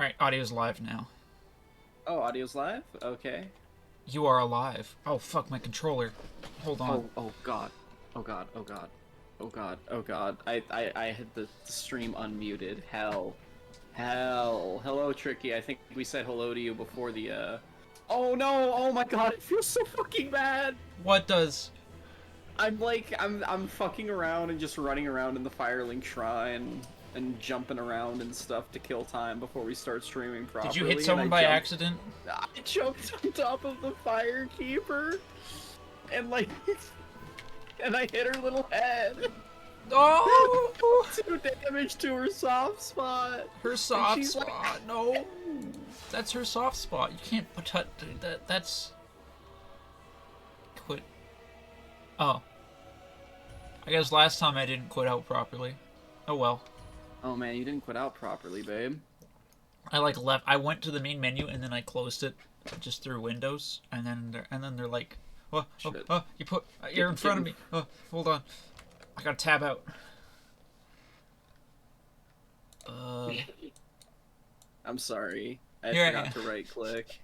Alright, audio's live now. Oh, audio's live? Okay. You are alive. Oh, fuck, my controller. Hold on. Oh god. Oh god, oh god. Oh god, oh god. I had the stream unmuted. Hell. Hell. Hello, Tricky. I think we said hello to you before the, Oh no! Oh my god, it feels so fucking bad! What does? I'm fucking around and just running around in the Firelink Shrine and jumping around and stuff to kill time before we start streaming properly. Did you hit someone by accident? I jumped on top of the Firekeeper and like and I hit her little head. Oh! 2 damage to her soft spot. Her soft spot. Like... No. That's her soft spot. You can't put that. That's. Quit. Oh. I guess last time I didn't quit out properly. Oh well. Oh man, you didn't quit out properly, babe. I left. I went to the main menu and then I closed it, just through Windows, and then they're like, you're in front of me. Oh, hold on. I gotta tab out. I'm sorry. I forgot to right click.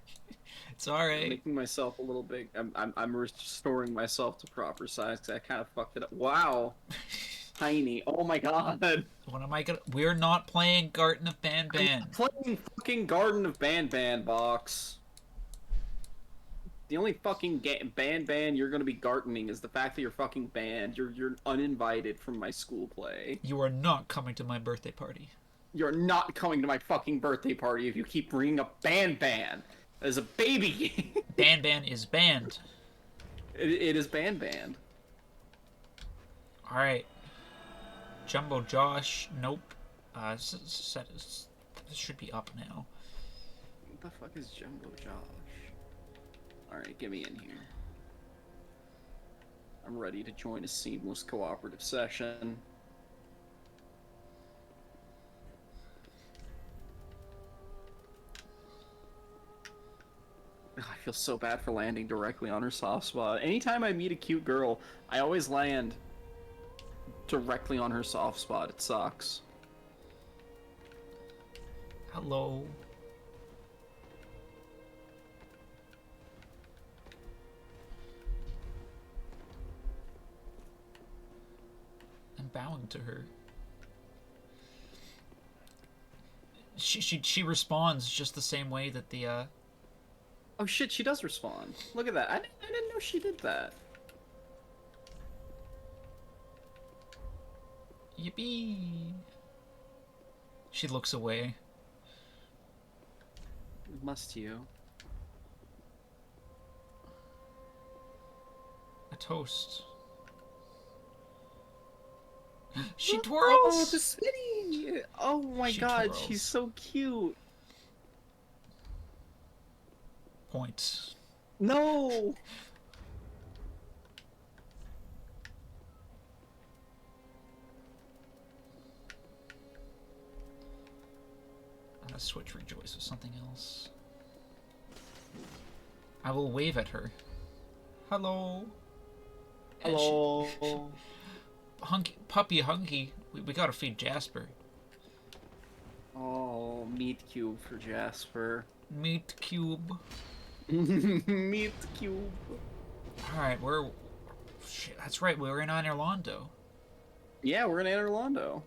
It's alright. I'm making myself a little big. I'm restoring myself to proper size because I kind of fucked it up. Wow. Tiny. Oh my god. What am I gonna? We're not playing Garden of Ban. I'm playing fucking Garden of Ban box. The only fucking ban you're gonna be gardening is the fact that you're fucking banned. You're uninvited from my school play. You are not coming to my birthday party. You're not coming to my fucking birthday party if you keep bringing up ban as a baby. Ban is banned. It is ban. All right. Jumbo Josh. Nope. This should be up now. What the fuck is Jumbo Josh? Alright, get me in here. I'm ready to join a seamless cooperative session. I feel so bad for landing directly on her soft spot. Anytime I meet a cute girl, I always land directly on her soft spot. It sucks. Hello. I'm bowing to her. She responds just the same way that the Oh shit, she does respond. Look at that. I didn't know she did that. Yippee! She looks away. Must you? A toast. She twirls! Oh, the Smitty! Oh my god, twirls. she's so cute. Points. No! I'm gonna switch Rejoice with something else. I will wave at her. Hello. Hello. Puppy Hunky. We gotta feed Jasper. Oh, meat cube for Jasper. Meat cube. Meat cube. Alright, shit, that's right, we were in Anor Londo. Yeah, we're in Anor Londo.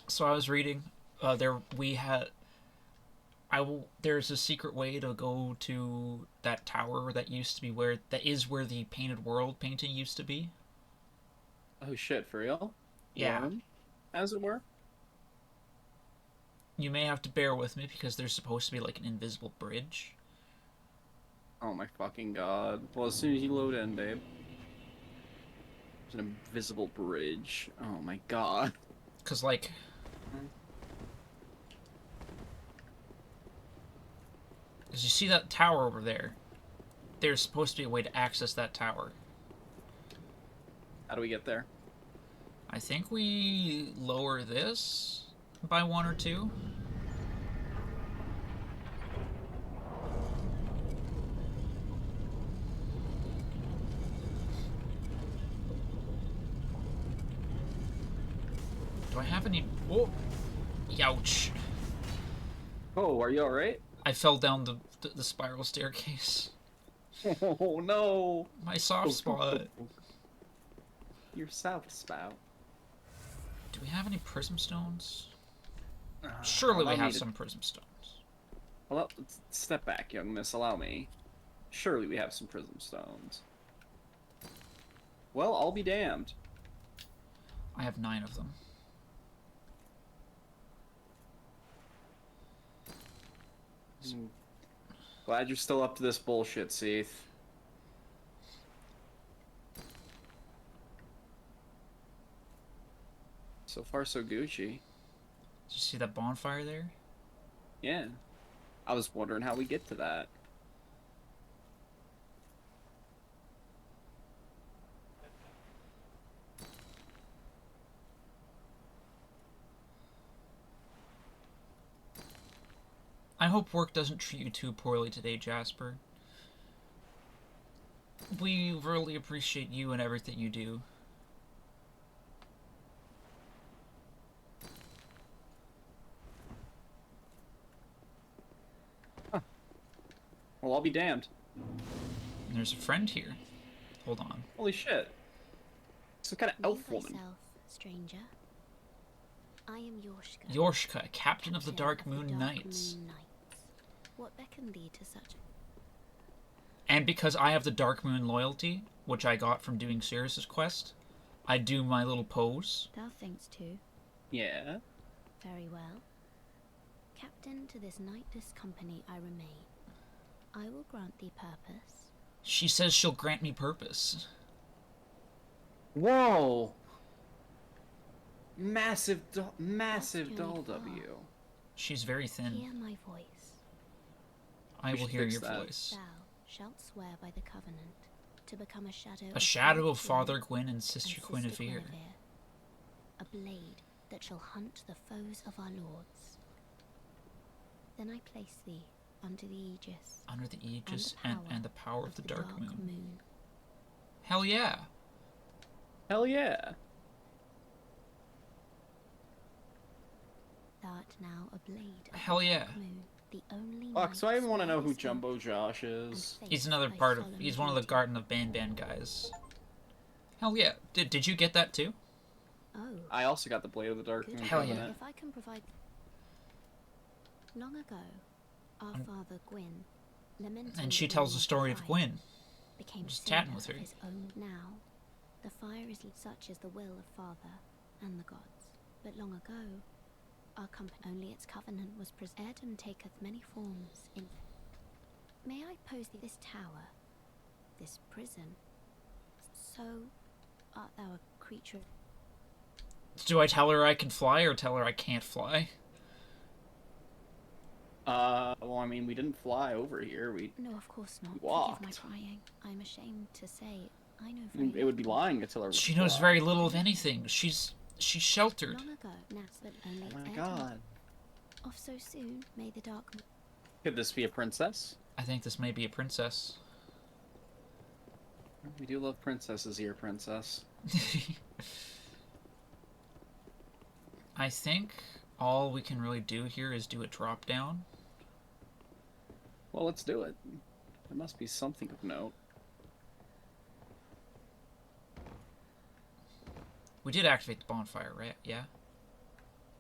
So I was reading, there's a secret way to go to that tower that is where the Painted World painting used to be. Oh shit, for real? Yeah. As it were? You may have to bear with me because there's supposed to be like an invisible bridge. Oh my fucking god. Well, as soon as you load in, babe. There's an invisible bridge. Oh my god. Cause like... Cause you see that tower over there? There's supposed to be a way to access that tower. How do we get there? I think we lower this by 1 or 2. have any... Oh! Youch. Oh, are you alright? I fell down the spiral staircase. Oh, no. My soft spot. Your soft spout. Do we have any prism stones? Surely we have some prism stones. Well, step back, young miss. Allow me. Surely we have some prism stones. Well, I'll be damned. I have 9 of them. Glad you're still up to this bullshit, Seath. So far, so Gucci. Did you see that bonfire there? Yeah. I was wondering how we get to that. I hope work doesn't treat you too poorly today, Jasper. We really appreciate you and everything you do. Huh. Well, I'll be damned. And there's a friend here. Hold on. Holy shit. Some kind of elf woman. Myself, stranger. I am Yorshka. Yorshka, captain of the Dark Moon Knights. What beckoned thee to such? And because I have the Dark Moon loyalty, which I got from doing Sirius's quest, I do my little pose. Thou thinkst too. Yeah. Very well. Captain to this knightless company I remain. I will grant thee purpose. She says she'll grant me purpose. Whoa! Massive doll journey W. She's very thin. Hear my voice. I We will should hear fix your that. voice. Thou shalt swear by the covenant to become a shadow. A shadow of Father Gwyn Gwyn and Sister Guinevere. A blade that shall hunt the foes of our lords. Then I place thee under the aegis. Under the aegis and the power of the Dark Moon. Hell yeah! Hell yeah! Thou art now a blade of Hell the yeah! Dark Moon, the only Fuck, so I even want to know who knight Jumbo Josh is. He's another part of. He's one of the Garden of Banban guys. Hell yeah! Did you get that too? Oh, I also got the Blade of the Dark good. Moon Hell yeah. Covenant. If I can provide. Long ago, our father Gwyn, lamenting And she the tells the waning story of fire, Gwyn. became Just savior chatting with her. of his own. Now, the fire is such as the will of father and the gods. But long ago, our company only its covenant was preserved and taketh many forms. In may I pose thee this tower, this prison? So, art thou a creature? Do I tell her I can fly or tell her I can't fly? Well, I mean, we didn't fly over here. No, of course not. Walked. Forgive my prying. I'm ashamed to say I know very It would be little. lying to tell her. She knows very little of anything. She's sheltered. Long ago, Nats, but only Oh my its god. off so soon may the dark. Could this be a princess? I think this may be a princess. We do love princesses here, princess. I think all we can really do here is do a drop down. Well, let's do it. There must be something of note. We did activate the bonfire, right? Yeah?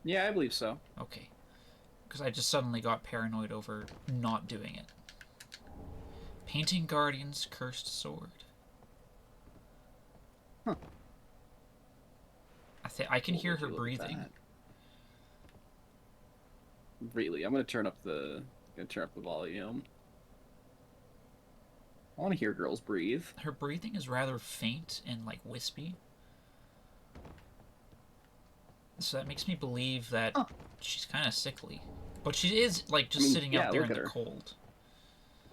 Yeah, I believe so. Okay. Because I just suddenly got paranoid over not doing it. Painting Guardian's Cursed Sword. Huh. I can What hear would her you look at breathing. that? Really, I'm gonna turn up the volume. I want to hear girls breathe. Her breathing is rather faint and like wispy. So that makes me believe that she's kind of sickly. But she is like just sitting yeah, out there look in at the her. cold.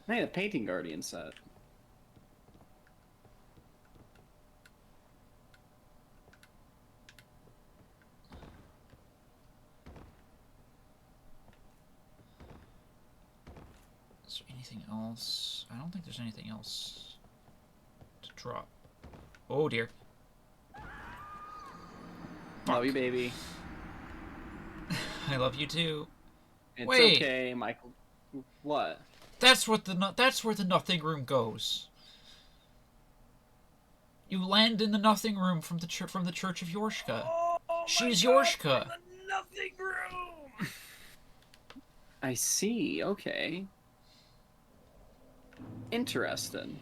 Hey, the painting guardian set. Is there anything else? I don't think there's anything else to drop. Oh dear. Love you, baby. I love you too. It's Wait. okay, Michael. What? That's where the nothing room goes. You land in the nothing room from the Church of Yorshka. Oh, She's Yorshka. The nothing room. I see. Okay. Interesting.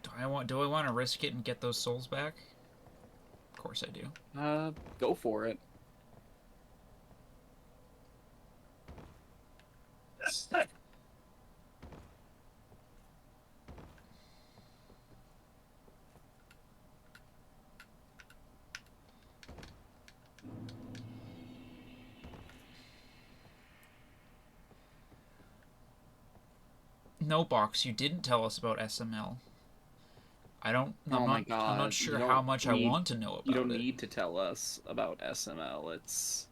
Do I want to risk it and get those souls back? Of course I do. Go for it. No, Box, you didn't tell us about SML. I'm my God. not sure how much I want to know about it. You don't need to tell us about SML. It's...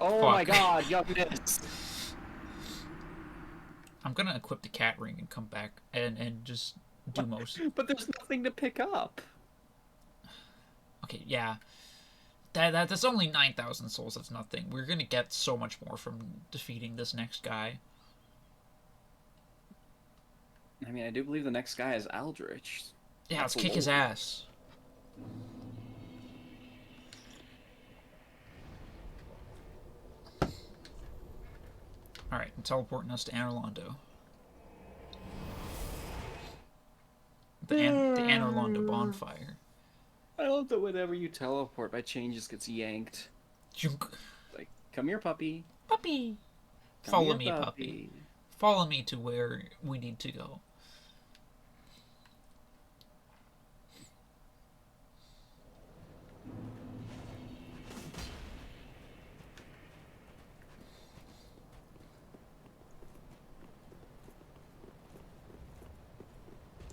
Oh Fuck. my God, you missed. I'm gonna equip the cat ring and come back and just do most. But there's nothing to pick up. Okay, yeah. That's only 9,000 souls. That's nothing. We're gonna get so much more from defeating this next guy. I mean, I do believe the next guy is Aldrich. Yeah, let's kick his ass. Alright, I'm teleporting us to Anor Londo. The Anor Londo bonfire. I love that whenever you teleport, my chain just gets yanked. Like, come here, puppy. Puppy! Follow me, puppy. Follow me to where we need to go.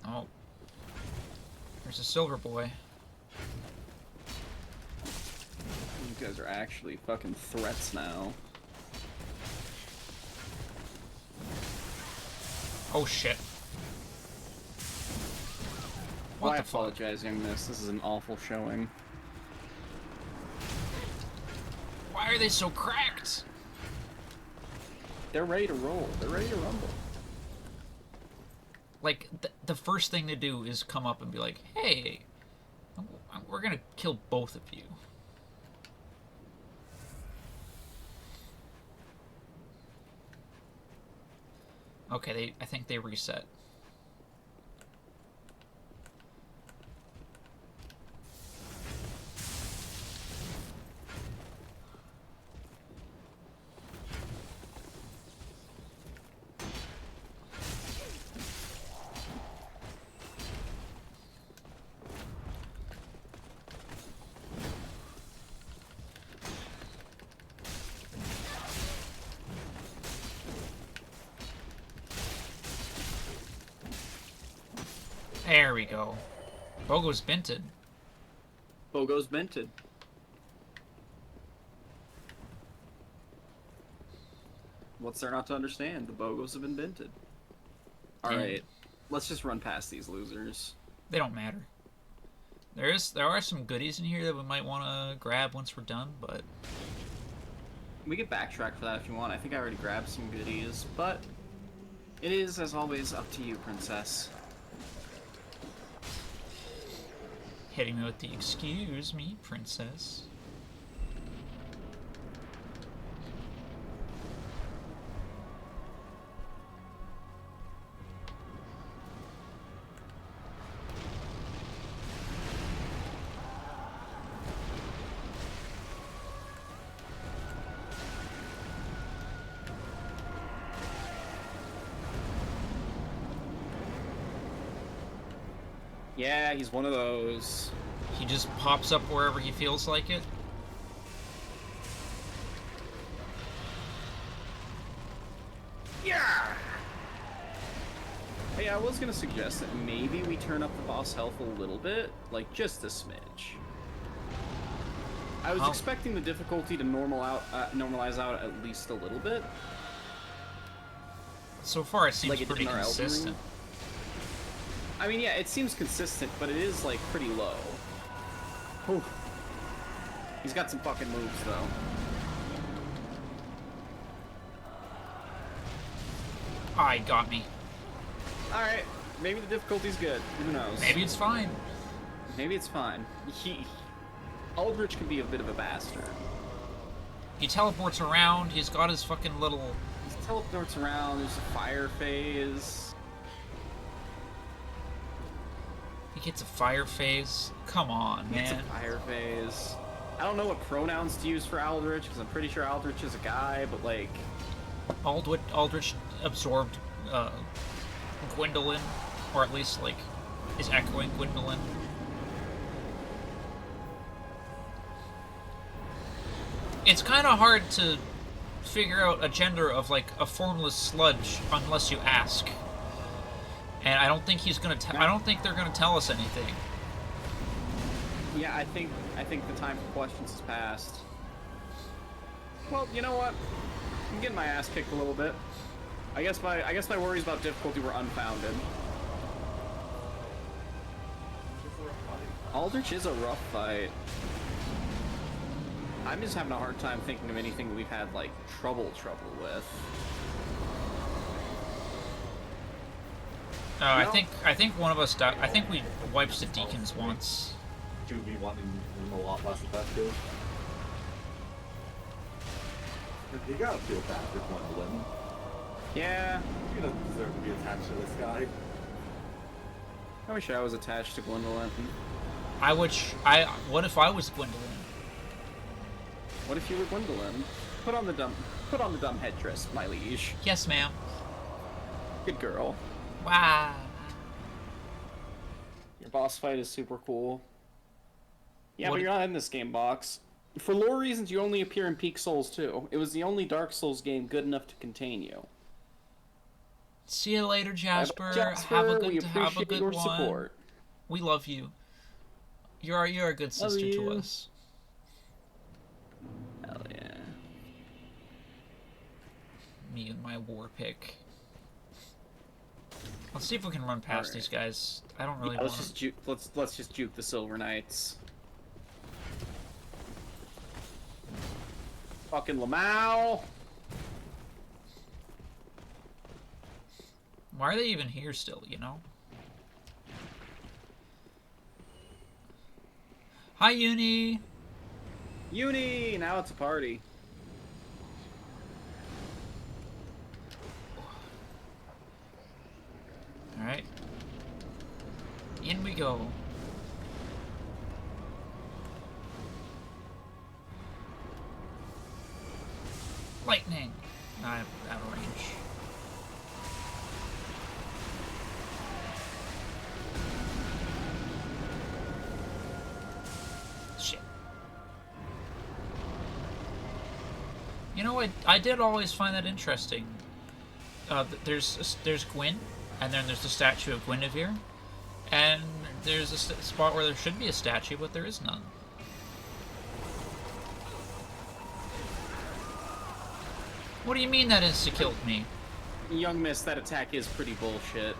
Oh. There's a silver boy. You guys are actually fucking threats now. Oh shit. Well, What I the fuck? apologize, young miss. This is an awful showing. Why are they so cracked? They're ready to roll. They're ready to rumble. Like, the first thing to do is come up and be like, hey, we're gonna kill both of you. Okay, I think they reset. There we go. Bogo's Bented. Bogo's Bented. What's there not to understand? The Bogos have been Bented. Alright, let's just run past these losers. They don't matter. There are some goodies in here that we might want to grab once we're done, but... We could backtrack for that if you want. I think I already grabbed some goodies, but... It is, as always, up to you, princess. Hitting me with the excuse me, princess. Yeah, he's one of those. He just pops up wherever he feels like it. Yeah! Hey, I was gonna suggest that maybe we turn up the boss health a little bit, like just a smidge. I was expecting the difficulty to normalize out at least a little bit. So far, it seems Like it did pretty in our Elden Ring. consistent. I mean, yeah, it seems consistent, but it is, like, pretty low. Whew. He's got some fucking moves, though. I got me. Alright, maybe the difficulty's good. Who knows? Maybe it's fine. Maybe it's fine. Aldrich can be a bit of a bastard. He teleports around, he's got his fucking little... He teleports around, there's a fire phase. He gets a fire phase. Come on, It's a man. fire phase. I don't know what pronouns to use for Aldrich, because I'm pretty sure Aldrich is a guy, but like... Aldrich absorbed Gwendolyn, or at least, like, is echoing Gwendolyn. It's kind of hard to figure out a gender of, like, a formless sludge unless you ask. And I don't think he's gonna. I don't think they're gonna tell us anything. Yeah, I think the time for questions has passed. Well, you know what? I'm getting my ass kicked a little bit. I guess my worries about difficulty were unfounded. Aldrich is a rough fight. I'm just having a hard time thinking of anything we've had like trouble with. I think one of us died. I think we wiped the deacons once. 2v1 and a lot less effective. You gotta feel bad for Gwendolyn. Yeah. He doesn't deserve to be attached to this guy. I wish I was attached to Gwendolyn. What if I was Gwendolyn? What if you were Gwendolyn? Put on the dumb headdress, my liege. Yes, ma'am. Good girl. Wow. Your boss fight is super cool. Yeah, What but you're not in this game, Box. For lore reasons, you only appear in Peak Souls 2. It was the only Dark Souls game good enough to contain you. See you later, Jasper. Jasper, have a we good appreciate your one. support. We love you. You're a good sister to you. us. Hell yeah. Me and my war pick. Let's see if we can run past these guys. I don't really Yeah, want. let's just juke the Silver Knights. Fucking Lamau. Why are they even here still? You know. Hi, Uni. Uni. Now it's a party. All right. In we go. Lightning. I'm out of range. Shit. You know, I did always find that interesting. There's Gwyn, and then there's the statue of Guinevere, and there's a spot where there should be a statue, but there is none. What do you mean that insta-killed me? Young miss, that attack is pretty bullshit.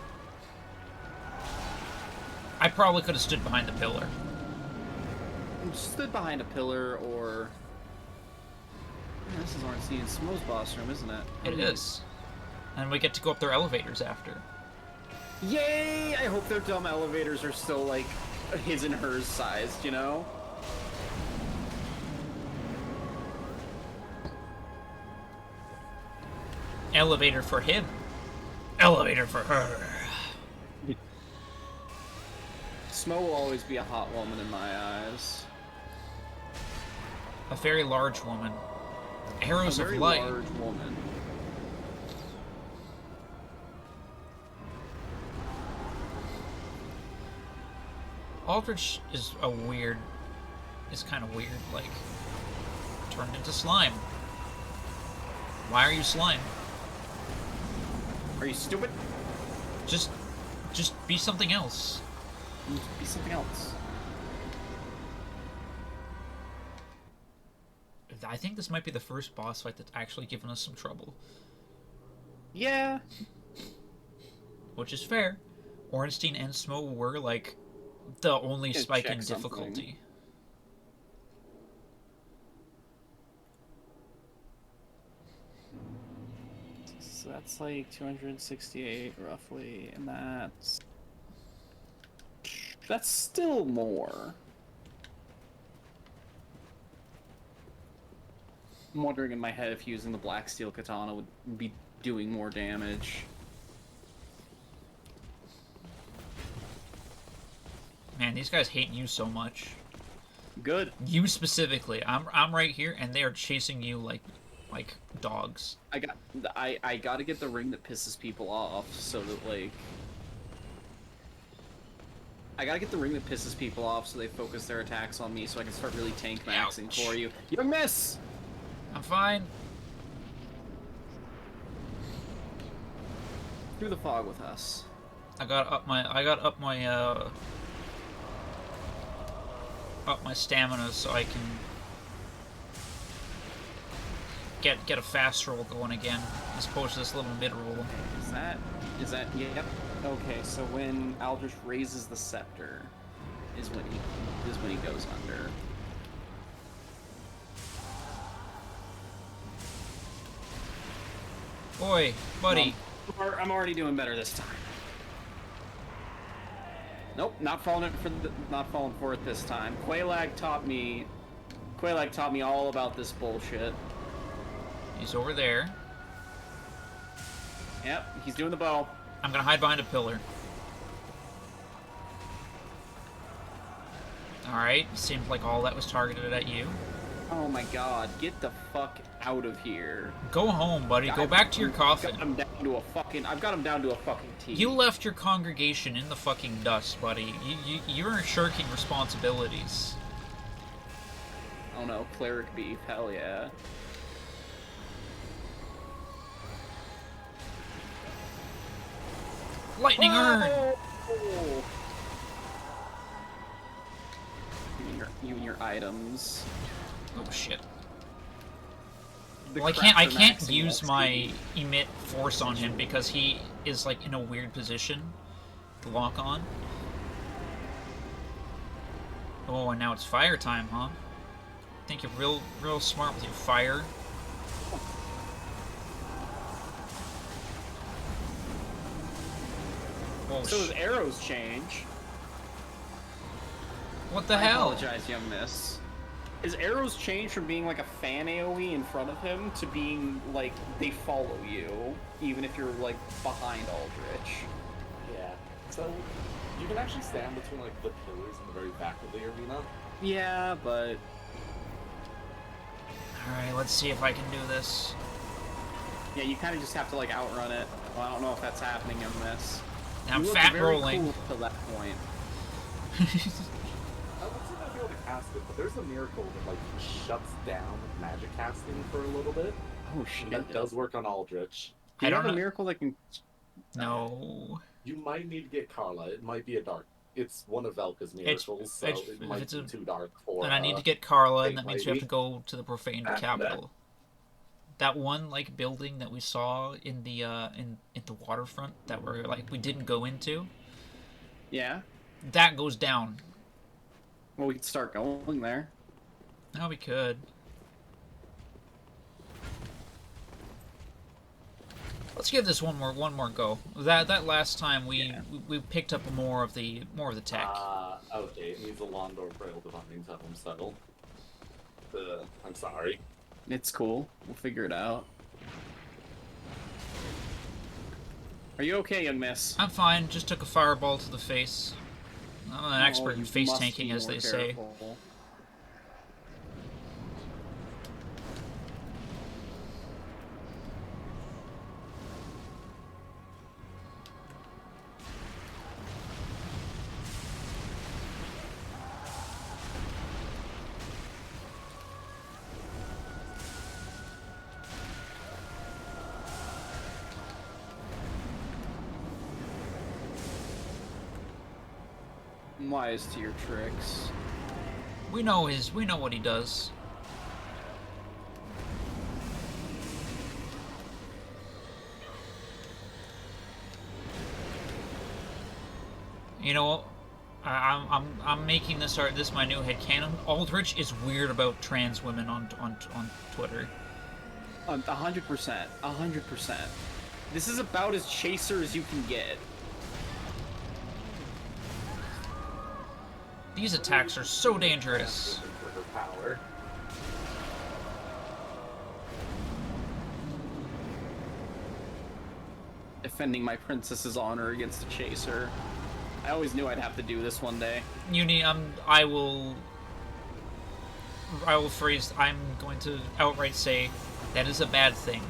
I probably could have stood behind the pillar. Stood behind a pillar, or... Yeah, this is Ornstein Smo's boss room, isn't it? It is. And we get to go up their elevators after. Yay! I hope their dumb elevators are still, like, his and hers sized, you know? Elevator for him. Elevator for her. Smo will always be a hot woman in my eyes. A very large woman. Arrows A of very light. large woman. Aldrich is kind of weird, like, turned into slime. Why are you slime? Are you stupid? Just be something else. Be something else. I think this might be the first boss fight that's actually given us some trouble. Yeah. Which is fair. Ornstein and Smo were, like, the only Gonna spike check in something. difficulty. So that's like 268 roughly, and that's still more. I'm wondering in my head if using the black steel katana would be doing more damage. Man, these guys hate you so much. Good. You specifically. I'm right here, and they are chasing you like dogs. I gotta get the ring that pisses people off, so that like I gotta get the ring that pisses people off, so they focus their attacks on me, so I can start really tank maxing for you. You miss. I'm fine. Through the fog with us. I got up my stamina so I can get a fast roll going again, as opposed to this little mid roll. Is that yep. Okay, so when Aldrich raises the scepter is when he goes under. Boy, buddy. I'm already doing better this time. Nope, not falling for it this time. Quelaag taught me all about this bullshit. He's over there. Yep, he's doing the bow. I'm gonna hide behind a pillar. Alright, seems like all that was targeted at you. Oh my god, get the fuck out of here. Go home, buddy. Go back to your coffin. I've got him down to a fucking T. You left your congregation in the fucking dust, buddy. You're shirking responsibilities. Oh no, cleric beef, hell yeah. Lightning urn! You and your items. Oh shit. The Well, I can't crafter use maxing my emit force on him because he is like in a weird position to lock on. Oh, and now it's fire time, huh? Think you're real smart with your fire. Oh, So his arrows change. What the I hell? apologize, young miss. His arrows change from being like a fan AoE in front of him to being like they follow you, even if you're like behind Aldrich. Yeah. So you can actually stand between like the pillars in the very back of the arena. Yeah, but Alright, let's see if I can do this. yeah, you kind of just have to like outrun it. Well, I don't know if that's happening, young miss. I'm You look fat very rolling. cool till that point. I would say I'd be able to cast it, but there's a miracle that like shuts down magic casting for a little bit. Oh shit! That does work on Aldrich. Do I you don't have a know. miracle that can? No. You might need to get Carla. It might be a dark. It's one of Velka's miracles, so it's- it might it's be a- too dark for. And I need to get Carla, and Fake that means we have lady. to go to the profaned After capital. That one like building that we saw in the in the waterfront that we didn't go into, Yeah. that goes down. Well, we could start going there. No, we could. Let's give this one more go. That last time we picked up more of the tech. Okay, it needs a Londo Braille Divine to have him settle. I'm sorry. It's cool. We'll figure it out. Are you okay, young miss? I'm fine. Just took a fireball to the face. I'm an expert in you face must tanking, be as more they say. careful. I'm wise to your tricks. We know what he does. You know, I'm making this my new headcanon. Aldrich is weird about trans women on Twitter. 100%. 100%. This is about as chaser as you can get. These attacks are so dangerous. For her power. Defending my princess's honor against a chaser. I always knew I'd have to do this one day. Uni, I will phrase. I'm going to outright say that is a bad thing.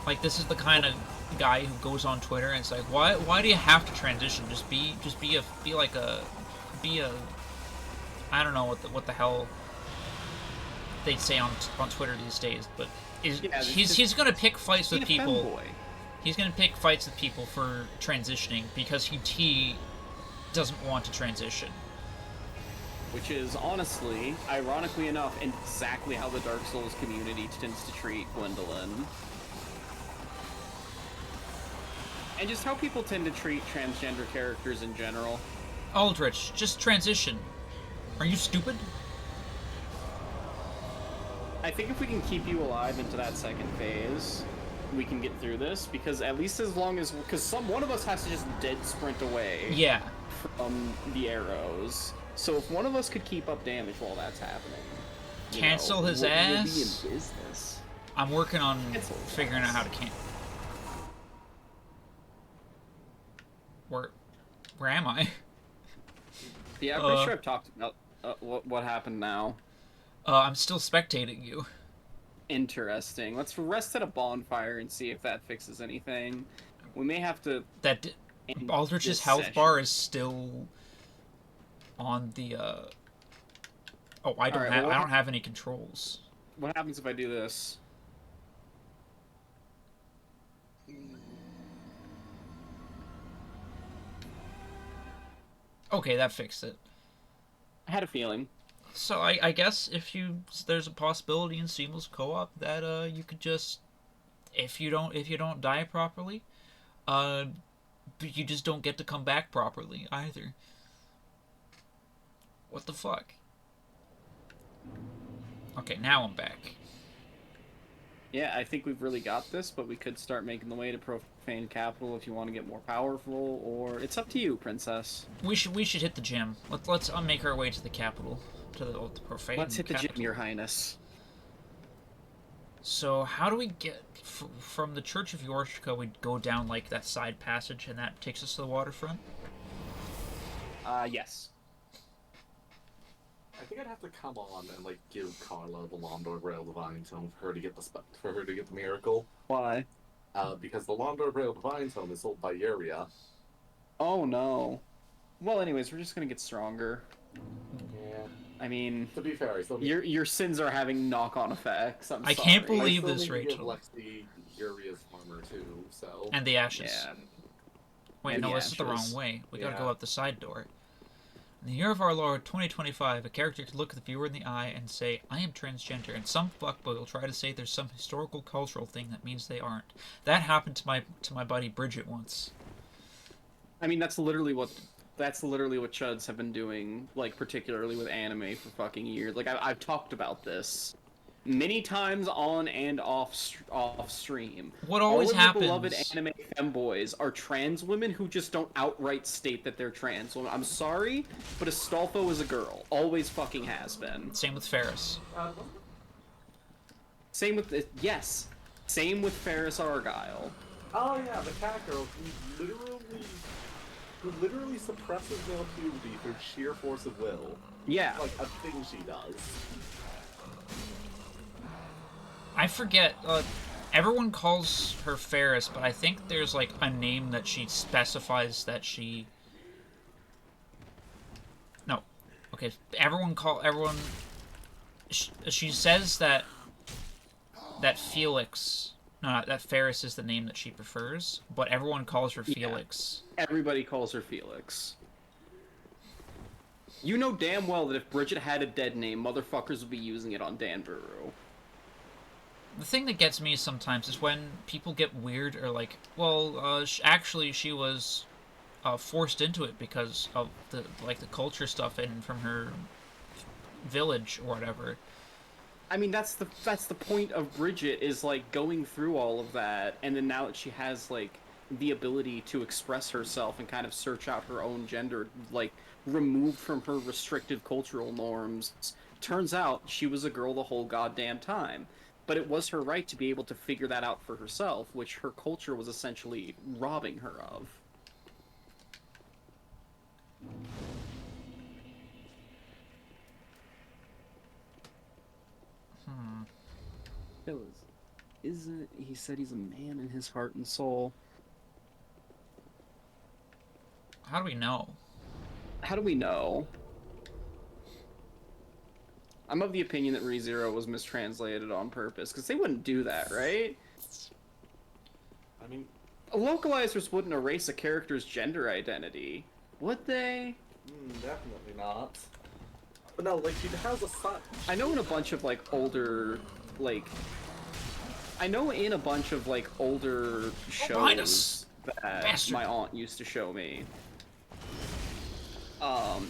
Like, this is the kind of guy who goes on Twitter and it's like, why do you have to transition? Be a I don't know what the hell they'd say on Twitter these days, but he's gonna pick fights with people. He's gonna pick fights with people for transitioning because he doesn't want to transition. Which is, honestly, ironically enough, exactly how the Dark Souls community tends to treat Gwendolyn. And just how people tend to treat transgender characters in general. Aldrich, just transition. Are you stupid? I think if we can keep you alive into that second phase, we can get through this, because at least as long as... Because one of us has to just dead sprint away. Yeah. From the arrows. So if one of us could keep up damage while that's happening... Cancel his ass? We'll be in business. I'm working on figuring out how to cancel. Where am I? Yeah, I'm pretty sure I've talked about what happened now. I'm still spectating you. Interesting. Let's rest at a bonfire and see if that fixes anything. We may have to... Aldrich's health bar is still on the, Oh, I don't have any controls. What happens if I do this? Okay, that fixed it. I had a feeling. So I guess if there's a possibility in seamless co-op that you could just, if you don't die properly, you just don't get to come back properly either. What the fuck? Okay, now I'm back. Yeah, I think we've really got this, but we could start making the way to Profane Capital if you want to get more powerful, or it's up to you, Princess. We should hit the gym. Let's make our way to the capital, to the Profane. Let's hit capital. the gym, Your Highness. So how do we get from the Church of Yorshka? We go down like that side passage, and that takes us to the waterfront. Yes. I think I'd have to come on and like give Carla the Londo Rail Divine Tome for her to get the miracle. Why? Because the Londo Rail Divine Tome is sold by Yuria. Oh no. Well, anyways, we're just gonna get stronger. Yeah. I mean, To be fair, your sins are having knock-on effects. I can't believe this, Rachel. Lexi Yuria's armor too, so. And the ashes. Yeah. Wait, And no, the this is the wrong ashes. way. We gotta Yeah. go out the side door. In the year of our Lord, 2025, a character could look the viewer in the eye and say, I am transgender, and some fuckboy will try to say there's some historical cultural thing that means they aren't. That happened to my buddy Bridget once. I mean, that's literally what chuds have been doing, like, particularly with anime for fucking years. Like, I've talked about this many times on and off stream. What always happens... All of the beloved anime femboys are trans women who just don't outright state that they're trans women. I'm sorry, but Astolfo is a girl. Always fucking has been. Same with Ferris. Same with... Yes. Same with Ferris Argyle. Oh yeah, the cat girl who literally suppresses male puberty through sheer force of will. Yeah. Like a thing she does. I forget, everyone calls her Ferris, but I think there's, like, a name that she specifies that she... No. Okay, she says that Felix... No, that Ferris is the name that she prefers, but everyone calls her Felix. Yeah. Everybody calls her Felix. You know damn well that if Bridget had a dead name, motherfuckers would be using it on Danburu. The thing that gets me sometimes is when people get weird or like, well, actually she was forced into it because of the culture stuff and from her village or whatever. I mean, that's the point of Bridget, is like going through all of that, and then now that she has like the ability to express herself and kind of search out her own gender, like removed from her restrictive cultural norms. Turns out she was a girl the whole goddamn time. But it was her right to be able to figure that out for herself, which her culture was essentially robbing her of. Isn't he said he's a man in his heart and soul? How do we know? How do we know? I'm of the opinion that ReZero was mistranslated on purpose, because they wouldn't do that, right? I mean, localizers wouldn't erase a character's gender identity, would they? Definitely not. But no, like, she has a son. I know in a bunch of, like, older, like... I know in a bunch of, like, older shows that Bastard. my aunt used to show me,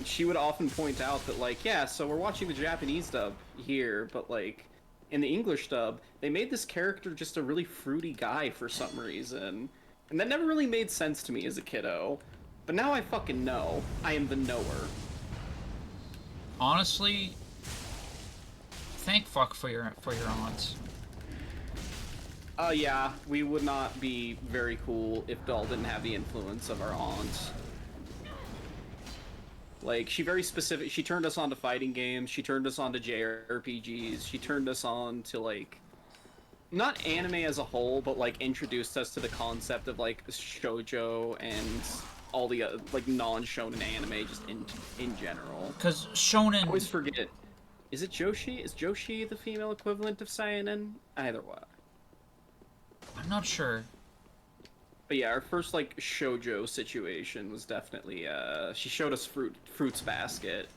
she would often point out that, like, yeah, so we're watching the Japanese dub here, but, like, in the English dub, they made this character just a really fruity guy for some reason. And that never really made sense to me as a kiddo. But now I fucking know. I am the knower. Honestly, thank fuck for your aunt. Yeah, we would not be very cool if Doll didn't have the influence of our aunt. Like, she turned us on to fighting games, she turned us on to JRPGs, she turned us on to, like, not anime as a whole, but, like, introduced us to the concept of, like, shoujo and all the, like, non-shonen anime just in general. Because shonen... I always forget. Is it Joshi? Is Joshi the female equivalent of seinen? Either way. I'm not sure. But yeah, our first, like, shoujo situation was definitely, she showed us Fruits Basket.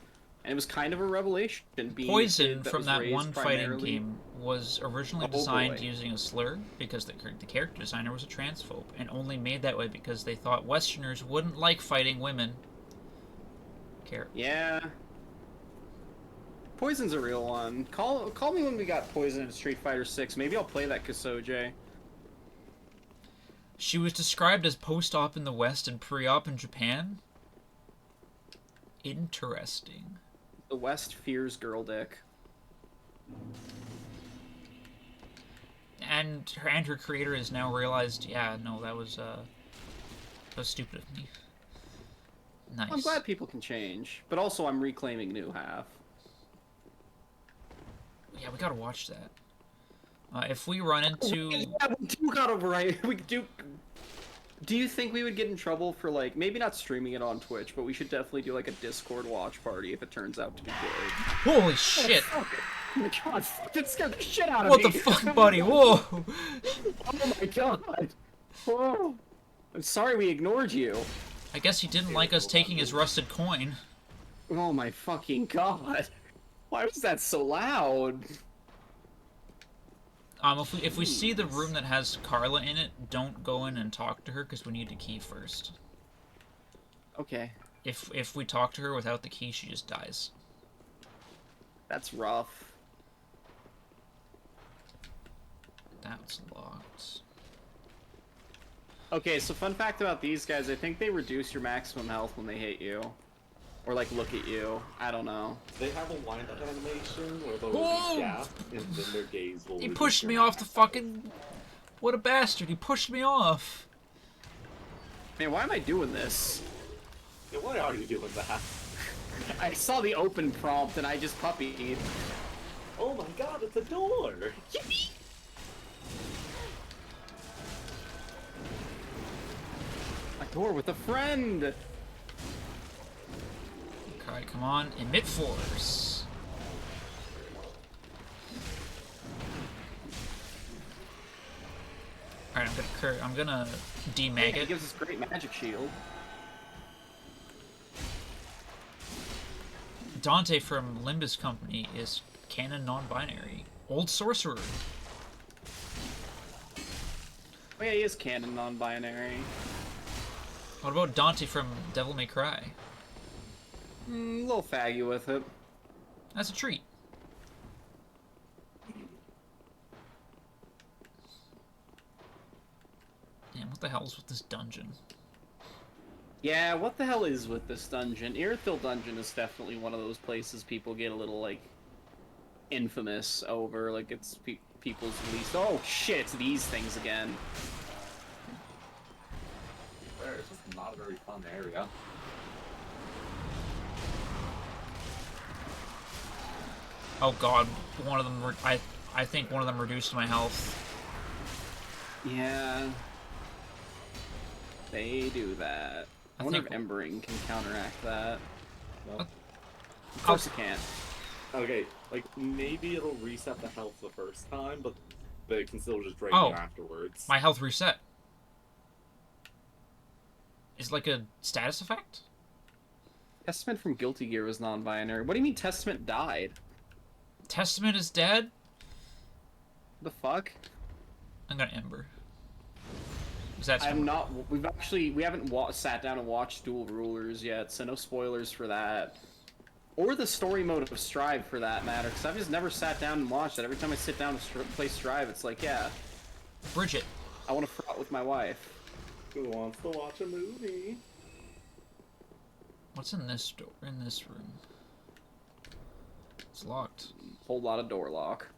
And it was kind of a revelation. Being Poison from that one fighting game was originally designed boy. using a slur because the character designer was a transphobe, and only made that way because they thought Westerners wouldn't like fighting women. Yeah. Poison's a real one. Call me when we got Poison in Street Fighter 6. Maybe I'll play that Kusoje. She was described as post-op in the West and pre-op in Japan. Interesting. The West fears girl dick. And her creator has now realized, yeah, no, that was stupid of me. Nice. I'm glad people can change, but also I'm reclaiming New Half. Yeah, we gotta watch that. If we run into... Yeah, we do gotta write. We do... Do you think we would get in trouble for, like, maybe not streaming it on Twitch, but we should definitely do, like, a Discord watch party if it turns out to be good? Holy shit! Oh my god, that scared the shit out of What me! the fuck, buddy? Whoa! Oh my god! Whoa! I'm sorry we ignored you. I guess he didn't like us taking his rusted coin. Oh my fucking god. Why was that so loud? If we see the room that has Carla in it, don't go in and talk to her, because we need the key first. Okay. If we talk to her without the key, she just dies. That's rough. That's locked. Okay, so fun fact about these guys, I think they reduce your maximum health when they hit you. Or, like, look at you. I don't know. They have a wind-up animation where they'll gap, and then their gaze will... He pushed me off the fucking... What a bastard, he pushed me off. Man, why am I doing this? Yeah, why are you doing that? I saw the open prompt and I just puppied. Oh my god, it's a door! A door with a friend! Okay, come on, emit force. Alright, I'm gonna demag It it. gives us great magic shield. Dante from Limbus Company is canon non-binary. Old sorcerer. Oh yeah, he is canon non-binary. What about Dante from Devil May Cry? A little faggy with it. That's a treat. what the hell's with this dungeon? Yeah, what the hell is with this dungeon? Irithyll Dungeon is definitely one of those places people get a little, like, infamous over. Like, it's people's least... Oh, shit, it's these things again. It's just not a very fun area. Oh god, one of them... I think one of them reduced my health. Yeah. They do that. I wonder if Embering can counteract that. No. Of course it can't. Okay, like, maybe it'll reset the health the first time, but it can still just drain you afterwards. My health reset. Is it like a status effect? Testament from Guilty Gear was non-binary. What do you mean Testament died? Testament is dead? The fuck? I'm gonna Ember. That's I'm not. We haven't sat down and watched Dual Rulers yet, so no spoilers for that, or the story mode of Strive for that matter. Because I've just never sat down and watched it. Every time I sit down to play Strive, it's like, yeah, Bridget. I want to fraught with my wife. Who wants to watch a movie? What's in this door? In this room? It's locked. Whole lot of door lock.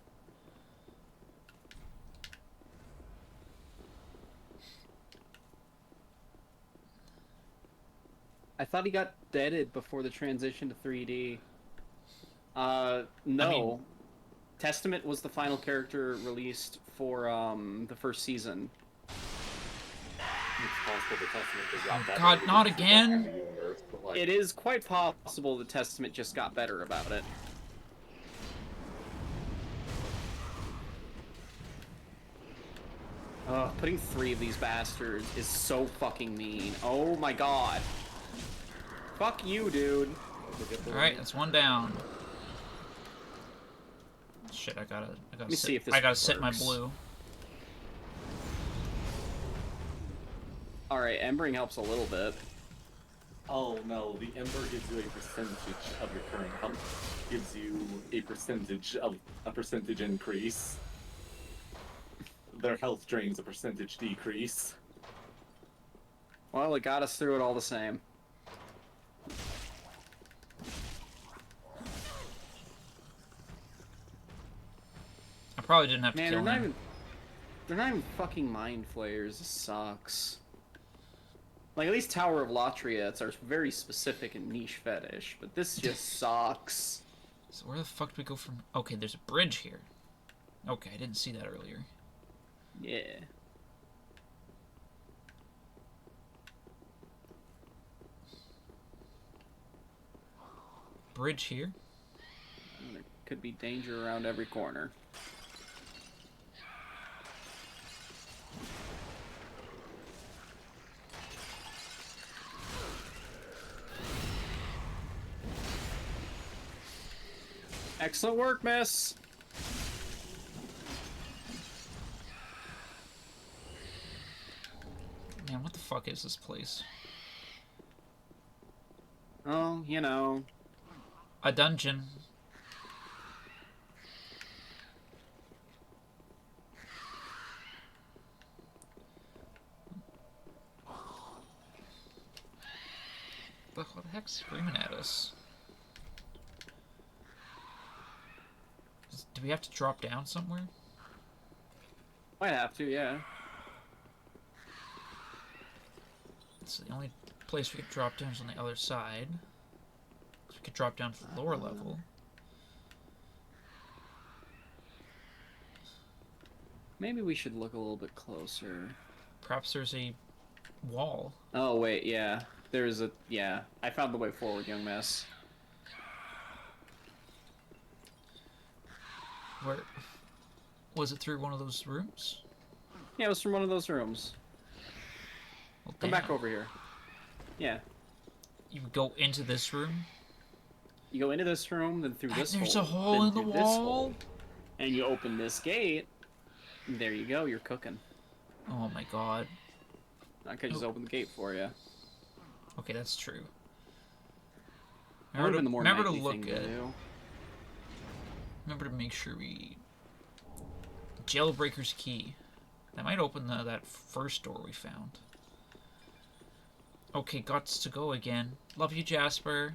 I thought he got deaded before the transition to 3D. No. I mean, Testament was the final character released for the first season. It's possible the Testament just got better. God, not again! Universe, like... It is quite possible the Testament just got better about it. Putting 3 of these bastards is so fucking mean. Oh my god. Fuck you, dude. Alright, that's one down. Shit, I gotta see if this I gotta sit works. my blue. Alright, Embering helps a little bit. Oh no, the Ember gives you a percentage of your current health. Gives you a percentage increase. Their health drains a percentage decrease. Well, it got us through it all the same. I probably didn't have to kill him. They're not even fucking mind flayers. This sucks. Like, at least Tower of Latriots are very specific and niche fetish, but this just sucks. So where the fuck do we go from... Okay, there's a bridge here. Okay, I didn't see that earlier. Yeah. Bridge here. There could be danger around every corner. Excellent work, miss! Man, what the fuck is this place? Oh, you know. A dungeon. What the heck's screaming at us? Do we have to drop down somewhere? Might have to, yeah. It's the only place we could drop down is on the other side. So we could drop down to the lower level. Maybe we should look a little bit closer. Perhaps there's a wall. Oh, wait, yeah. There's a... yeah. I found the way forward, young miss. Where... was it through one of those rooms? Yeah, it was from one of those rooms. Well, Come damn. back over here. Yeah. You go into this room? You go into this room, then through this hole. There's a hole then in the through this wall? hole, and you open this gate. And there you go, you're cooking. Oh my god. I could just open the gate for you. Okay, that's true. That would have been the more remember to knightly look thing at... to do. Remember to make sure we... Jailbreaker's key. That might open that first door we found. Okay, guts to go again. Love you, Jasper.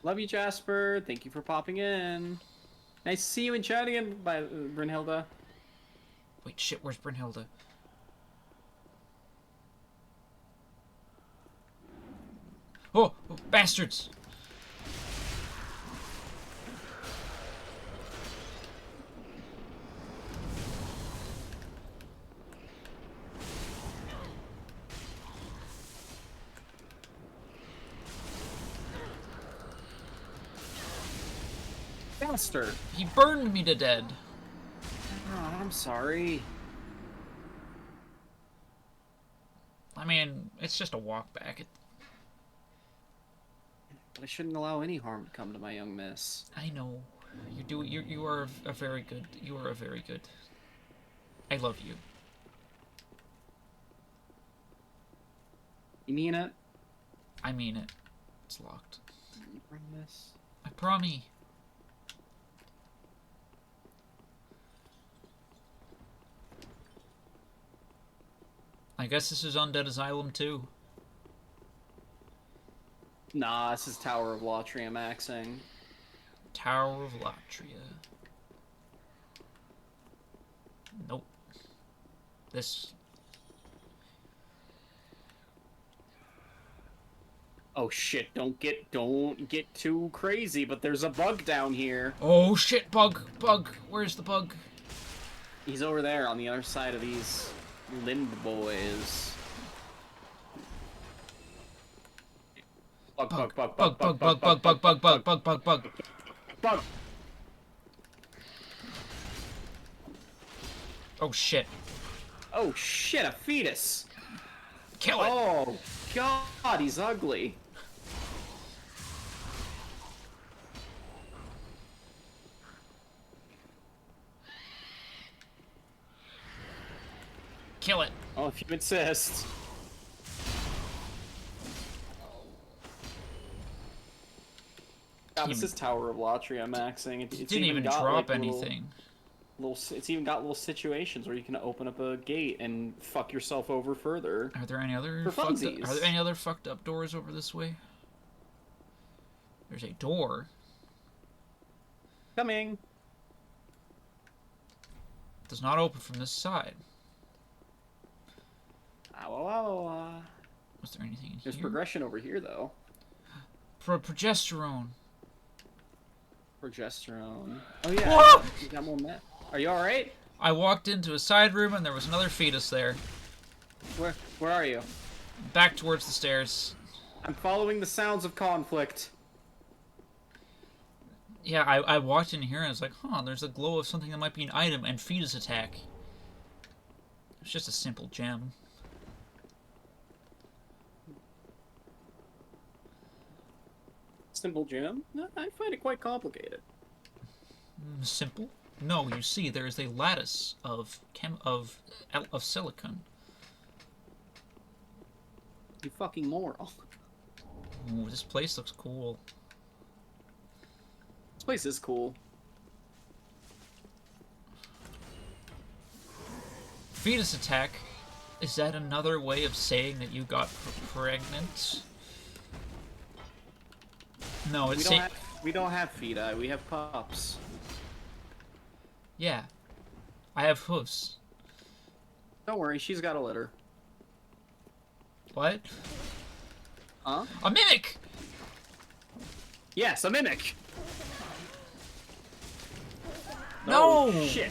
Love you, Jasper. Thank you for popping in. Nice to see you in chat again, by Brynhilda. Wait, shit, where's Brynhilda? Oh, bastards! Faster. He burned me to dead. Oh, I'm sorry. I mean, it's just a walk back. But I shouldn't allow any harm to come to my young miss. I know. You are a very good. You are a very good. I love you. You mean it? I mean it. It's locked. You promise? I promise. I guess this is Undead Asylum too. Nah, this is Tower of Latria maxing. Tower of Latria. Nope. This. Oh shit, don't get too crazy, but there's a bug down here. Oh shit, bug! Where's the bug? He's over there on the other side of these limb boys. Bug. Oh shit. Oh shit, a fetus. Kill it. Oh god, he's ugly. Kill it. Oh, if you insist. God, this is Tower of Latria maxing. It's Didn't even got, drop like, anything. It's even got little situations where you can open up a gate and fuck yourself over further. Are there any other fucked up doors over this way? There's a door. Coming. Does not open from this side. Was there anything in There's here? progression over here, though. Progesterone. Progesterone. Oh yeah. Whoa! You got more meth. Are you all right? I walked into a side room and there was another fetus there. Where are you? Back towards the stairs. I'm following the sounds of conflict. Yeah, I walked in here and I was like, huh, there's a glow of something that might be an item and fetus attack. It's just a simple gem. Simple gem? No, I find it quite complicated. Simple? No, you see, there is a lattice of silicon. You fucking moral. Ooh, this place looks cool. This place is cool. Fetus attack. Is that another way of saying that you got pregnant? No, it's we don't have feti. We have pups. Yeah, I have hooves. Don't worry, she's got a litter. What? Huh? A mimic! Yes, a mimic. No! Oh, shit.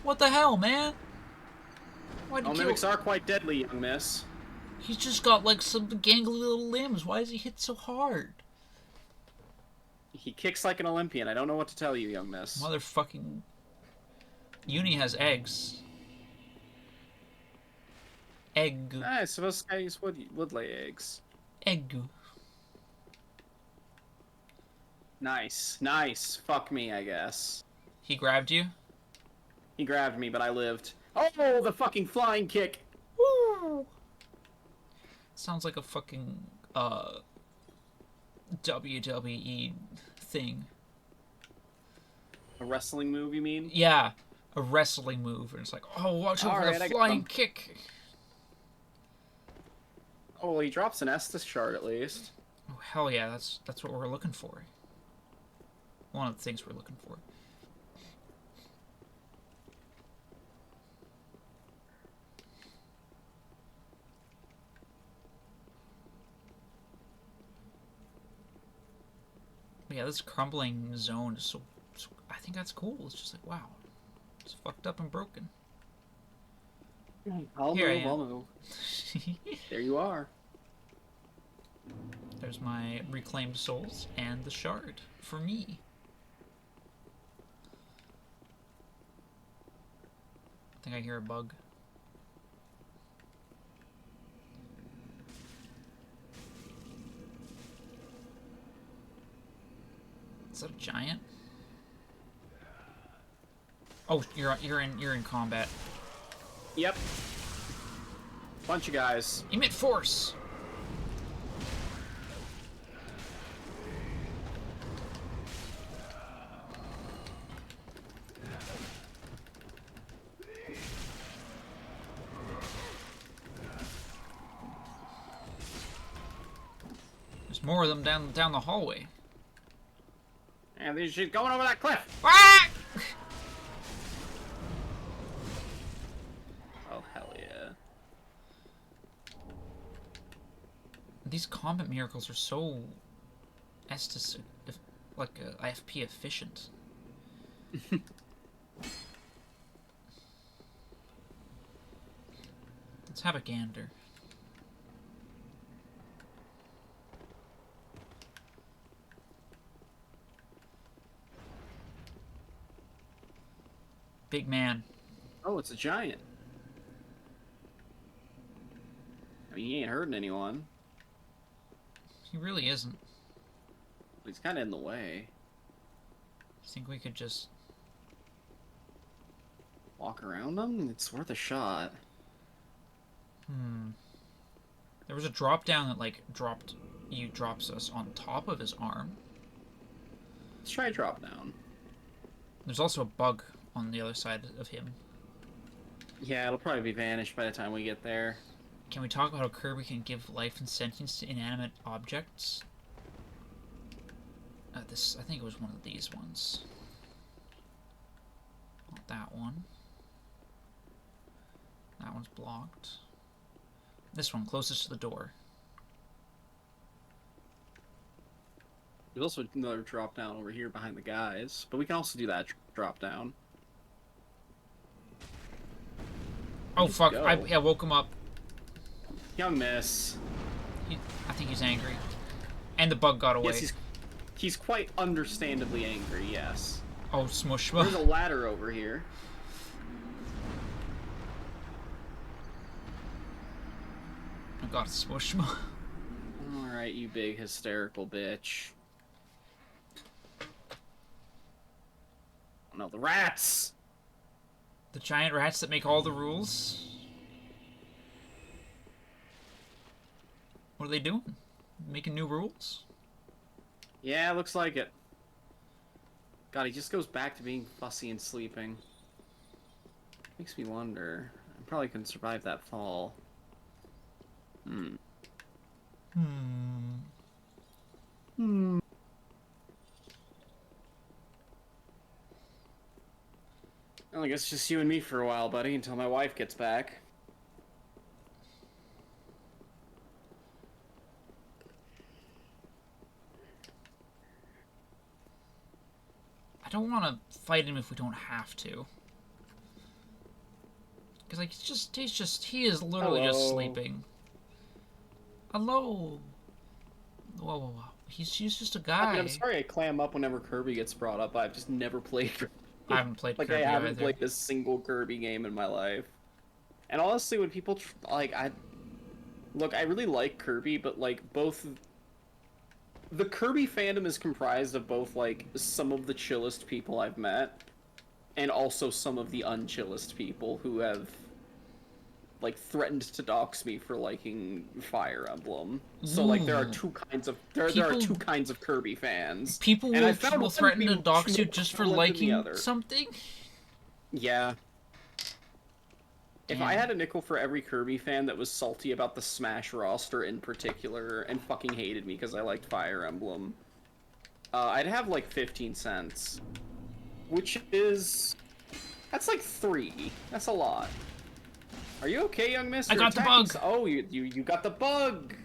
What the hell, man? Why'd he kill? Mimics are quite deadly, young miss. He's just got like some gangly little limbs. Why does he hit so hard? He kicks like an Olympian. I don't know what to tell you, young miss. Motherfucking... Uni has eggs. Egg. I suppose guys would lay eggs. Egg. Nice. Nice. Fuck me, I guess. He grabbed you? He grabbed me, but I lived. Oh, the fucking flying kick! Woo! Sounds like a fucking, WWE thing. A wrestling move, you mean? Yeah. a wrestling move, and it's like, oh, watch out for Alright, the I got flying him. kick. Oh, well, he drops an Estus shard at least. Oh, hell yeah, that's what we're looking for. One of the things we're looking for. But yeah, this crumbling zone is so I think that's cool. It's just like, wow, it's fucked up and broken. I'll Here I move, am. I'll move. There you are. There's my reclaimed souls and the shard for me. I think I hear a bug. Is that a giant? Oh, you're in combat. Yep. Bunch of guys. Emit force. There's more of them down the hallway. And she's going over that cliff. Ah! Oh, hell yeah. These combat miracles are so Estus, like IFP efficient. Let's have a gander. Big man. Oh, it's a giant. I mean, he ain't hurting anyone. He really isn't. He's kind of in the way. I think we could just... Walk around them? It's worth a shot. There was a drop down that, like, drops us on top of his arm. Let's try drop down. There's also a bug on the other side of him. Yeah, it'll probably be vanished by the time we get there. Can we talk about how Kirby can give life and sentience to inanimate objects? I think it was one of these ones. Not that one. That one's blocked. This one, closest to the door. There's also another drop down over here behind the guys, but we can also do that drop down. Oh fuck! I woke him up. Young miss. I think he's angry, and the bug got away. Yes, he's quite understandably angry. Yes. Oh, smush! There's a ladder over here. I got smush. All right, you big hysterical bitch. Oh, no, the rats. The giant rats that make all the rules. What are they doing? Making new rules? Yeah, looks like it. God, he just goes back to being fussy and sleeping. Makes me wonder. I probably couldn't survive that fall. Well, I guess it's just you and me for a while, buddy, until my wife gets back. I don't want to fight him if we don't have to. Because, like, he is literally just sleeping. Hello. Whoa. He's just a guy. I mean, I'm sorry I clam up whenever Kirby gets brought up. I've just never played Kirby. I haven't played like, Kirby I haven't either. played a single Kirby game in my life. And honestly, when people, I really like Kirby, but, like, both... The Kirby fandom is comprised of both, like, some of the chillest people I've met, and also some of the unchillest people who have, like, threatened to dox me for liking Fire Emblem. So, like, there are two kinds of there are two kinds of Kirby fans. People And I will found one threaten to being dox you more just for prevalent than the liking other. something. Yeah. Damn. If I had a nickel for every Kirby fan that was salty about the Smash roster in particular and fucking hated me because I liked Fire Emblem, I'd have like 15 cents. Which is... That's like 3. That's a lot. Are you okay, young mister? I got the bug! Oh, you got the bug!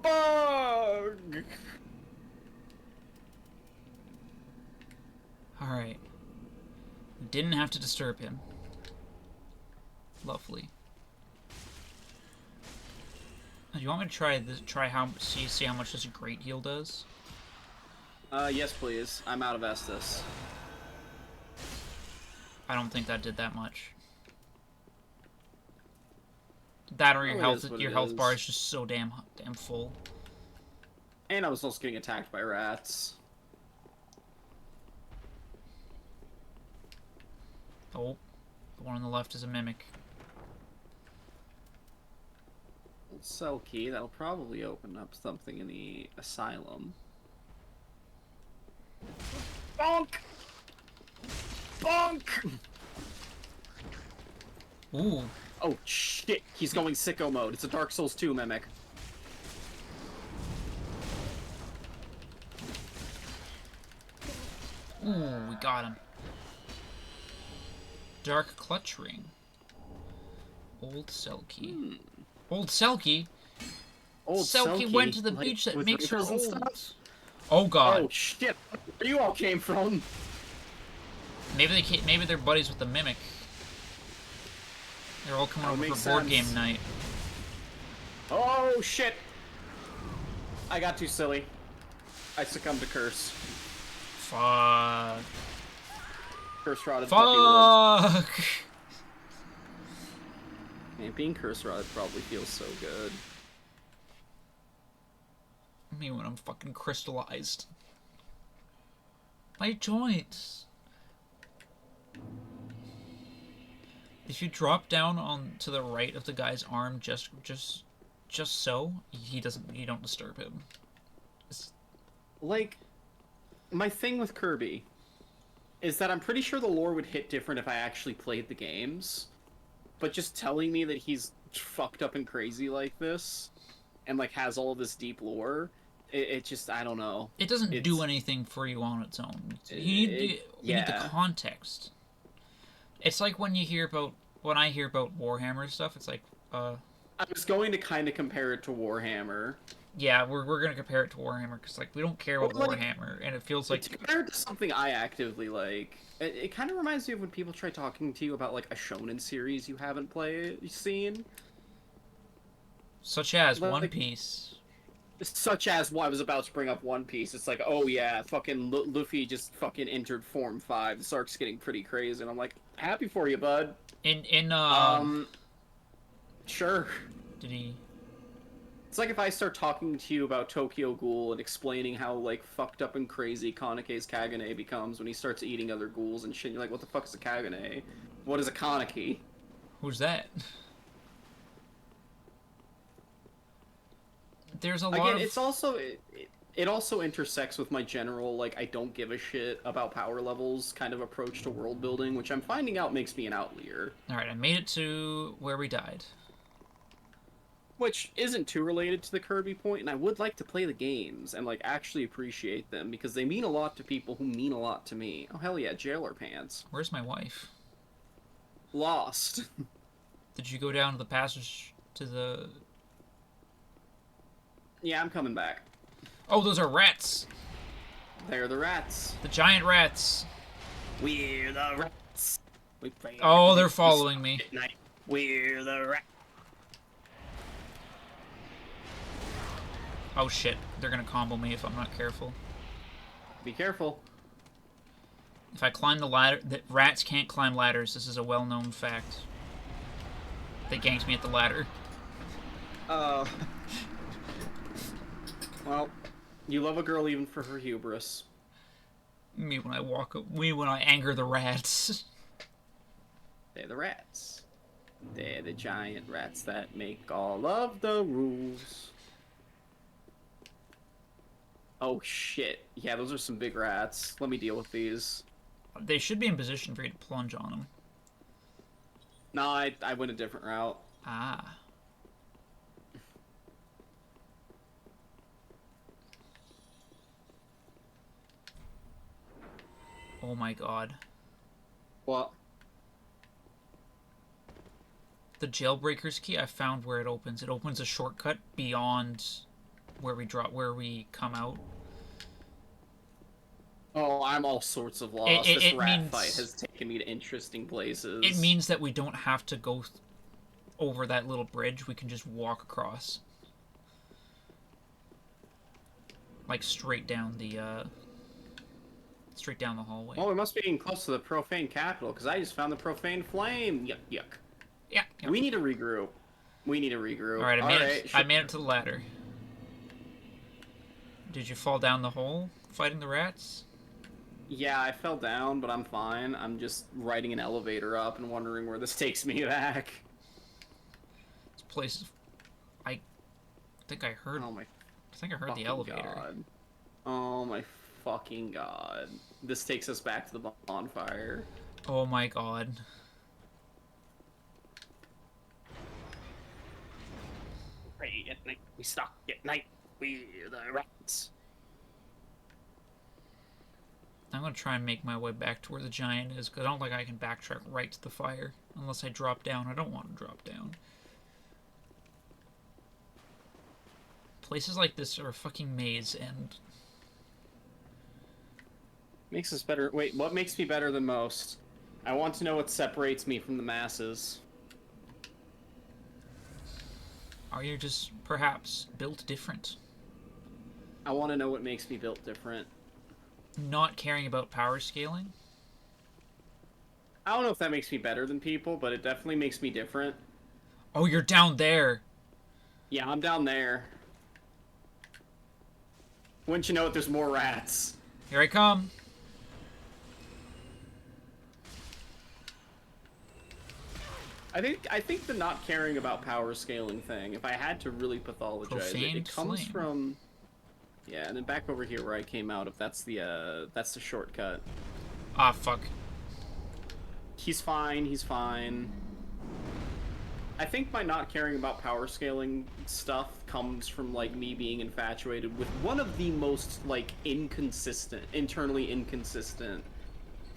Bug! Alright. Didn't have to disturb him. Lovely. Do you want me to try this? See how much this great heal does? Yes, please. I'm out of Estus. I don't think that did that much. That or your health bar is just so damn full. And I was also getting attacked by rats. Oh, the one on the left is a mimic. Cell key, that'll probably open up something in the asylum. Bonk! Bonk! Ooh. Oh shit, he's going sicko mode. It's a Dark Souls 2 mimic. Ooh, we got him. Dark clutch ring. Old Selkie. Old Selkie? Old Selkie went to the beach that makes her old. Stuff? Oh god. Oh shit, where you all came from? Maybe they're buddies with the mimic. They're all coming over for board game night. Oh shit! I got too silly. I succumbed to curse. Fuck. Curse rotted. Fuck! Man, being curse rotted probably feels so good. Me when I'm fucking crystallized. My joints. If you drop down on to the right of the guy's arm, just so you don't disturb him. Like, my thing with Kirby is that I'm pretty sure the lore would hit different if I actually played the games. But just telling me that he's fucked up and crazy like this, and like has all of this deep lore, it just, I don't know. It doesn't do anything for you on its own. You need the context. It's like when I hear about Warhammer stuff, it's like, I was going to kind of compare it to Warhammer. Yeah, we're going to compare it to Warhammer, because, like, we don't care about Warhammer, and it feels like... To compare it to something I actively like, it kind of reminds me of when people try talking to you about, like, a shonen series you haven't seen. Such as One Piece. Such as, I was about to bring up One Piece. It's like, oh yeah, fucking Luffy just fucking entered Form 5. This arc's getting pretty crazy, and I'm like, happy for you, bud. Sure. Did he... It's like if I start talking to you about Tokyo Ghoul and explaining how, like, fucked up and crazy Kaneke's Kagane becomes when he starts eating other ghouls and shit. And you're like, what the fuck is a Kagane? What is a Kaneki? Who's that? There's a lot of... It's also... It also intersects with my general, like, I don't give a shit about power levels kind of approach to world building, which I'm finding out makes me an outlier. Alright, I made it to where we died. Which isn't too related to the Kirby point, and I would like to play the games and, like, actually appreciate them, because they mean a lot to people who mean a lot to me. Oh, hell yeah, Jailer Pants. Where's my wife? Lost. Did you go down to the passage to the... Yeah, I'm coming back. Oh, those are rats! They're the rats. The giant rats. We're the rats. We play they're following me. At night. We're the rats. Oh shit, they're gonna combo me if I'm not careful. Be careful. If I climb the ladder... Rats can't climb ladders, this is a well-known fact. They ganked me at the ladder. Well, you love a girl even for her hubris. Me when I anger the rats. They're the rats. They're the giant rats that make all of the rules. Oh shit. Yeah, those are some big rats. Let me deal with these. They should be in position for you to plunge on them. No, I went a different route. Ah. Oh my god. What? The jailbreaker's key, I found where it opens. It opens a shortcut beyond where we come out. Oh, I'm all sorts of lost. This rat fight has taken me to interesting places. It means that we don't have to go over that little bridge. We can just walk across. Like straight down the hallway. Oh, we must be getting close to the profane capital, because I just found the profane flame. Yuck, yuck. Yeah. We need to regroup. Alright, I made it to the ladder. Did you fall down the hole fighting the rats? Yeah, I fell down, but I'm fine. I'm just riding an elevator up and wondering where this takes me back. This place is... I think I heard... Oh my... I think I heard the elevator. God. Oh my fucking god. This takes us back to the bonfire. Oh my god. Pray at night, we stalk at night, we the rats. I'm gonna try and make my way back to where the giant is, because I don't think I can backtrack right to the fire. Unless I drop down. I don't want to drop down. Places like this are a fucking maze, and... Makes us better... Wait, what makes me better than most? I want to know what separates me from the masses. Are you just, perhaps, built different? I want to know what makes me built different. Not caring about power scaling? I don't know if that makes me better than people, but it definitely makes me different. Oh, you're down there! Yeah, I'm down there. Wouldn't you know it, there's more rats. Here I come! I think the not caring about power scaling thing, if I had to really pathologize it comes from... Yeah, and then back over here where I came out, if that's the shortcut. Ah, fuck. He's fine, he's fine. I think my not caring about power scaling stuff comes from, like, me being infatuated with one of the most, like, internally inconsistent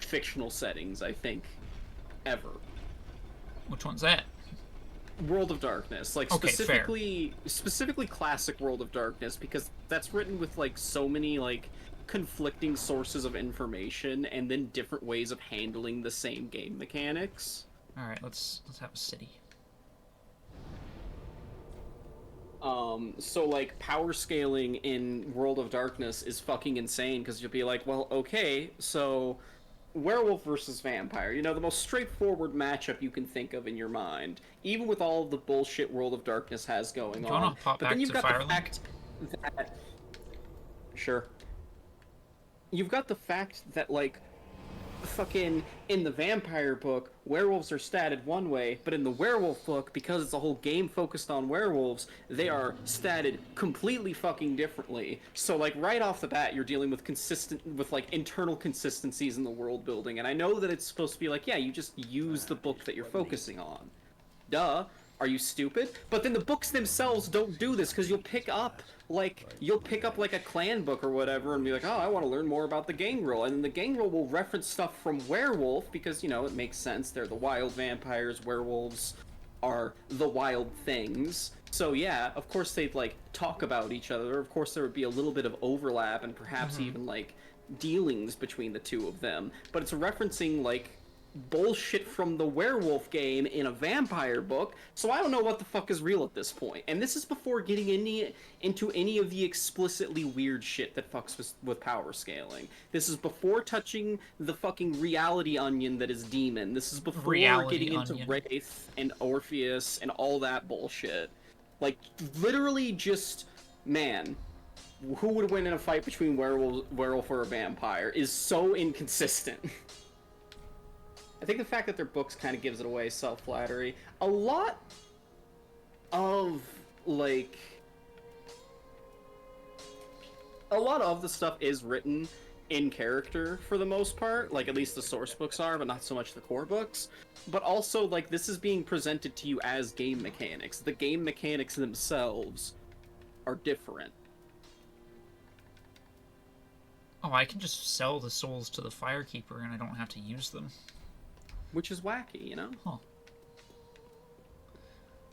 fictional settings, I think, ever. Which one's that? World of Darkness, like, okay, specifically classic World of Darkness, because that's written with, like, so many, like, conflicting sources of information and then different ways of handling the same game mechanics. Alright, let's have a city. So, like, power scaling in World of Darkness is fucking insane, because you'll be like, well, okay, so... werewolf versus vampire, you know, the most straightforward matchup you can think of in your mind, even with all of the bullshit World of Darkness has going on. But then you've got the fact that... Sure. You've got the fact that, like, fucking in the vampire book, werewolves are statted one way, but in the werewolf book, because it's a whole game focused on werewolves, they are statted completely fucking differently. So, like, right off the bat, you're dealing with like, internal consistencies in the world building, and I know that it's supposed to be like, yeah, you just use the book that you're focusing on. Duh. Are you stupid? But then the books themselves don't do this, because you'll pick up like a clan book or whatever and be like, oh, I want to learn more about the gangrel, and then the gangrel will reference stuff from werewolf because, you know, it makes sense. They're the wild vampires, werewolves are the wild things. So yeah, of course they'd, like, talk about each other. Of course there would be a little bit of overlap and perhaps even, like, dealings between the two of them. But it's referencing, like, bullshit from the werewolf game in a vampire book, so I don't know what the fuck is real at this point. And this is before getting into any of the explicitly weird shit that fucks with power scaling. This is before touching the fucking reality onion that is Demon. This is before getting into Wraith and Orpheus and all that bullshit. Like, literally just, man, who would win in a fight between werewolf or a vampire is so inconsistent. I think the fact that they're books kind of gives it away, self-flattery. A lot of the stuff is written in character for the most part, like at least the source books are, but not so much the core books. But also, like, this is being presented to you as game mechanics. The game mechanics themselves are different. Oh, I can just sell the souls to the Firekeeper and I don't have to use them. Which is wacky, you know? Huh.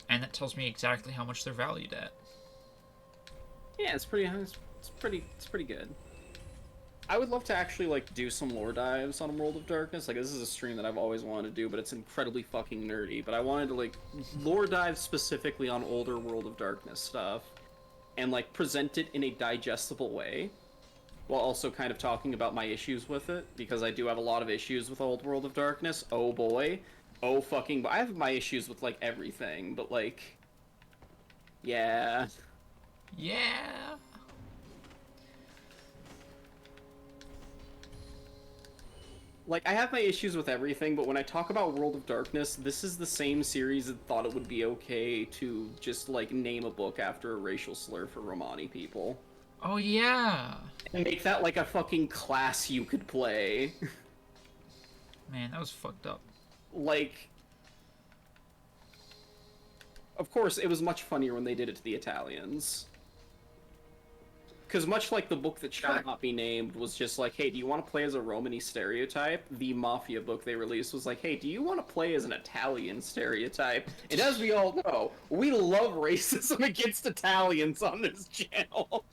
And that tells me exactly how much they're valued at. Yeah, it's pretty good. I would love to actually, like, do some lore dives on World of Darkness. Like, this is a stream that I've always wanted to do, but it's incredibly fucking nerdy. But I wanted to, like, lore dive specifically on older World of Darkness stuff. And, like, present it in a digestible way. While also kind of talking about my issues with it. Because I do have a lot of issues with old World of Darkness. Oh boy. Oh fucking... I have my issues with, like, everything. But, like... Yeah... Yeah. Like, I have my issues with everything, but when I talk about World of Darkness, this is the same series that thought it would be okay to just, like, name a book after a racial slur for Romani people. Oh, yeah. And make that, like, a fucking class you could play. Man, that was fucked up. Like... Of course, it was much funnier when they did it to the Italians. Because much like the book that shall not be named was just like, hey, do you want to play as a Romani stereotype? The Mafia book they released was like, hey, do you want to play as an Italian stereotype? And as we all know, we love racism against Italians on this channel.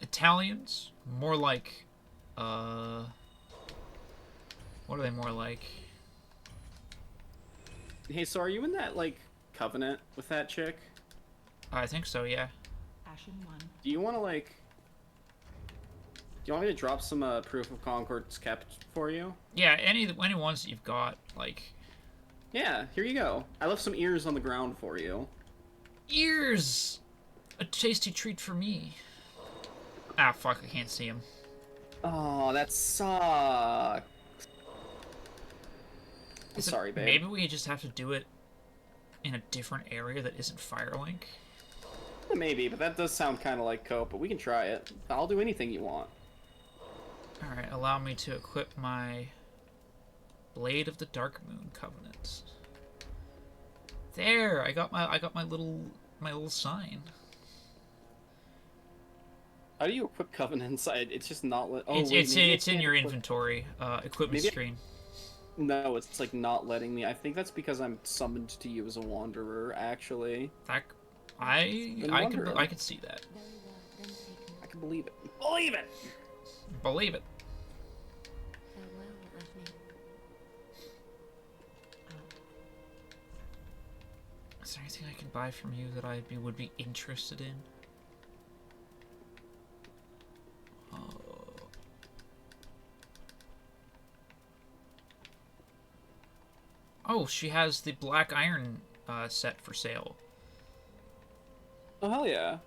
Italians? More like, what are they more like? Hey, so are you in that, like, covenant with that chick? I think so, yeah. Do you want to, like... Do you want me to drop some proof of Concord's kept for you? Yeah, any ones that you've got, like... Yeah, here you go. I left some ears on the ground for you. Ears! A tasty treat for me. Ah, fuck, I can't see him. Oh, that sucks. I'm sorry, babe. Maybe we just have to do it in a different area that isn't Firelink? Maybe, but that does sound kind of like cope, but we can try it. I'll do anything you want. Alright, allow me to equip my Blade of the Dark Moon Covenant. There, I got my little sign. How do you equip covenants? It's just not let. Oh, it's in your inventory, equipment screen. No, it's like not letting me. I think that's because I'm summoned to you as a wanderer. Actually, I could see that. I can believe it. Believe it. Believe it. Is there anything I can buy from you that I would be interested in? Oh, she has the Black Iron set for sale. Oh, hell yeah.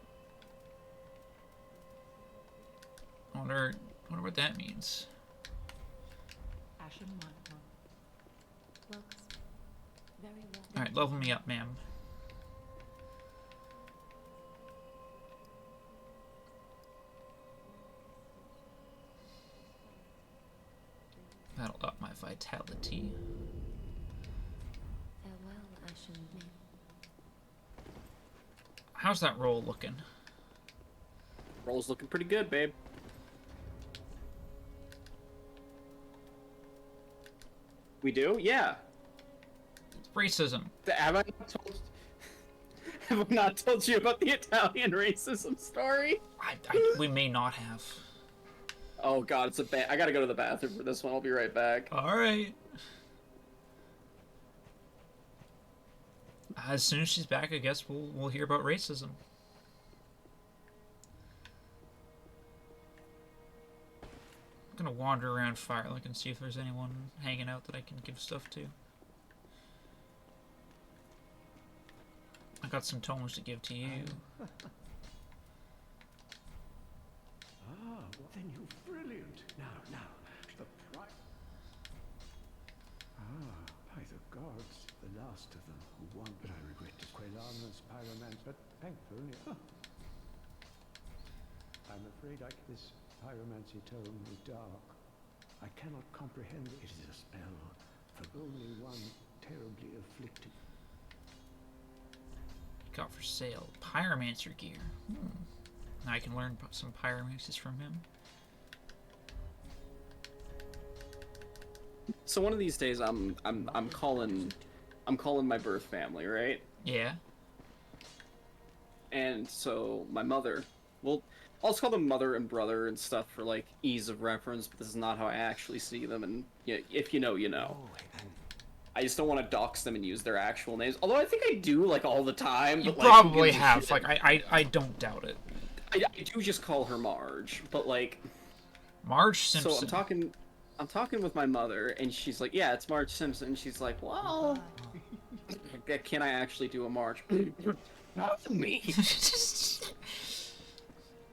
I wonder what that means. Alright, level me up, ma'am. That'll up my vitality. How's that roll looking? Roll's looking pretty good, babe. We do? Yeah. Racism. Have I not told you about the Italian racism story? We may not have. Oh god, it's I gotta go to the bathroom for this one. I'll be right back. Alright. As soon as she's back, I guess we'll hear about racism. I'm gonna wander around Firelink and see if there's anyone hanging out that I can give stuff to. I got some tomes to give to you. Ah, then you're brilliant. Now, the price. Ah, by the gods, the last of them who won. But I regret to Quelana's pyroman, but thankfully. I'm afraid this pyromancy tome is dark. I cannot comprehend it. It is a spell for only one terribly afflicted. Got for sale pyromancer gear. Now I can learn some pyromancies from him. So one of these days, I'm calling my birth family, right? Yeah. And so my mother, well, I'll just call them mother and brother and stuff for like ease of reference, but this is not how I actually see them. And if you know, you know. I just don't want to dox them and use their actual names. Although I think I do like all the time. You but, like, probably have. Like I don't doubt it. I do just call her Marge, but like Marge Simpson. So I'm talking with my mother, and she's like, "Yeah, it's Marge Simpson." She's like, "Well, can I actually do a Marge?" Not me.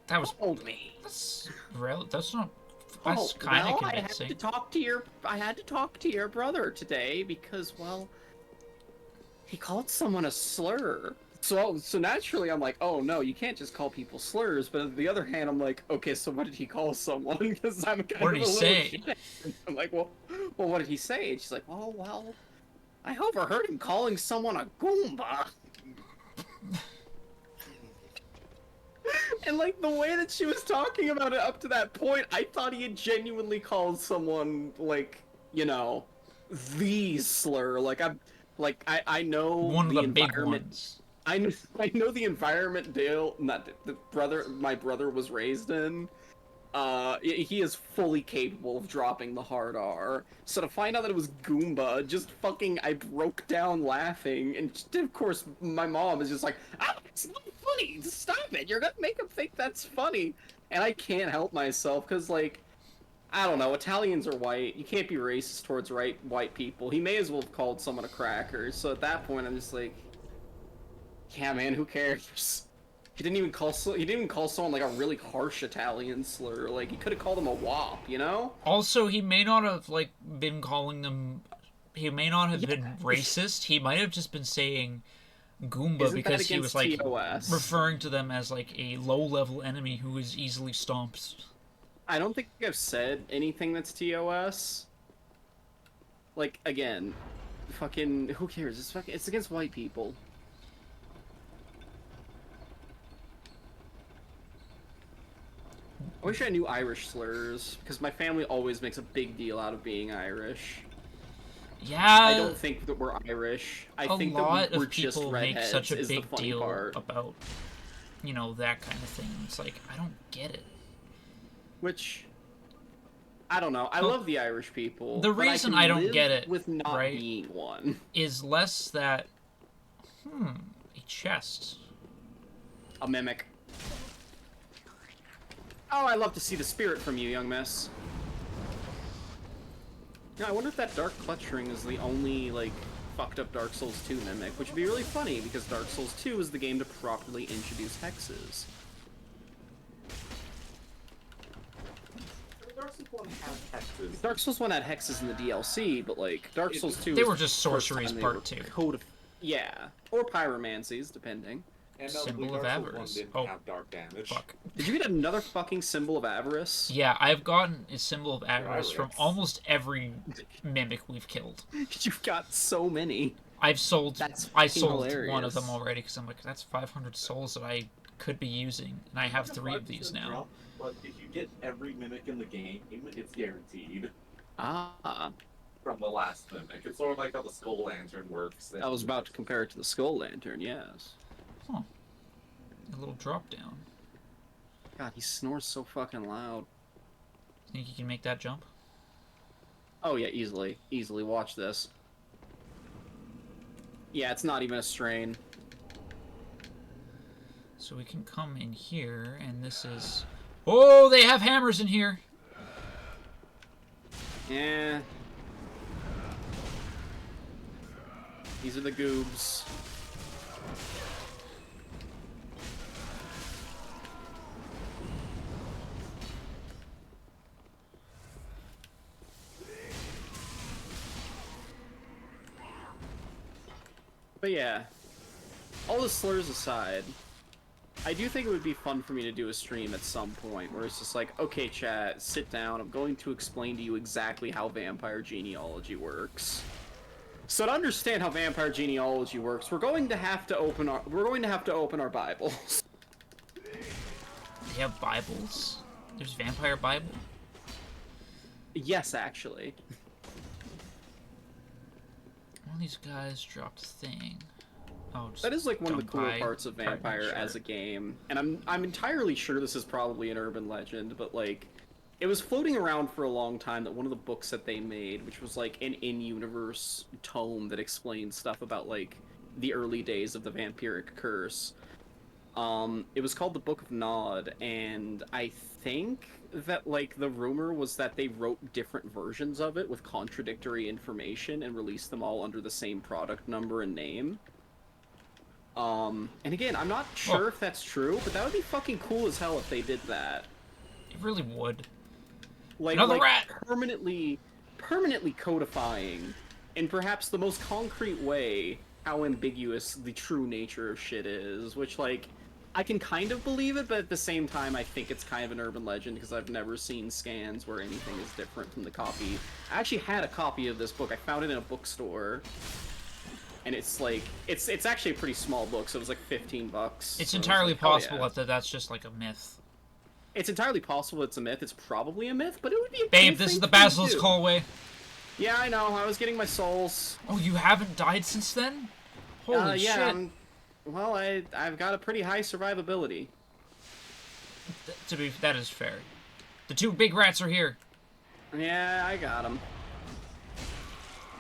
That was told me. That's not. That's kind of convincing. I had to talk to your brother today because, well, he called someone a slur. So naturally, I'm like, oh no, you can't just call people slurs. But on the other hand, I'm like, okay, so what did he call someone? Because I'm kind what of did he say? Shit. I'm like, well, what did he say? And she's like, oh well, I overheard him calling someone a Goomba. And like the way that she was talking about it up to that point, I thought he had genuinely called someone like, you know, the slur. I know one of the big environment. Ones. I know the environment my brother was raised in. He is fully capable of dropping the hard R. So to find out that it was Goomba, I broke down laughing, and of course my mom is just like, it's not funny, stop it, you're gonna make him think that's funny. And I can't help myself, because like, I don't know, Italians are white, you can't be racist towards white people. He may as well have called someone a cracker, so at that point I'm just like, yeah man, who cares? He didn't even call someone like a really harsh Italian slur. Like he could have called him a wop, you know? Also, he may not have like been calling them. He may not have been racist. He might have just been saying Goomba because he was like TOS? Referring to them as like a low-level enemy who is easily stomped. I don't think I've said anything that's TOS. Like again, fucking who cares? It's against white people. I wish I knew Irish slurs, because my family always makes a big deal out of being Irish. Yeah. I don't think that we're Irish. I think that we're just redheads. A lot of people make such a big deal part. about, you know, that kind of thing. It's like, I don't get it. Which, I don't know. I love the Irish people. The reason I don't get it, with not being one, is less that, a chest. A mimic. Oh, I love to see the spirit from you, young miss. Yeah, I wonder if that Dark Clutch Ring is the only, like, fucked up Dark Souls 2 mimic, which would be really funny, because Dark Souls 2 is the game to properly introduce hexes. Dark Souls 1 had hexes in the DLC, but, like, Dark Souls 2... They were just sorceries part 2. Yeah, or pyromancies, depending. And Symbol of Avarice. Didn't have dark damage. Fuck. Did you get another fucking Symbol of Avarice? Yeah, I've gotten a Symbol of Avarice from almost every mimic we've killed. You've got so many. I sold hilarious. one of them already, because I'm like, that's 500 souls that I could be using, and I have 3 of these now. But if you get every mimic in the game, it's guaranteed. Ah. From the last mimic. It's sort of like how the Skull Lantern works. I was about to compare it to the Skull Lantern, yes. Huh. A little drop down. God, he snores so fucking loud. Think you can make that jump? Oh yeah, easily. Easily. Watch this. Yeah, it's not even a strain. So we can come in here, and this is... Oh, they have hammers in here! Yeah. These are the goobs. But yeah, all the slurs aside, I do think it would be fun for me to do a stream at some point where it's just like, okay, chat, sit down. I'm going to explain to you exactly how vampire genealogy works. So to understand how vampire genealogy works, we're going to have to open our Bibles. They have Bibles? There's Vampire Bible? Yes, actually. One of these guys dropped a thing. Oh, that is like one of the cooler parts of Vampire as a game, and I'm entirely sure this is probably an urban legend, but like, it was floating around for a long time that one of the books that they made, which was like an in-universe tome that explained stuff about like the early days of the vampiric curse. It was called the Book of Nod, and I think that like the rumor was that they wrote different versions of it with contradictory information and released them all under the same product number and name. And again, I'm not sure if that's true, but that would be fucking cool as hell if they did that. It really would. Like, Another rat! Permanently codifying, in perhaps the most concrete way, how ambiguous the true nature of shit is, which, like, I can kind of believe it, but at the same time, I think it's kind of an urban legend, because I've never seen scans where anything is different from the copy. I actually had a copy of this book. I found it in a bookstore. And it's like, it's actually a pretty small book, so it was like $15. It's so entirely like, possible yeah. that that's just like a myth. It's entirely possible it's a myth. It's probably a myth, but it would be a Babe, this is the Basilisk hallway. Yeah, I know. I was getting my souls. Oh, you haven't died since then? Holy yeah, shit. Well, I've got a pretty high survivability. That is fair. The two big rats are here. Yeah, I got them.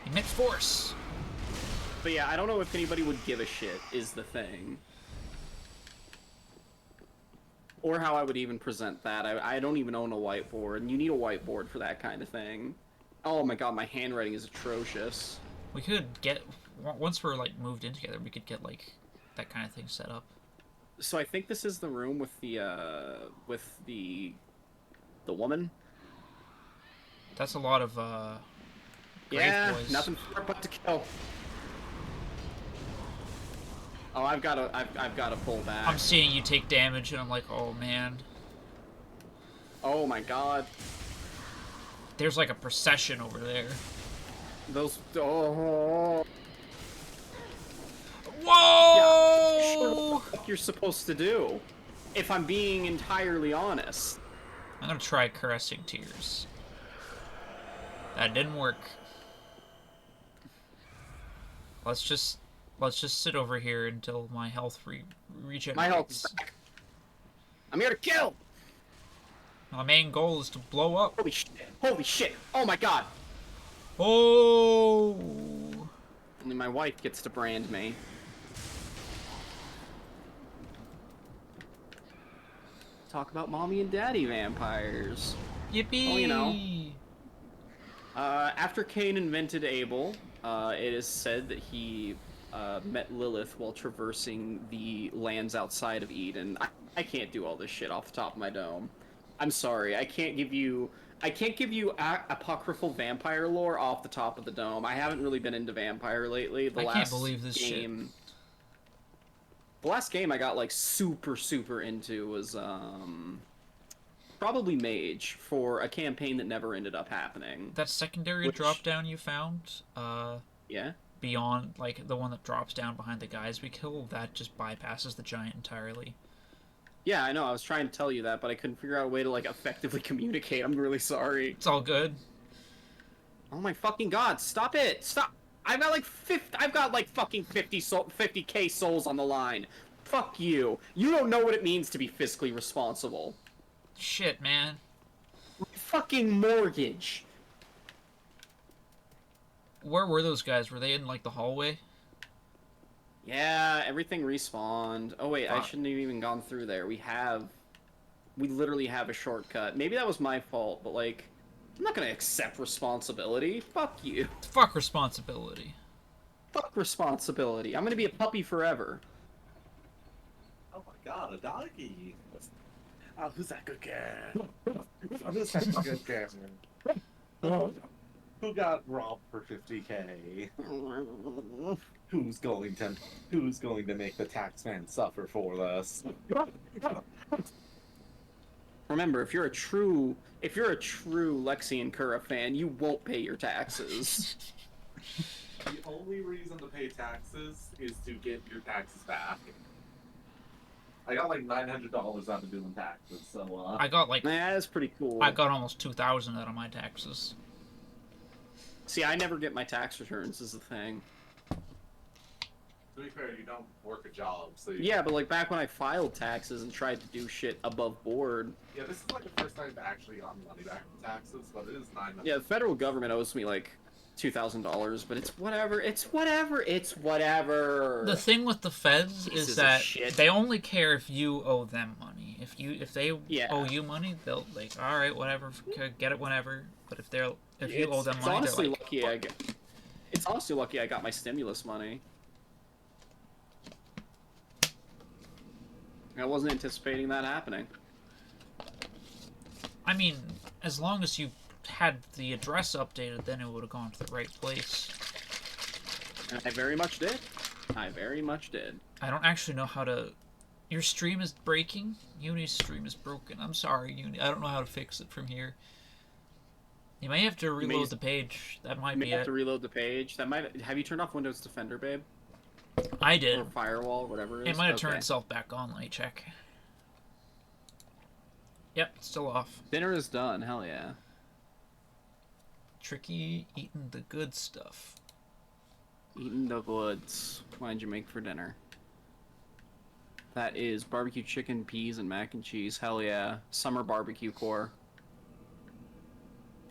Emit force. But yeah, I don't know if anybody would give a shit, is the thing. Or how I would even present that. I don't even own a whiteboard, and you need a whiteboard for that kind of thing. Oh my god, my handwriting is atrocious. We could get... Once we're, like, moved in together, we could get, like, that kind of thing set up. So I think this is the room with the woman. That's a lot of, yeah, boys. Nothing for but to kill. Oh, I've got to pull back. I'm seeing you take damage, and I'm like, oh man. Oh my god. There's like a procession over there. Those. Oh. Whoa! Yeah, sure what the fuck you're supposed to do, if I'm being entirely honest. I'm gonna try caressing tears. That didn't work. Let's just sit over here until my health regenerates. My health is back. I'm here to kill! My main goal is to blow up. Holy shit. Holy shit. Oh my god. Oh! Only my wife gets to brand me. Talk about mommy and daddy vampires. Yippee! Oh, you know. After Cain invented Abel, it is said that he met Lilith while traversing the lands outside of Eden. I can't do all this shit off the top of my dome. I'm sorry, I can't give you apocryphal vampire lore off the top of the dome. I haven't really been into vampire lately. I can't believe this shit. The last game I got like super into was probably Mage, for a campaign that never ended up happening. That secondary drop down you found, yeah? Beyond, like, the one that drops down behind the guys we kill, that just bypasses the giant entirely. Yeah, I know, I was trying to tell you that, but I couldn't figure out a way to, like, effectively communicate. I'm really sorry. It's all good. Oh my fucking god, stop it! Stop! I've got like fucking 50k souls on the line. Fuck you. You don't know what it means to be fiscally responsible. Shit, man. My fucking mortgage. Where were those guys? Were they in, like, the hallway? Yeah, everything respawned. Oh wait, Fuck. I shouldn't have even gone through there. We literally have a shortcut. Maybe that was my fault, but like, I'm not gonna accept responsibility. Fuck you. Fuck responsibility. Fuck responsibility. I'm gonna be a puppy forever. Oh my god, a doggy. Oh, who's that good girl? Who's that good girl? Who got robbed for 50k? Who's going to make the taxman suffer for this? Remember, if you're a true Lexian Kura fan, you won't pay your taxes. The only reason to pay taxes is to get your taxes back. I got like $900 out of doing taxes, so I got like yeah, that's pretty cool. I got almost 2,000 out of my taxes. See, I never get my tax returns is the thing. To be fair, you don't work a job, so Yeah, but like back when I filed taxes and tried to do shit above board. Yeah, this is like the first time I've actually gotten money back from taxes, but it is $900. Yeah, the federal government owes me like $2,000, but it's whatever. It's whatever. The thing with the feds Pieces is of that shit. they only care if you owe them money. If they Yeah. owe you money, they'll like, all right, whatever, get it whenever. But if you owe them It's money, honestly they're like, lucky It's honestly lucky I got my stimulus money. I wasn't anticipating that happening. I mean, as long as you had the address updated, then it would have gone to the right place. And I very much did. I very much did. I don't actually know how to... Your stream is breaking? Uni's stream is broken. I'm sorry, Uni. I don't know how to fix it from here. You may have to reload the page. That might You be may have it. to reload the page. That might. Have you turned off Windows Defender, babe? I did. Or Firewall, whatever it is? It might have turned itself back on. Let me check. Yep, it's still off. Dinner is done. Hell yeah. Tricky eating the good stuff. Eating the goods. What did you make for dinner? That is barbecue chicken, peas, and mac and cheese. Hell yeah. Summer barbecue core.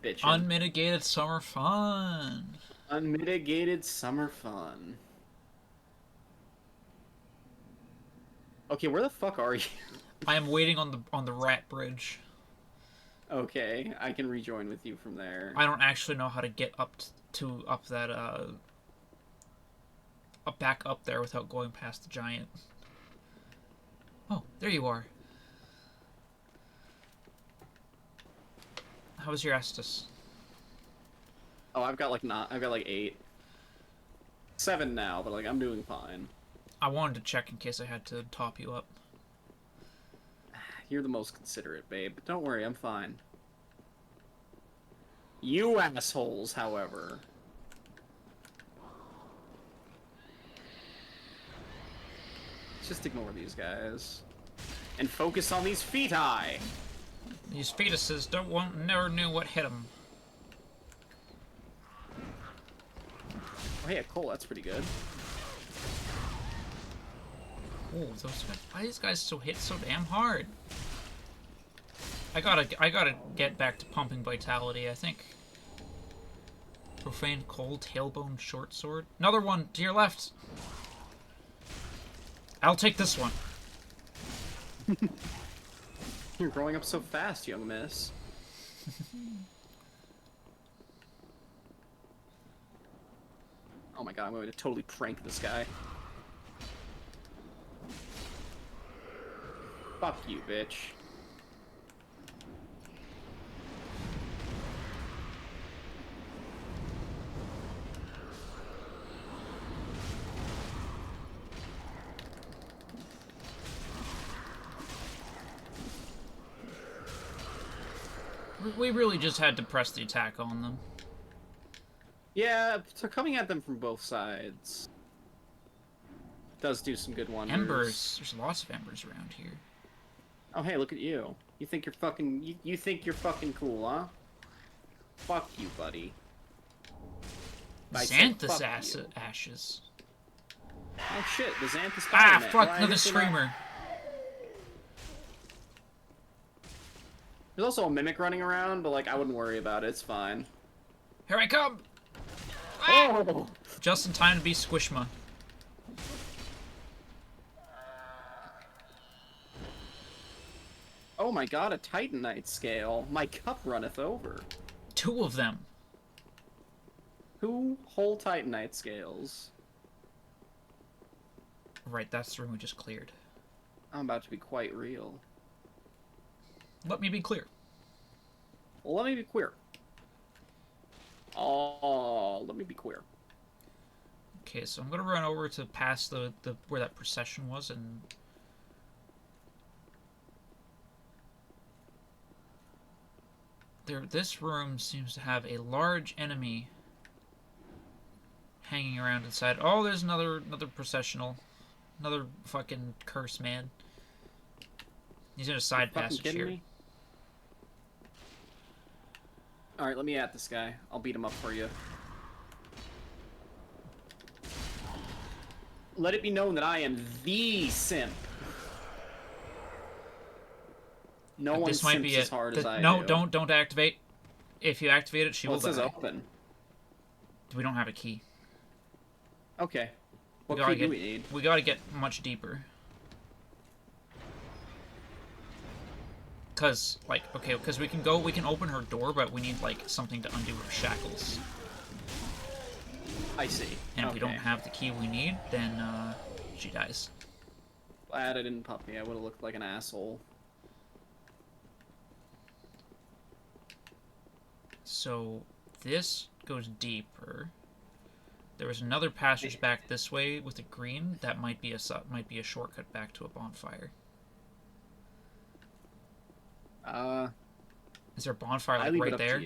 Bitchin'. Unmitigated summer fun. Unmitigated summer fun. Okay, where the fuck are you? I am waiting on the rat bridge. Okay, I can rejoin with you from there. I don't actually know how to get up that back up there without going past the giant. Oh, there you are. How was your Estus? Oh, I've got like 8. 7 now, but like I'm doing fine. I wanted to check in case I had to top you up. You're the most considerate, babe. But don't worry, I'm fine. You assholes, however. Just ignore these guys. And focus on these feti! These fetuses never knew what hit them. Oh, hey, a Cole, that's pretty good. Oh, why are these guys hit so damn hard? I gotta get back to pumping vitality, I think. Profane cold tailbone short sword. Another one to your left. I'll take this one. You're growing up so fast, young miss. Oh my god, I'm going to totally prank this guy. Fuck you, bitch. We really just had to press the attack on them. Yeah, so coming at them from both sides does do some good wonders. Embers. There's lots of embers around here. Oh, hey, look at you. You think you're fucking... You think you're fucking cool, huh? Fuck you, buddy. Xanthus ashes. Oh shit, the Xanthus Ah, Spider-Man. fuck, Why another didn't they not- screamer. There's also a mimic running around, but like I wouldn't worry about it. It's fine. Here I come! Ah! Oh! Just in time to be Squishma. Oh my god, a Titanite scale. My cup runneth over. 2 of them. 2 whole Titanite scales. Right, that's the room we just cleared. I'm about to be quite real. Let me be clear. Let me be queer. Oh, let me be queer. Okay, so I'm gonna run over to past the where that procession was, and this room seems to have a large enemy hanging around inside. Oh, there's another processional, another fucking curse man. He's in a side passage here. Me? All right, let me at this guy. I'll beat him up for you. Let it be known that I am the simp. No one simps as hard as I do. No, don't activate. If you activate it, she will die. It says open. We don't have a key. Okay. What key do we need? We gotta get much deeper. Cause, like, okay, because we can open her door, but we need, like, something to undo her shackles. I see. And if we don't have the key we need, then, she dies. Glad I didn't pop me. I would have looked like an asshole. So, this goes deeper. There was another passage back this way with the green. That might be a shortcut back to a bonfire. Is there a bonfire like right there?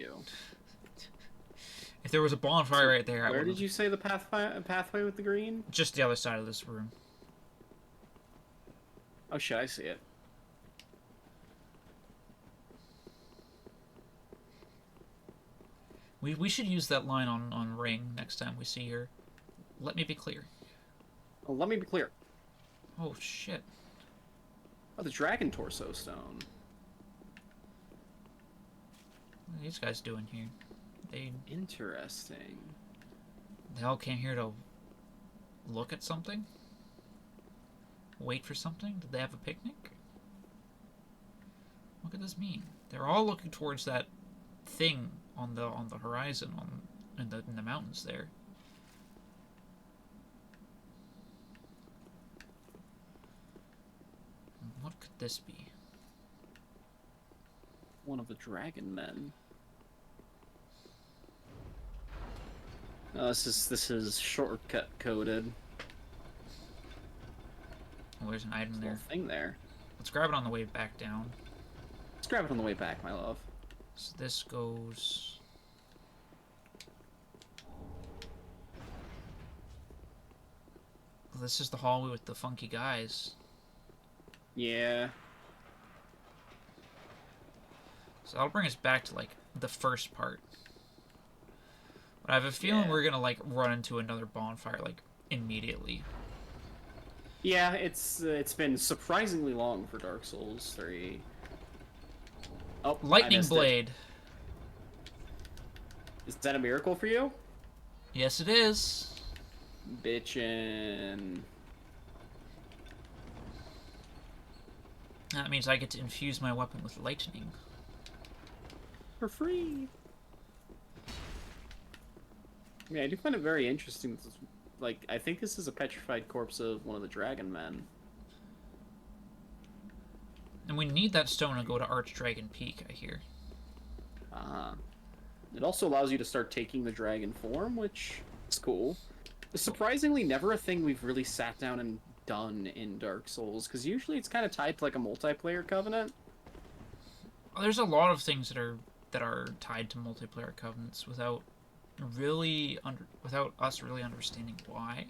If there was a bonfire right there, I would. Where did you say the pathway with the green? Just the other side of this room. Oh shit, I see it. We should use that line on Ring next time we see her. Let me be clear. Oh, let me be clear. Oh shit. Oh, the dragon torso stone. What are these guys doing here? Interesting. They all came here to look at something? Wait for something? Did they have a picnic? What could this mean? They're all looking towards that thing on the horizon in the mountains there. What could this be? One of the dragon men. Oh, this is shortcut coded. Oh, there's an item there. Thing there. Let's grab it on the way back down. Let's grab it on the way back, my love. So this goes. Well, this is the hallway with the funky guys. Yeah. So that'll bring us back to like the first part. But I have a feeling we're gonna like run into another bonfire like immediately. Yeah, it's been surprisingly long for Dark Souls 3. Oh, Lightning Blade. Is that a miracle for you? Yes, it is. Bitchin'. That means I get to infuse my weapon with lightning. For free. Yeah, I do find it very interesting. Like, I think this is a petrified corpse of one of the dragon men. And we need that stone to go to Archdragon Peak, I hear. It also allows you to start taking the dragon form, which is cool. It's surprisingly never a thing we've really sat down and done in Dark Souls, because usually it's kind of tied to like a multiplayer covenant. Well, there's a lot of things that are tied to multiplayer covenants without us really understanding why.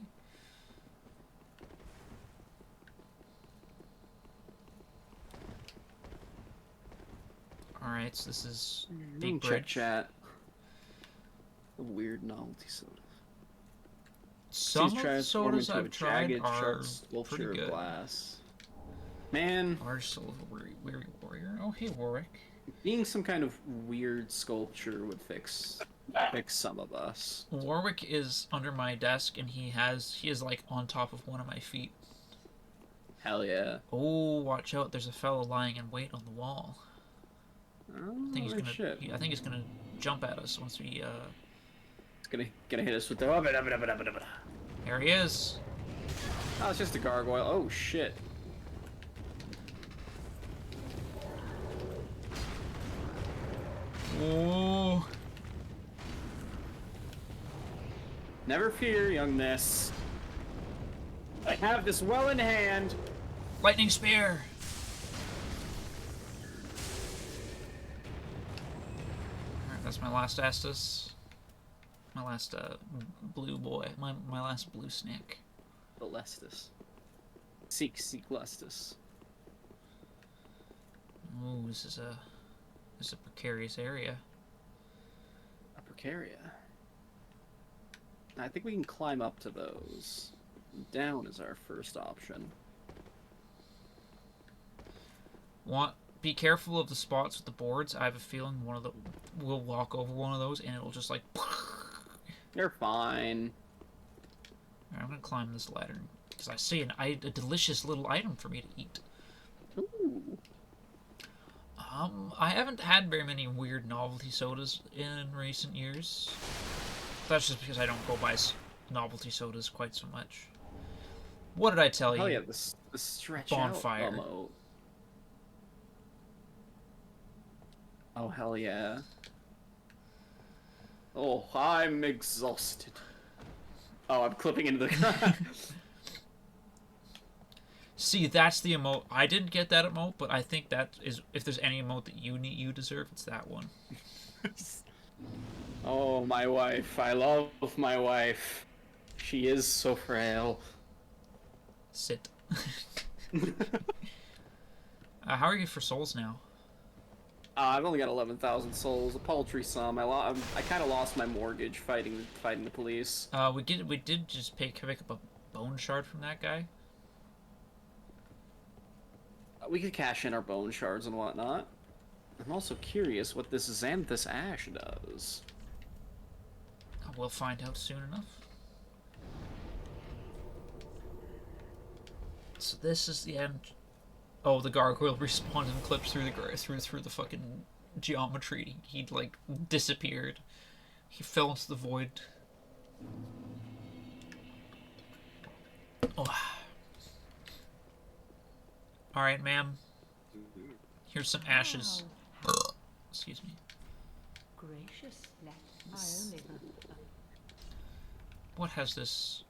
Alright, so this is Big Bridge. Chat. A weird novelty soda. Some of the sodas I've tried are pretty good. Glass. Man. Large soul of a weary warrior. Oh, hey, Warwick. Being some kind of weird sculpture would fix some of us. Warwick is under my desk, and he is like on top of one of my feet. Hell yeah. Oh, watch out! There's a fellow lying in wait on the wall. Oh, I think he's gonna jump at us once we. It's gonna hit us with the. There he is. Oh, it's just a gargoyle. Oh shit. Oh. Never fear, young miss. I have this well in hand. Lightning spear. Alright, that's my last Estus. My last blue boy. My last blue snake. The Lestus. Seek Lestus. Ooh, this is a precarious area. A precaria. I think we can climb up to those. Down is our first option. Be careful of the spots with the boards. I have a feeling we'll walk over one of those and it'll just like. You're fine. Alright, I'm gonna climb this ladder because I see a delicious little item for me to eat. Ooh. I haven't had very many weird novelty sodas in recent years. That's just because I don't go buy novelty sodas quite so much. What did I tell you? Oh yeah, the stretch Bonfire. out emote. Oh hell yeah. Oh, I'm exhausted. Oh, I'm clipping into the... See, that's the emote. I didn't get that emote, but I think that is, if there's any emote that you deserve, it's that one. Oh, my wife. I love my wife. She is so frail. Sit. How are you for souls now? I've only got 11,000 souls, a paltry sum. I kind of lost my mortgage fighting the police. We did just pick up a bone shard from that guy. We could cash in our bone shards and whatnot. I'm also curious what this Xanthus Ash does. We'll find out soon enough. So this is the end. Oh, the gargoyle respawned and clipped through the fucking geometry. He'd like disappeared. He fell into the void. Oh. All right, ma'am. Here's some ashes. Excuse me. Gracious, I only... What has this?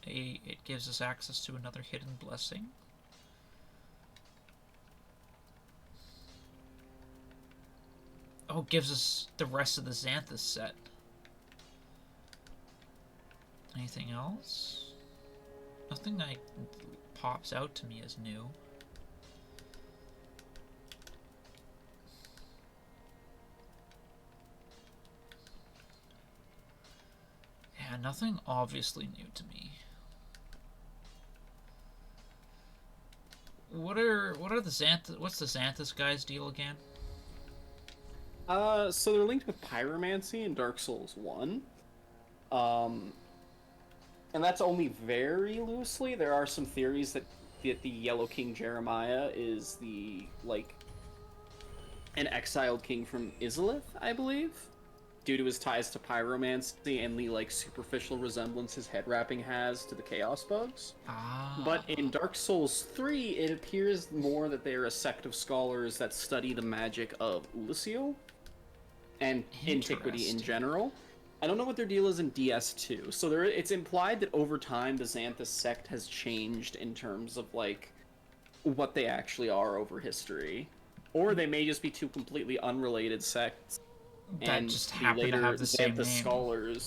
It gives us access to another hidden blessing. Oh, it gives us the rest of the Xanthus set. Anything else? Nothing that pops out to me as new. Yeah, nothing obviously new to me. What's the Xanthus guy's deal again? So they're linked with pyromancy in Dark Souls 1. And that's only very loosely. There are some theories that the Yellow King Jeremiah is an exiled king from Izalith, I believe, due to his ties to pyromancy and the superficial resemblance his head wrapping has to the Chaos Bugs. Ah. But in Dark Souls 3, it appears more that they are a sect of scholars that study the magic of Ulasil and antiquity in general. I don't know what their deal is in DS2. So it's implied that over time the Xanthus sect has changed in terms of what they actually are over history. Or they may just be two completely unrelated sects. That just happen to have the same name.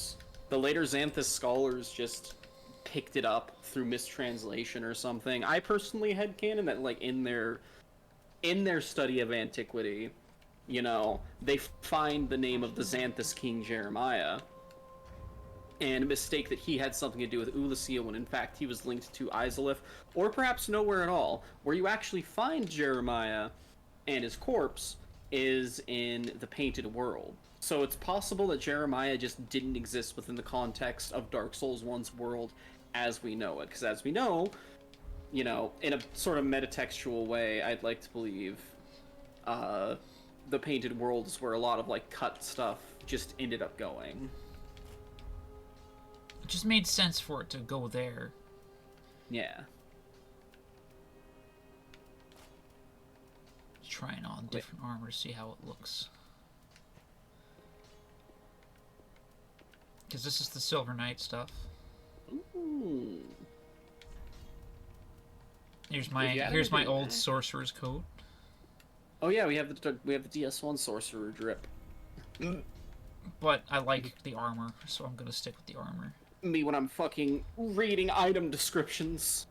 The later Xanthus scholars just picked it up through mistranslation or something. I personally headcanon that in their study of antiquity, they find the name of the Xanthus King Jeremiah and mistake that he had something to do with Ulasil when in fact he was linked to Izalith, or perhaps nowhere at all. Where you actually find Jeremiah and his corpse is in the Painted World. So it's possible that Jeremiah just didn't exist within the context of Dark Souls 1's world as we know it. Because as we know, in a sort of metatextual way, I'd like to believe the Painted World is where a lot of cut stuff just ended up going. It just made sense for it to go there. Yeah. Trying on different armor to see how it looks. Because this is the Silver Knight stuff. Ooh. Here's my old sorcerer's coat. Oh yeah, we have the DS1 sorcerer drip. But I like the armor, so I'm gonna stick with the armor. Me when I'm fucking reading item descriptions.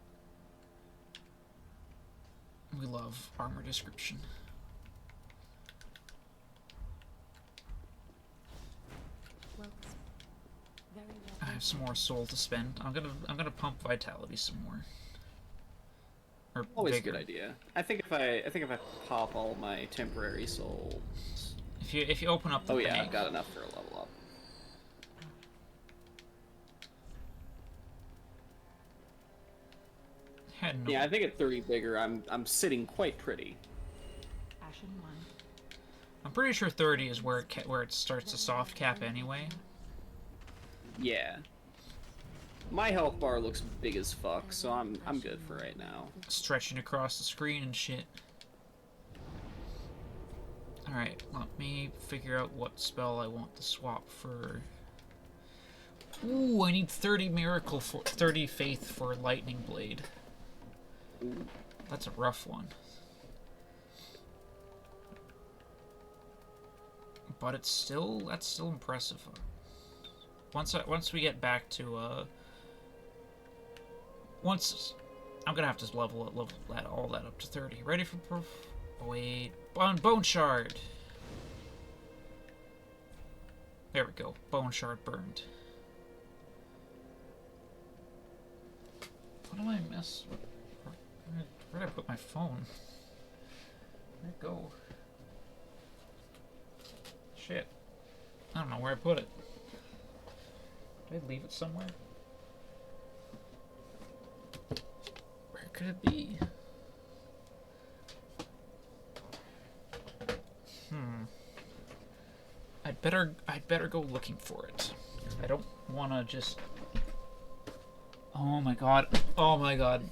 We love armor description. Well, very well. I have some more soul to spend. I'm gonna pump vitality some more. Or Always vigor. a good idea. I think if I pop all my temporary souls. If you open up the yeah, bank, I've got enough for a level up. Yeah, I think at 30 bigger, I'm sitting quite pretty. Ashen one. I'm pretty sure 30 is where it starts to soft cap anyway. Yeah. My health bar looks big as fuck, so I'm good for right now. Stretching across the screen and shit. Alright, let me figure out what spell I want to swap for. Ooh, I need 30 miracle for 30 faith for lightning blade. That's a rough one. But that's still impressive. Once we get back to I'm gonna have to level all that up to 30. Ready for proof? Oh, wait, bone shard. There we go. Bone shard burned. What do I miss? Where did I put my phone? Where'd it go? Shit. I don't know where I put it. Did I leave it somewhere? Where could it be? I'd better go looking for it. I don't wanna just... Oh my god. Oh my god.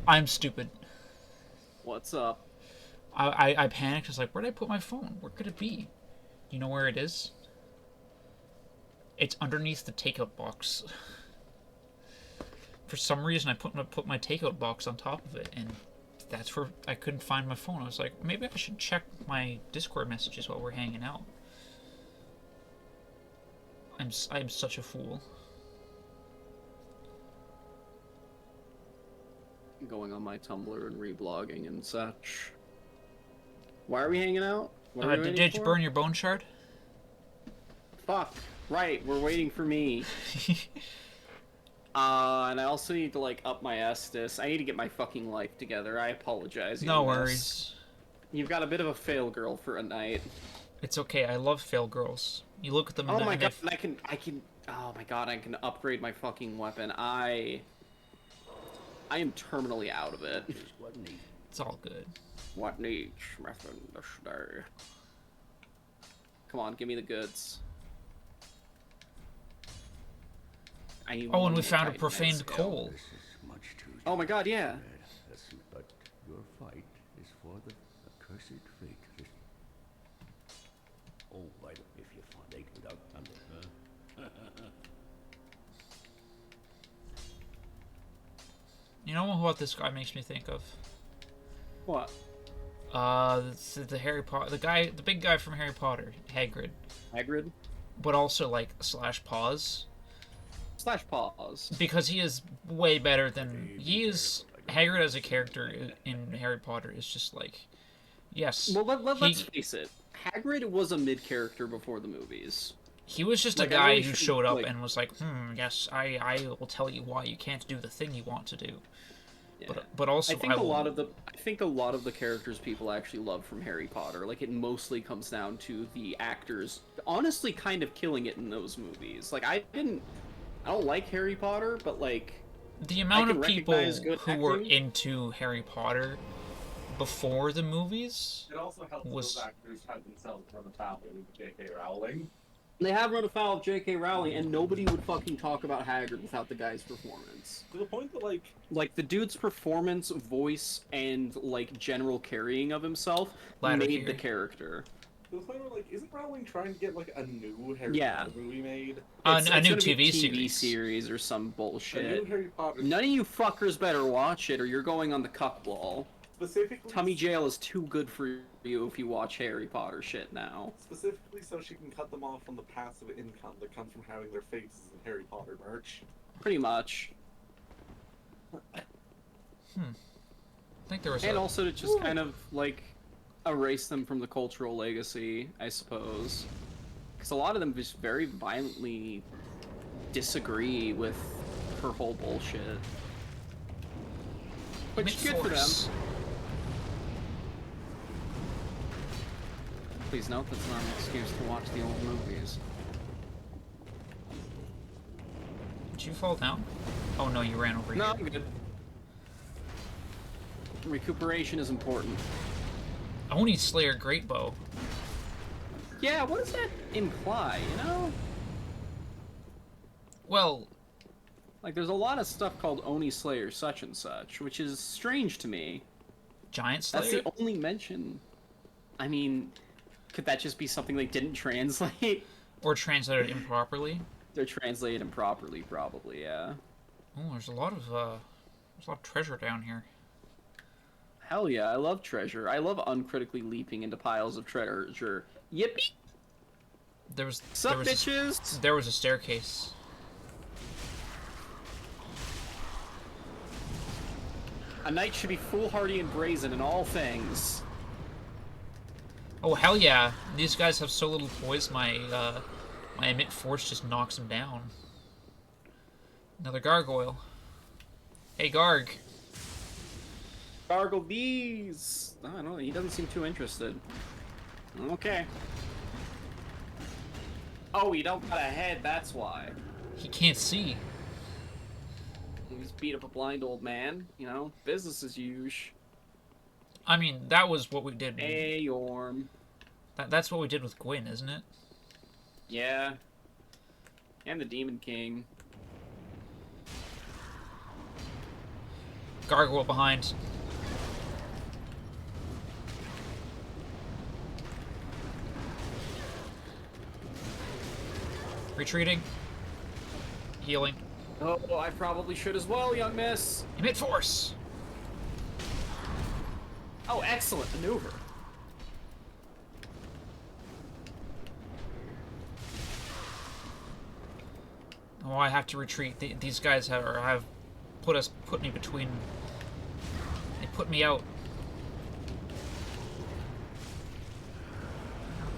I'm stupid. What's up? I panicked. I was like, where'd I put my phone? Where could it be? Do you know where it is? It's underneath the takeout box. For some reason, I put my takeout box on top of it, and that's where I couldn't find my phone. I was like, maybe I should check my Discord messages while we're hanging out. I'm such a fool. Going on my Tumblr and reblogging and such. Why are we hanging out? Did you burn your bone shard? Fuck. Right, we're waiting for me. And I also need to, like, up my Estus. I need to get my fucking life together. I apologize. No worries. You've got a bit of a fail girl for a night. It's okay. I love fail girls. You look at them and oh my god, I can oh my god, I can upgrade my fucking weapon. I am terminally out of it. It's all good. What needs weapon this day? Come on, give me the goods. Oh, and we found a profaned coal. Oh my god, yeah. But your fight is for the accursed fate. Oh, why if you find it without thunder, huh? You know what this guy makes me think of? What? The Harry Potter, the big guy from Harry Potter, Hagrid. Hagrid? But also like slash pause. Slash pause. Because he is way better than Hagrid as a character in Harry Potter is just like, yes. Well, let's face it. Hagrid was a mid character before the movies. He was just a guy who showed up and was like, yes, I will tell you why you can't do the thing you want to do. Yeah. But also, I think a lot of the characters people actually love from Harry Potter, like, it mostly comes down to the actors honestly kind of killing it in those movies. Like, I don't like Harry Potter, but like the amount of people who were into Harry Potter before the movies it also helps those actors have themselves run afoul of J.K. Rowling. They have run afoul of J.K. Rowling, and nobody would fucking talk about Hagrid without the guy's performance. To the point that, like the dude's performance, voice, and, like, general carrying of himself made the character. To the point where, like, isn't Rowling trying to get, like, a new Harry Potter movie made? A new gonna TV be series. series or some A bullshit. new Harry Potter. None of you fuckers better watch it, or you're going on the cuck wall. Specifically, Tummy jail is too good for you if you watch Harry Potter shit now. Specifically so she can cut them off from the passive income that comes from having their faces in Harry Potter merch. Pretty much. I think there was And also to just kind of, like, erase them from the cultural legacy, I suppose. Because a lot of them just very violently disagree with her whole bullshit. Which is good for them. Please note that's not an excuse to watch the old movies. Did you fall down? Oh no, you ran over No, here. I'm good. Recuperation is important. Oni Slayer Great Bow. Yeah, what does that imply, you know? Well, Like, there's a lot of stuff called Oni Slayer such and such, which is strange to me. Giant Slayer? That's the only mention. I mean, could that just be something they didn't translate? Or translated improperly? They're translated improperly, probably, yeah. Oh, there's a lot of treasure down here. Hell yeah, I love treasure. I love uncritically leaping into piles of treasure. Yippee! Sup, bitches? There was a staircase. A knight should be foolhardy and brazen in all things. Oh hell yeah! These guys have so little poise. My emit force just knocks them down. Another gargoyle. Hey Garg. Gargle these. I don't know. He doesn't seem too interested. Okay. Oh, he don't got a head. That's why. He can't see. He just beat up a blind old man. You know, business as usual. I mean, that was what we did. Hey, Orm. That's what we did with Gwyn, isn't it? Yeah. And the Demon King. Gargoyle behind. Retreating. Healing. Oh, I probably should as well, young miss. Emit force. Oh, excellent maneuver. Oh, I have to retreat. These guys have put me between. They put me out.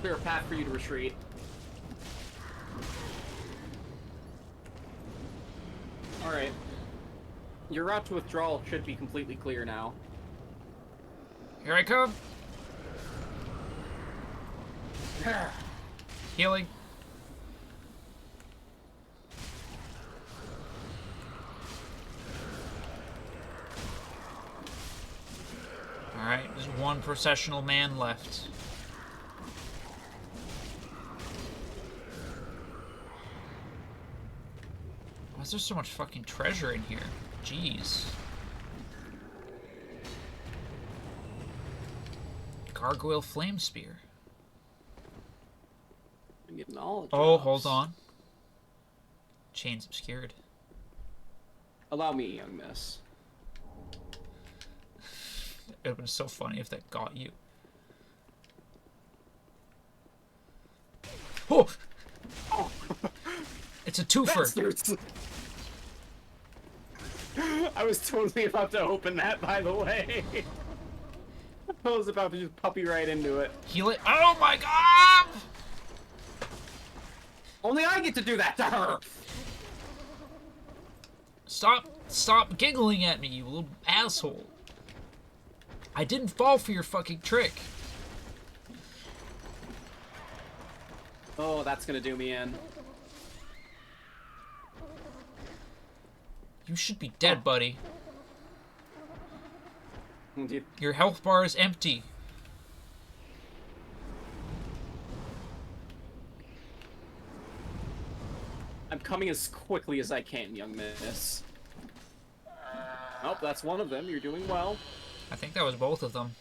Clear a path for you to retreat. Alright. Your route to withdrawal should be completely clear now. Here I come. Healing. Alright, there's one processional man left. Why is there so much fucking treasure in here? Jeez. Gargoyle Flame Spear. I'm getting all Oh, drops. hold on. Chains obscured. Allow me, young miss. It would have been so funny if that got you. Oh! Oh. It's a twofer. Bastards. I was totally about to open that, by the way. I was about to just puppy right into it. Heal it. Oh my god! Only I get to do that to her! Stop giggling at me, you little asshole. I didn't fall for your fucking trick. Oh, that's gonna do me in. You should be dead, buddy. Dude, Your health bar is empty. I'm coming as quickly as I can, young miss. Oh, that's one of them. You're doing well. I think that was both of them.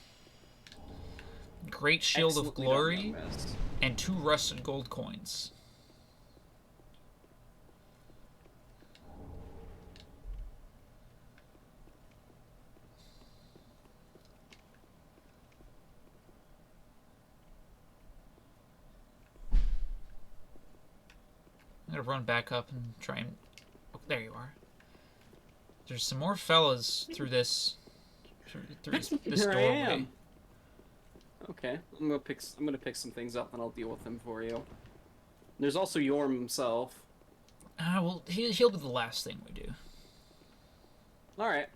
Great Shield of Excellently done, Glory, young miss. and 2 rusted gold coins. I'm gonna run back up and try and... Oh, there you are. There's some more fellas through this... Through this Here I doorway. am. Okay, I'm gonna pick some things up and I'll deal with them for you. There's also Yorm himself. Well, he'll be the last thing we do. Alright.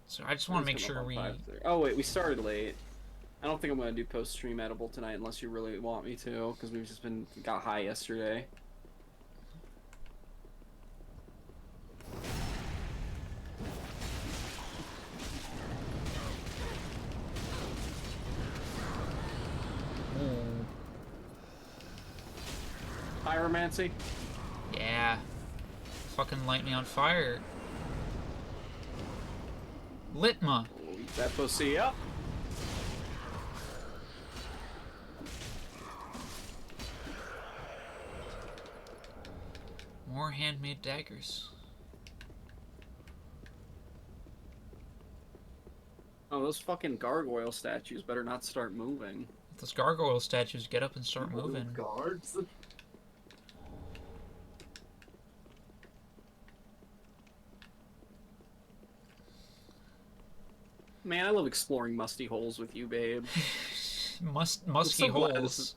So I just want to make sure we... Oh wait, we started late. I don't think I'm gonna do post-stream edible tonight unless you really want me to, because we've just got high yesterday. Ooh. Pyromancy? Yeah. Fucking light me on fire. Litma. We'll eat that pussy up. More handmade daggers. Oh, those fucking gargoyle statues better not start moving. If those gargoyle statues get up and start moving. Guards. Man, I love exploring musty holes with you, babe. Musky so glad this holes. is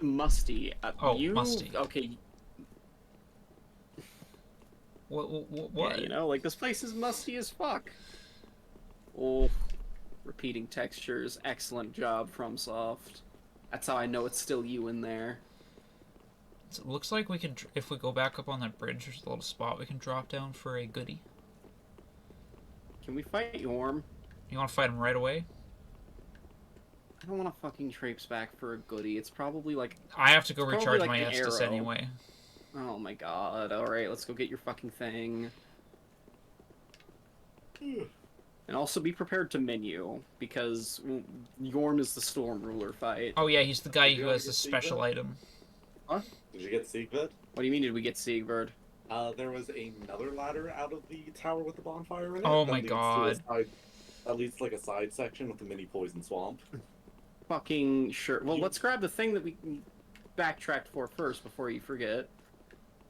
musty. Oh, musty. Okay. What? Yeah, you know, like this place is musty as fuck. Oh, repeating textures. Excellent job, FromSoft. That's how I know it's still you in there. So it looks like we can, if we go back up on that bridge, there's a little spot we can drop down for a goodie. Can we fight Yorm? You want to fight him right away? I don't want to fucking traipse back for a goodie. It's probably like... I have to go It's recharge probably my like the Estus arrow. anyway. Oh my god. Alright, let's go get your fucking thing. And also be prepared to menu, because Yorm is the Storm Ruler fight. Oh yeah, he's the guy Did you who has already the get special Siegfried? item. Huh? Did you get Siegfried? What do you mean did we get Siegfried? There was another ladder out of the tower with the bonfire in it. Oh that my leads to a god. that leads to like a side section with the mini poison swamp. Fucking sure. Well, let's grab the thing that we backtracked for first before you forget.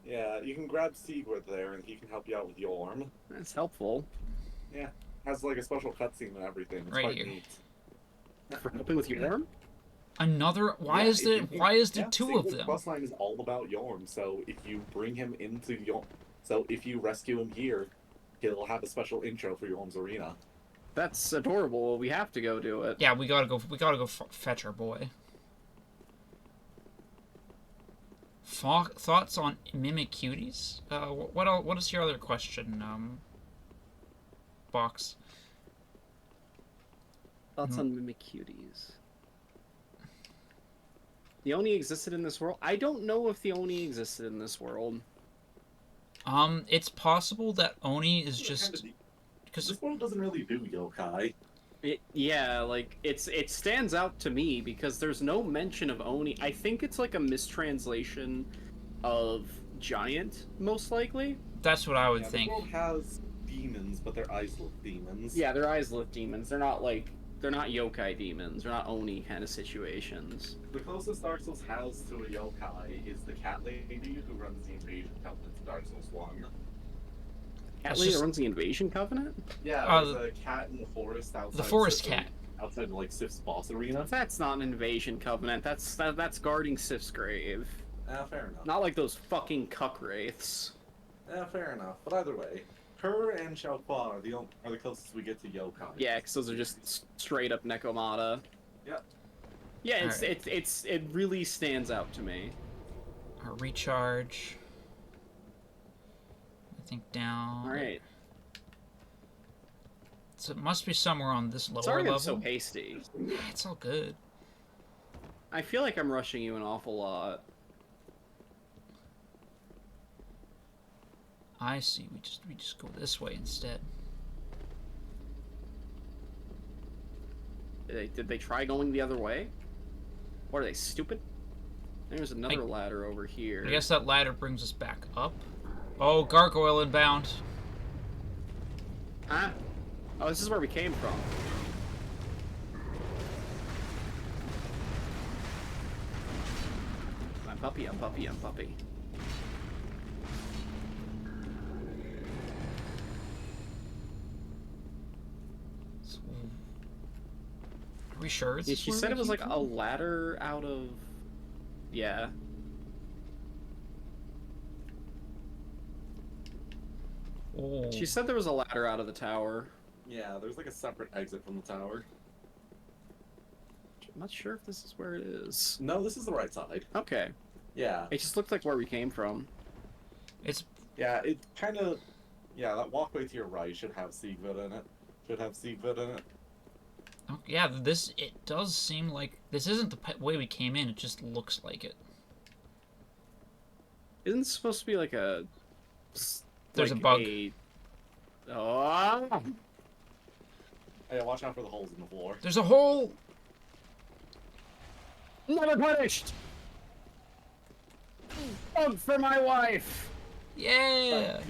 Yeah, you can grab Siegfried there, and he can help you out with Yorm. That's helpful. Yeah, has like a special cutscene and everything. It's Right quite here. neat. For helping with Yorm? Another? Why Yeah, is there? Why is there yeah, two of Siegfried's them? quest line is all about Yorm. So if you bring him into Yorm, so if you rescue him here, he'll have a special intro for Yorm's arena. That's adorable. We have to go do it. Yeah, we gotta go. We gotta go fetch our boy. Thoughts on mimic cuties? What is your other question? Box. Thoughts on mimic cuties? The Oni existed in this world? I don't know if the Oni existed in this world. It's possible that Oni is just because This world doesn't really do yokai. Yeah, like it stands out to me because there's no mention of Oni. I think it's like a mistranslation of giant, most likely. that's what I would Yeah, think. The world has demons, but they're Islip demons. Yeah, they're Islip demons. They're not yokai demons. They're not Oni kind of situations. The closest Dark Souls has to a yokai is the cat lady who runs the invasion covenant to Dark Souls 1. Cat That's lady just- that runs the invasion covenant? Yeah, there's a cat in the forest outside. The forest Sif's- cat. Outside like Sif's boss arena. That's not an invasion covenant. That's guarding Sif's grave. Fair enough. Not like those fucking cuck wraiths. Fair enough. But either way, her and Xiaohua are the closest we get to yokai. Yeah, because those are just straight up Nekomata. Yep. Yeah, Alright. it really stands out to me. Our recharge. I think down. All right. So it must be somewhere on this lower Sorry level. I'm so hasty. It's all good. I feel like I'm rushing you an awful lot. I see. We just go this way instead. Did they try going the other way? What are they, stupid? There's another ladder over here. I guess that ladder brings us back up. Oh, gargoyle inbound. Huh? Oh, this is where we came from. I'm puppy, I'm puppy, I'm puppy. Are we sure? Yeah, she said it was like a ladder out of... Yeah. Oh. She said there was a ladder out of the tower. Yeah, there's like a separate exit from the tower. I'm not sure if this is where it is. No, this is the right side. Okay. Yeah. It just looked like where we came from. It's... Yeah, it kind of... Yeah, that walkway to your right should have Siegfried in it. Should have Siegfried in it. Oh, yeah, it does seem like... This isn't the way we came in, it just looks like it. Isn't this supposed to be like a... There's a bug. Oh! Hey, watch out for the holes in the floor. There's a hole! Never punished! Bug for my wife! Yeah!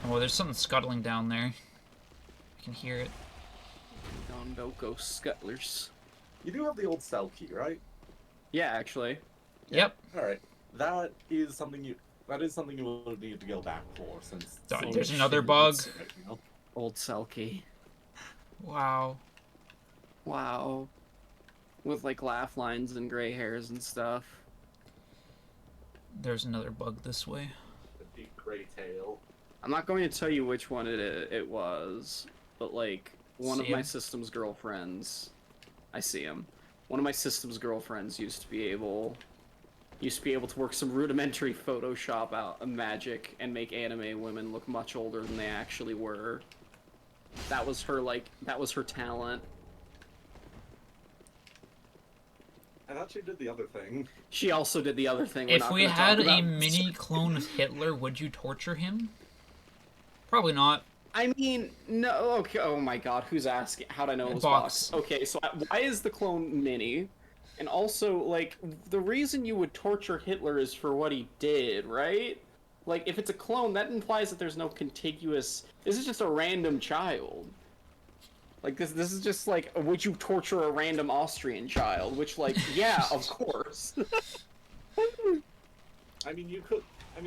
Oh, there's something scuttling down there. I can hear it. Londo ghost scuttlers. You do have the old cell key, right? Yeah, actually. Yep. Alright. That is something you will need to go back for, since... There's another bug. Old Selkie. Wow. Wow. With like laugh lines and gray hairs and stuff. There's another bug this way. The deep gray tail. I'm not going to tell you which one it was, but like one of my system's girlfriends, I see him. One of my system's girlfriends used to be able to work some rudimentary Photoshop out magic and make anime women look much older than they actually were. That was her talent. I thought she did the other thing. She also did the other thing. If we had a mini clone of Hitler, would you torture him? Probably not. I mean, no. Okay. Oh my God, who's asking? How'd I know it was Box? Okay, so why is the clone mini? And also, like, the reason you would torture Hitler is for what he did, right? Like, if it's a clone, that implies that there's no contiguous... This is just a random child. Like, this is just like, would you torture a random Austrian child? Which, like, yeah, of course. I mean,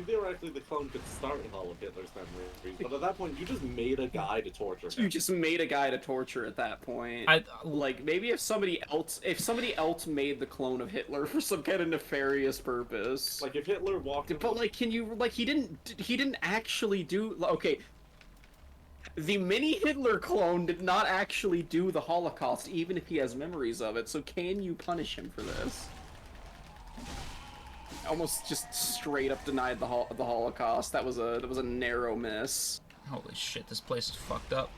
theoretically, the clone could start with all of Hitler's memories, but at that point, you just made a guy to torture him. You just made a guy to torture at that point. Like, maybe if somebody else made the clone of Hitler for some kind of nefarious purpose. Like, if Hitler walked... But, like, can you, like, he didn't actually do... Okay. The mini Hitler clone did not actually do the Holocaust, even if he has memories of it, so can you punish him for this? Almost just straight up denied the Holocaust. That was a narrow miss. Holy shit, this place is fucked up.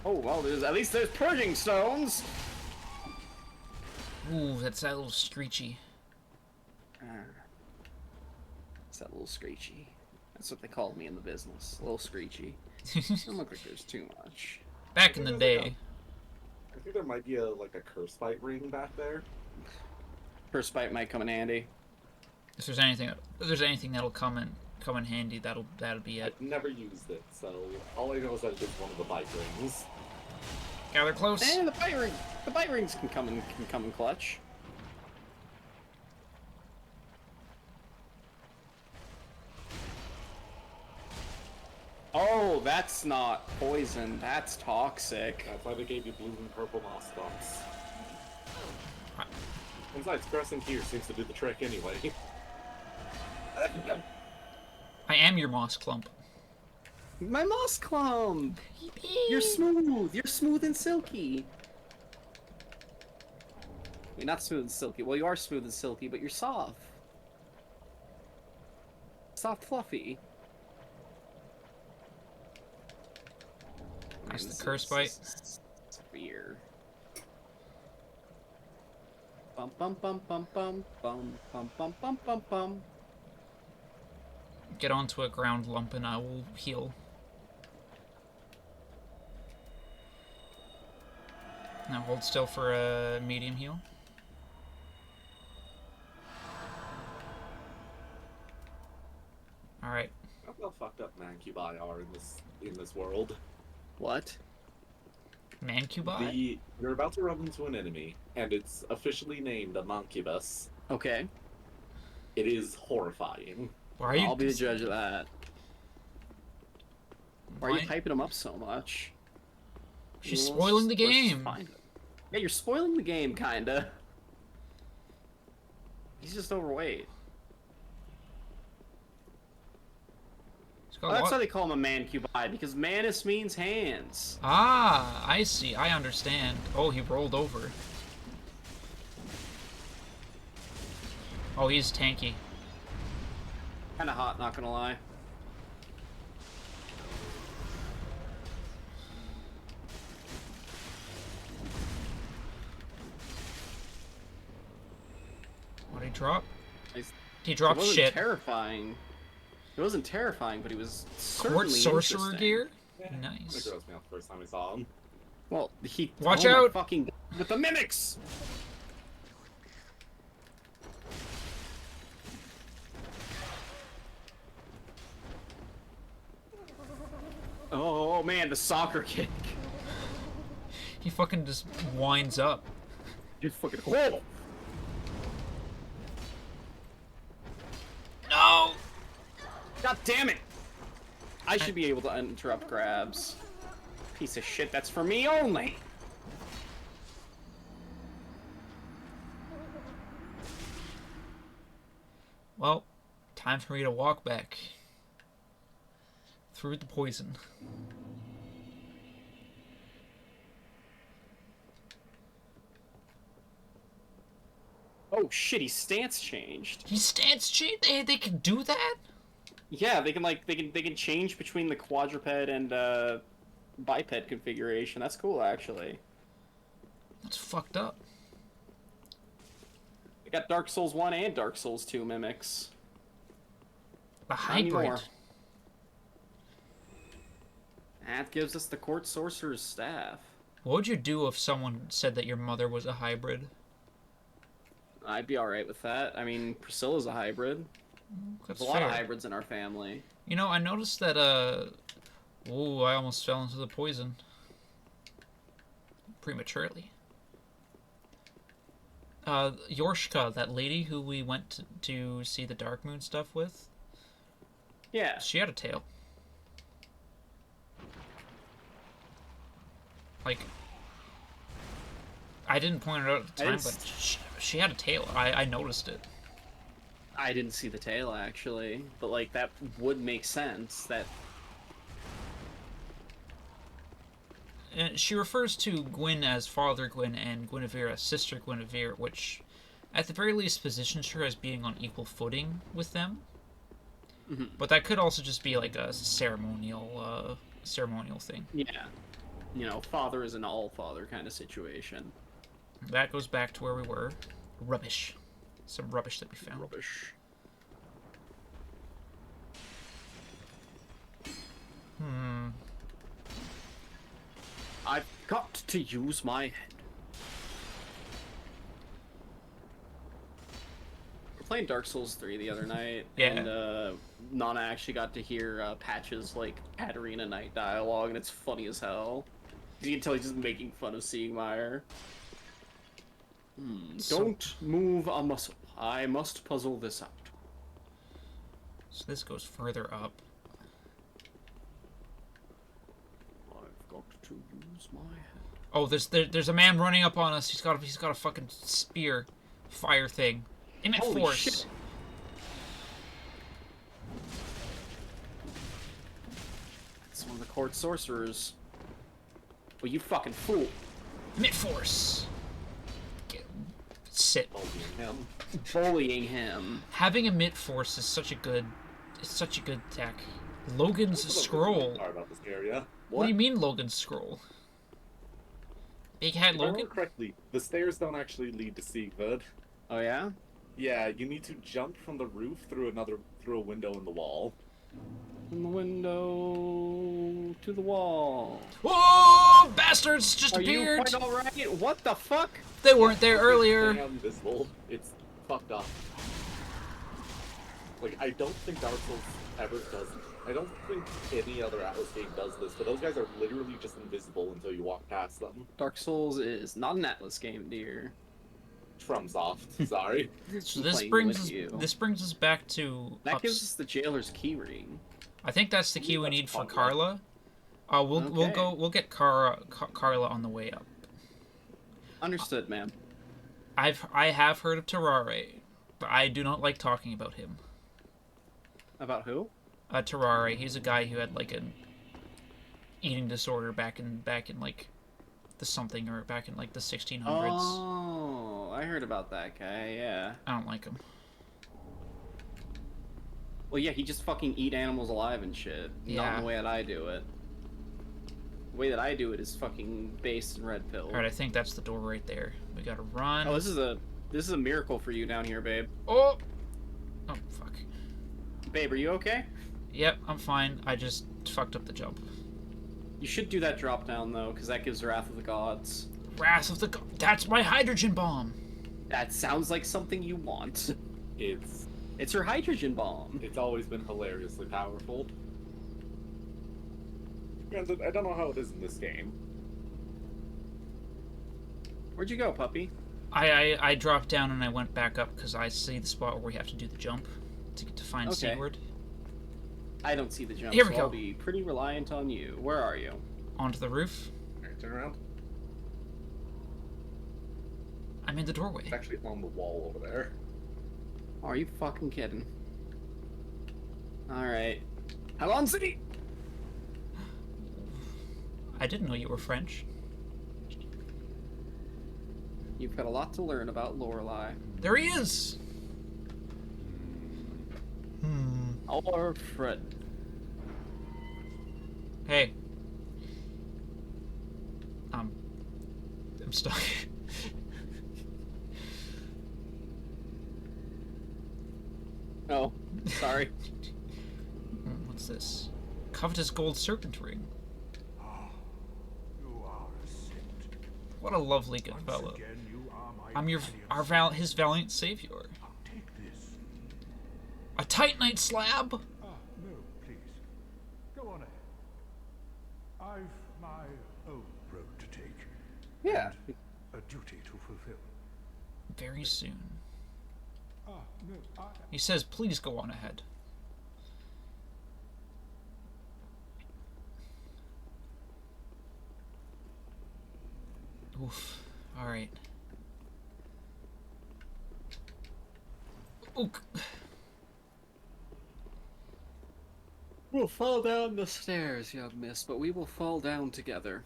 Oh well, at least there's purging stones. Ooh, that's that little screechy. It's that little screechy. That's what they called me in the business. A little screechy. Doesn't look like there's too much. Back in the day. I think there might be a curse fight ring back there. Curse fight might come in handy. If there's anything that'll come in handy, that'll be it. I've never used it, so all I know is that it's one of the bite rings. Gather close. And the bite rings can come in clutch. Oh, that's not poison. That's toxic. That's why they gave you blue and purple moss stalks. Besides, pressing here seems to do the trick anyway. I am your moss clump. My moss clump! You're smooth! You're smooth and silky! I mean, not smooth and silky. Well, you are smooth and silky, but you're soft. Soft, fluffy. That's the curse bite. Weird. Bum bum bum bum bum bum bum bum bum bum bum. Get onto a ground lump and I will heal. Now hold still for a medium heal. Alright. How fucked up Mancubi are in this world. What? Mancubi? You're about to run into an enemy, and it's officially named a Mancubus. Okay. It is horrifying. Why are you... I'll be the judge of that. Why are you hyping him up so much? She's spoiling the game. Yeah, you're spoiling the game, kinda. He's just overweight. Oh, that's why they call him a Mancubi, because manus means hands. Ah, I see. I understand. Oh, he rolled over. Oh, he's tanky. Kinda hot, not gonna lie. What did he drop? He dropped shit. Terrifying. It wasn't terrifying, but he was certainly Court sorcerer gear? Yeah. Nice. That grossed me out the first time I saw him. Well, he... Watch out! Fucking... With the mimics! Oh man, the soccer kick. He fucking just winds up. You fucking... Whoa! No! God damn it! I should be able to interrupt grabs. Piece of shit, that's for me only! Well, time for me to walk back. Through the poison. Oh shit, his stance changed. His stance changed? They can do that? Yeah, they can change between the quadruped and biped configuration. That's cool, actually. That's fucked up. They got Dark Souls 1 and Dark Souls 2 mimics. A hybrid. That gives us the Court Sorcerer's Staff. What would you do if someone said that your mother was a hybrid? I'd be alright with that. I mean, Priscilla's a hybrid. That's There's a lot fair. of hybrids in our family. You know, I noticed that, ooh, I almost fell into the poison. Prematurely. Yorshka, that lady who we went to see the Dark Moon stuff with. Yeah. She had a tail. Like, I didn't point it out at the time, but she had a tail. I noticed it. I didn't see the tail, actually. But, like, that would make sense. That... And she refers to Gwyn as Father Gwyn and Guinevere as Sister Guinevere, which, at the very least, positions her as being on equal footing with them. Mm-hmm. But that could also just be, like, a ceremonial thing. Yeah. You know, father is an all-father kind of situation. That goes back to where we were. Rubbish. Some rubbish that we found. Rubbish. I've got to use my head. We're playing Dark Souls 3 the other night, Yeah. and Nana actually got to hear Patch's, like, Katarina Night dialogue, and it's funny as hell. You can tell he's just making fun of Siegmeyer. Don't move a muscle. I must puzzle this out. So this goes further up. I've got to use my head. Oh, there's a man running up on us. He's got a fucking spear, fire thing. Emit Holy force. shit. It's one of the court sorcerers. Well, you fucking fool. Emit force. Sit. Bullying him. Having emit force is such a good tech. Logan's scroll. About this area. What do you mean Logan's scroll? Big Hat If I Logan? remember correctly, the stairs don't actually lead to Siegfried. Oh yeah? Yeah, you need to jump from the roof through a window in the wall. From the window to the wall. Whoa! bastards just Are appeared! you quite alright? What the fuck? They weren't there earlier! I'm invisible. It's fucked up. Like, I don't think Dark Souls ever does. I don't think any other Atlas game does this, but those guys are literally just invisible until you walk past them. Dark Souls is not an Atlas game, dear. FromSoft, sorry. So this brings us back to... That gives us the Jailer's key ring. I think that's the key we need for Carla. We'll get Carla on the way up. Understood, ma'am. I have heard of Terrare, but I do not like talking about him. About who? Terrare. He's a guy who had like an eating disorder back in like the something, or back in like the 1600s. Oh, I heard about that guy. Yeah. I don't like him. Well, yeah, he just fucking eat animals alive and shit. Yeah. Not in the way that I do it. The way that I do it is fucking based in red pill. Alright, I think that's the door right there. We gotta run. Oh, this is a miracle for you down here, babe. Oh! Oh, fuck. Babe, are you okay? Yep, I'm fine. I just fucked up the jump. You should do that drop down, though, because that gives Wrath of the Gods. Wrath of the Gods. That's my hydrogen bomb! That sounds like something you want. It's her hydrogen bomb. It's always been hilariously powerful. Granted, I don't know how it is in this game. Where'd you go, puppy? I dropped down and I went back up because I see the spot where we have to do the jump to find Sigurd. I don't see the jump, Here we so go. I'll be pretty reliant on you. Where are you? Onto the roof. Alright, turn around. I'm in the doorway. It's actually on the wall over there. Oh, are you fucking kidding? Alright. Hello, City! I didn't know you were French. You've got a lot to learn about Lorelei. There he is! Our friend. Hey. I'm stuck. Oh, sorry. What's this? Covetous gold serpent ring. You are a saint. What a lovely good Once fellow. again, you are my I'm his valiant savior. I'll take this. A titanite slab? No, please. Go on ahead. I've my own road to take. Yeah. A duty to fulfill. Very soon. No, He says, please go on ahead. Oof. Alright. Ook. We'll fall down the stairs, young miss, but we will fall down together.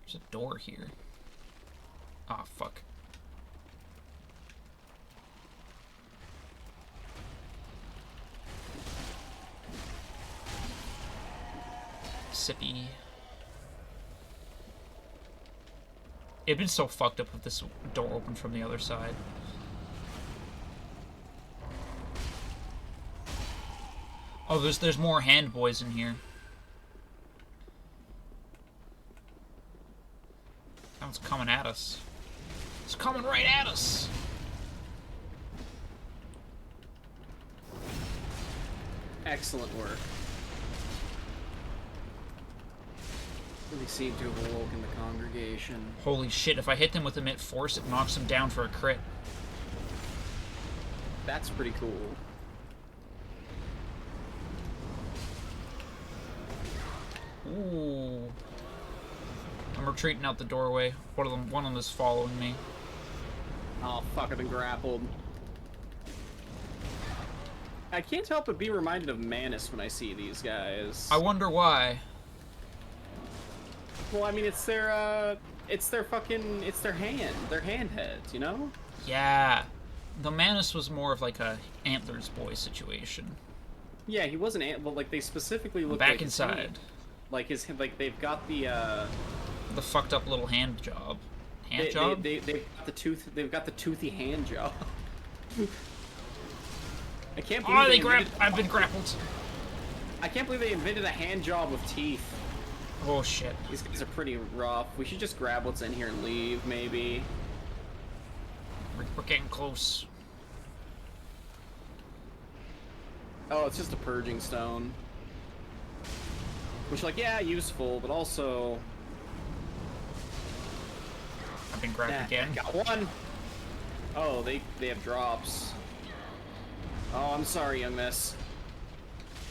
There's a door here. Ah, fuck. Sippy. It'd been so fucked up with this door open from the other side. Oh, there's more hand boys in here. That one's coming at us. It's coming right at us. Excellent work. Really seem to have awoken the congregation. Holy shit, if I hit them with emit force, it knocks them down for a crit. That's pretty cool. Ooh. I'm retreating out the doorway. One of them is following me. Oh fuck, I've been grappled. I can't help but be reminded of Manus when I see these guys. I wonder why. Well, I mean, it's their hand heads, you know? Yeah. The Manus was more of like a Antlers boy situation. Yeah, he wasn't, well, like, they specifically look Back like his inside. hand. Like, they've got the fucked up little hand job. Hand job? They've got the toothy hand job. I can't believe Oh, I've been grappled. I can't believe they invented a hand job with teeth. Oh shit. These guys are pretty rough. We should just grab what's in here and leave, maybe. We're getting close. Oh, it's just a purging stone. Which, like, yeah, useful, but also... I've been grabbed again. Got one! Oh, they have drops. Oh, I'm sorry, young miss.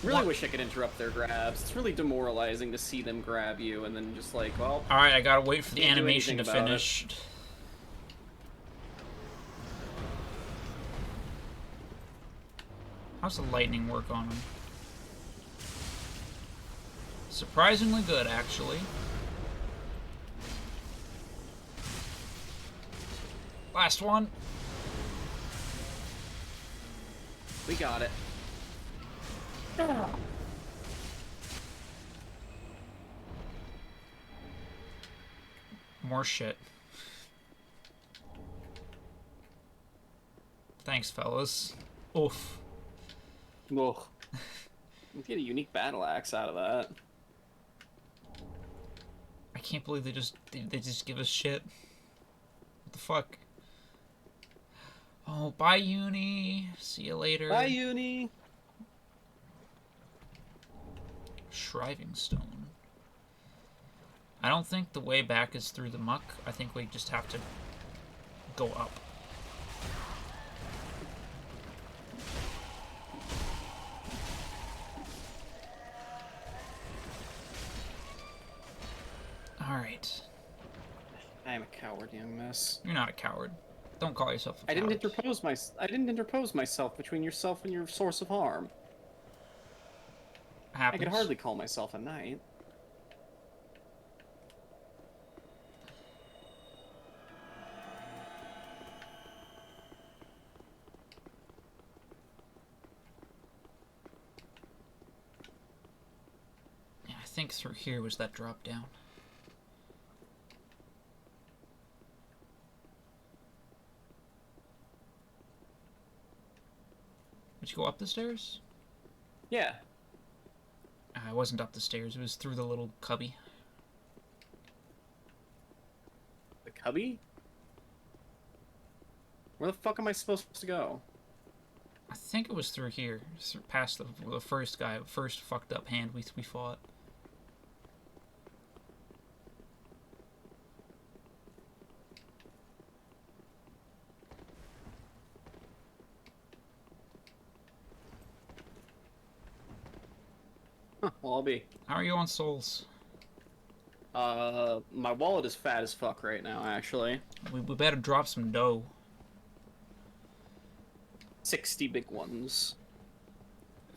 Really wish I could interrupt their grabs. It's really demoralizing to see them grab you and then just like, well... Alright, I gotta wait for the animation to finish. How's the lightning work on him? Surprisingly good, actually. Last one. We got it. More shit. Thanks, fellas. Oof. Whoa. Let's get a unique battle axe out of that. I can't believe they just give us shit. What the fuck? Oh, bye, Uni. See you later. Bye, Uni. Shriving stone. I don't think the way back is through the muck. I think we just have to go up. Alright. I am a coward, young miss. You're not a coward. Don't call yourself a I coward. didn't interpose myself between yourself and your source of harm. Happens. I could hardly call myself a knight. Yeah, I think through here was that drop down. Did you go up the stairs? Yeah. I wasn't up the stairs. It was through the little cubby. The cubby? Where the fuck am I supposed to go? I think it was through here, past the first guy, first fucked up hand we fought. Huh, well, I'll be. How are you on souls? My wallet is fat as fuck right now, actually. We better drop some dough. 60 big ones.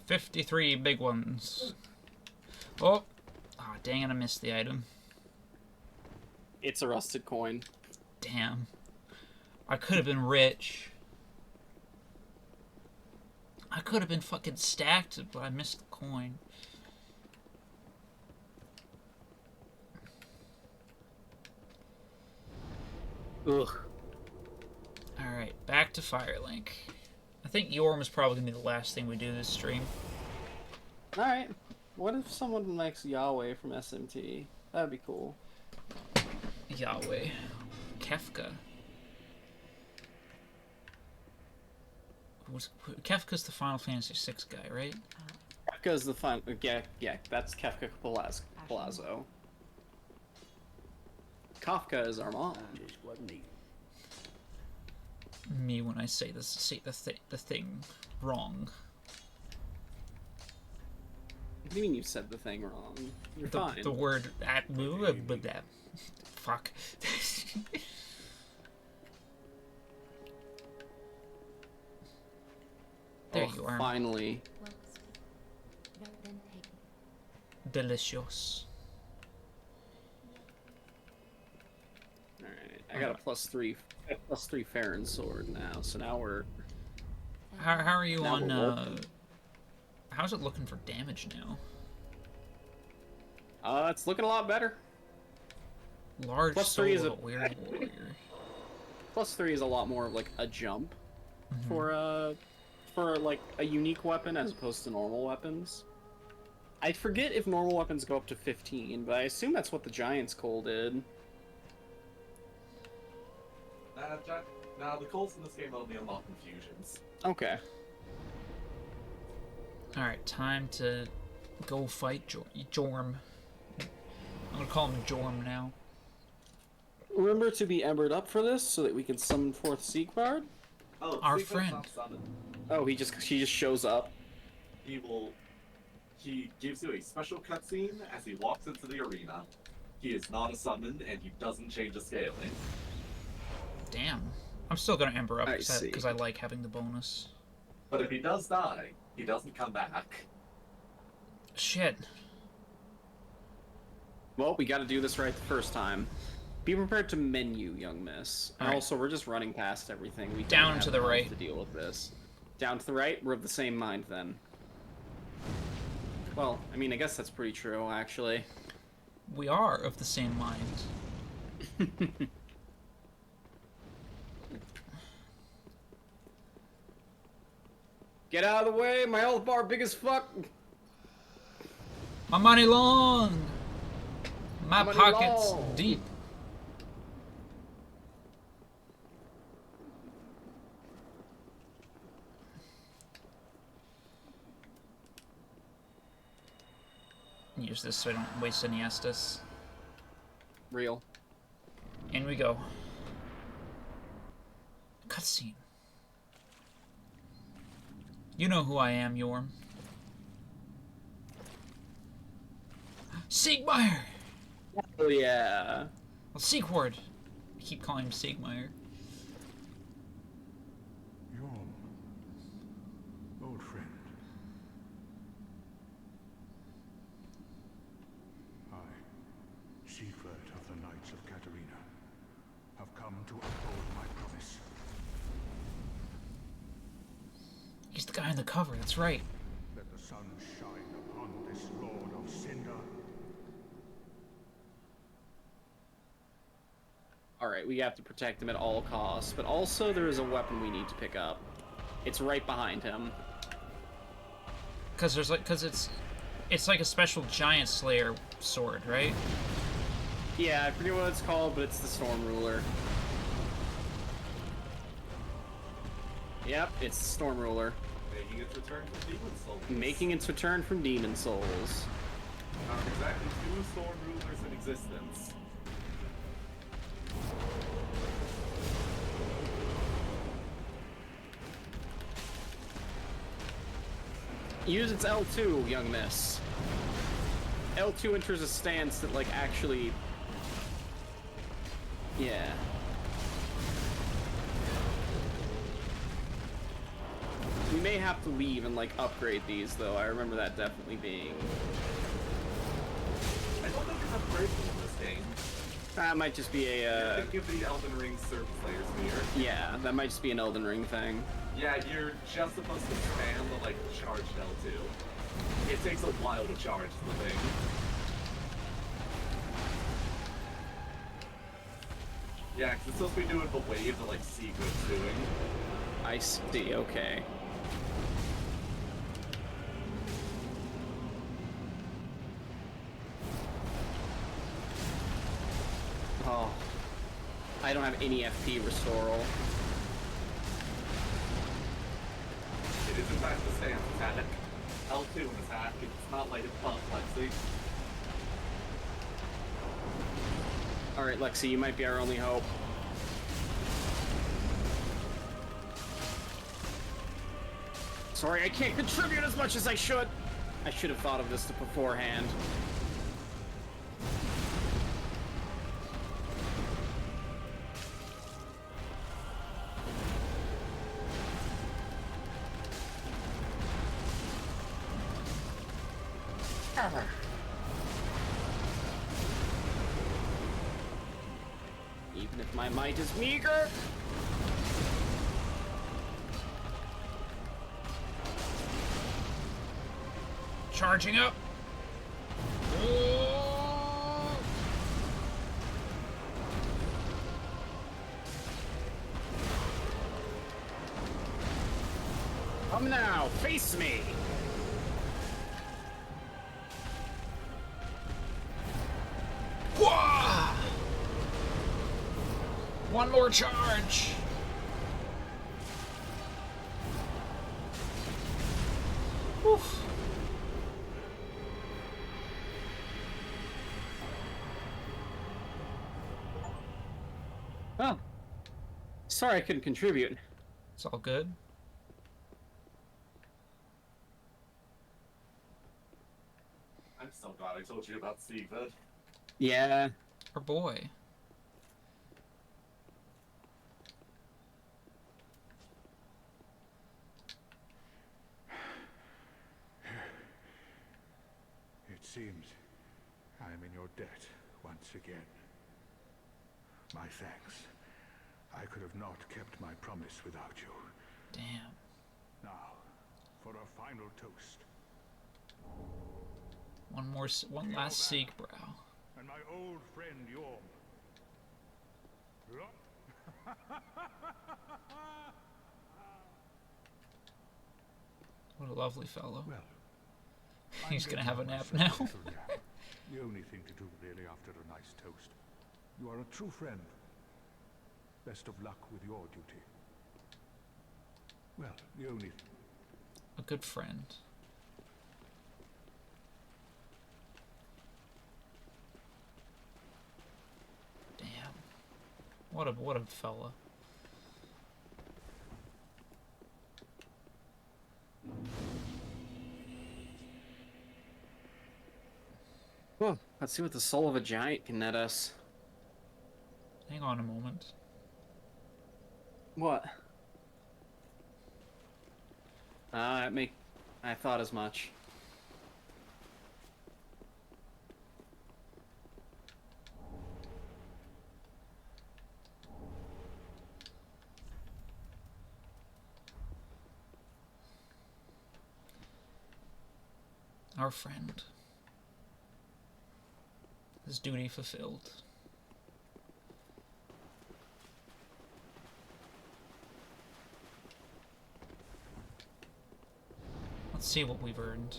53 big ones. Oh! Ah, dang it, I missed the item. It's a rusted coin. Damn. I could have been rich. I could have been fucking stacked, but I missed the coin. Ugh. Alright, back to Firelink. I think Yorm is probably going to be the last thing we do this stream. Alright. What if someone likes Yahweh from SMT? That'd be cool. Yahweh. Kefka. Kefka's the Final Fantasy VI guy, right? Kefka's the fun. Yeah, that's Kefka Palazzo. Kafka is our mom. Me when I say the thing wrong. What do you mean you said the thing wrong? You're fine. The word at move, but that. Fuck. There you are. Finally. Delicious. Alright, I got a +3 Farron sword now, so now we're... How are you now on, how's it looking for damage now? It's looking a lot better. Large +3 is soul, weird warrior. +3 is a lot more of like a jump for like a unique weapon as opposed to normal weapons. I forget if normal weapons go up to 15, but I assume that's what the Giant's Coal did. Nah, the Coals in this game only unlock infusions. Okay. Alright, time to go fight Jorm. I'm gonna call him Jorm now. Remember to be embered up for this so that we can summon forth Siegward? Oh, Our Siegward's friend. not summoned. Oh, he just shows up. He gives you a special cutscene as he walks into the arena. He is not a summon, and he doesn't change the scaling. Damn. I'm still gonna Ember up I see. because I like having the bonus. But if he does die, he doesn't come back. Shit. Well, we gotta do this right the first time. Be prepared to menu, young miss. And Alright. also, we're just running past everything. We don't Down have to the enough right. to deal with this. Down to the right? We're of the same mind, then. Well, I mean, I guess that's pretty true, actually. We are of the same mind. Get out of the way! My health bar big as fuck! My money long! My Money pockets long. deep. Use this so I don't waste any Estus. Real. In we go. Cutscene. You know who I am, Yorm. Siegmeyer! Oh yeah. Well, Siegward. I keep calling him Siegmeyer. Yorm, old friend. I, Siegward of the Knights of Katarina, have come to uphold my promise. He's the guy on the cover, that's right. Let the sun shine upon this Lord of Cinder. Alright, we have to protect him at all costs, but also there is a weapon we need to pick up. It's right behind him. Cause it's like a special giant slayer sword, right? Yeah, I forget what it's called, but it's the Storm Ruler. Yep, it's the Storm Ruler. Making its return from Demon Souls. Making its return from Demon Souls. There are exactly 2 Storm Rulers in existence. Use its L2, young miss. L2 enters a stance that, like, actually... Yeah. We may have to leave and, like, upgrade these, though. I remember that definitely being... I don't think it's upgradable in this game. That might just be a, Think of the Elden Ring Surf Slayer Sphere. Yeah, that might just be an Elden Ring thing. Yeah, you're just supposed to spam the, like, charged L2. It takes a while to charge the thing. Yeah, because it's supposed to be doing the wave that, like, Secret's doing. I see, okay. Oh. I don't have any FP restoral. It is in fact the stance attack. L2 in attack, it's not like it's buff Lexi. Alright, Lexi, you might be our only hope. Sorry, I can't contribute as much as I should. I should have thought of this beforehand. Even if my might is meager. Charging up. Come now, face me! One more charge! Oof. Oh. Sorry I couldn't contribute. It's all good. I'm so glad I told you about Siegfried. Yeah. Our boy. It seems I am in your debt once again. My thanks. I could have not kept my promise without you. Damn. Now, for a final toast. One last Sieg brow. And my old friend Yorm. What a lovely fellow. Well, He's gonna have a nap myself now. a little nap. The only thing to do really after a nice toast. You are a true friend. Best of luck with your duty. Well, the only... A good friend. Damn. What a fella. Whoa, let's see what the soul of a giant can net us. Hang on a moment. What? I thought as much. Our friend. His duty fulfilled. Let's see what we've earned.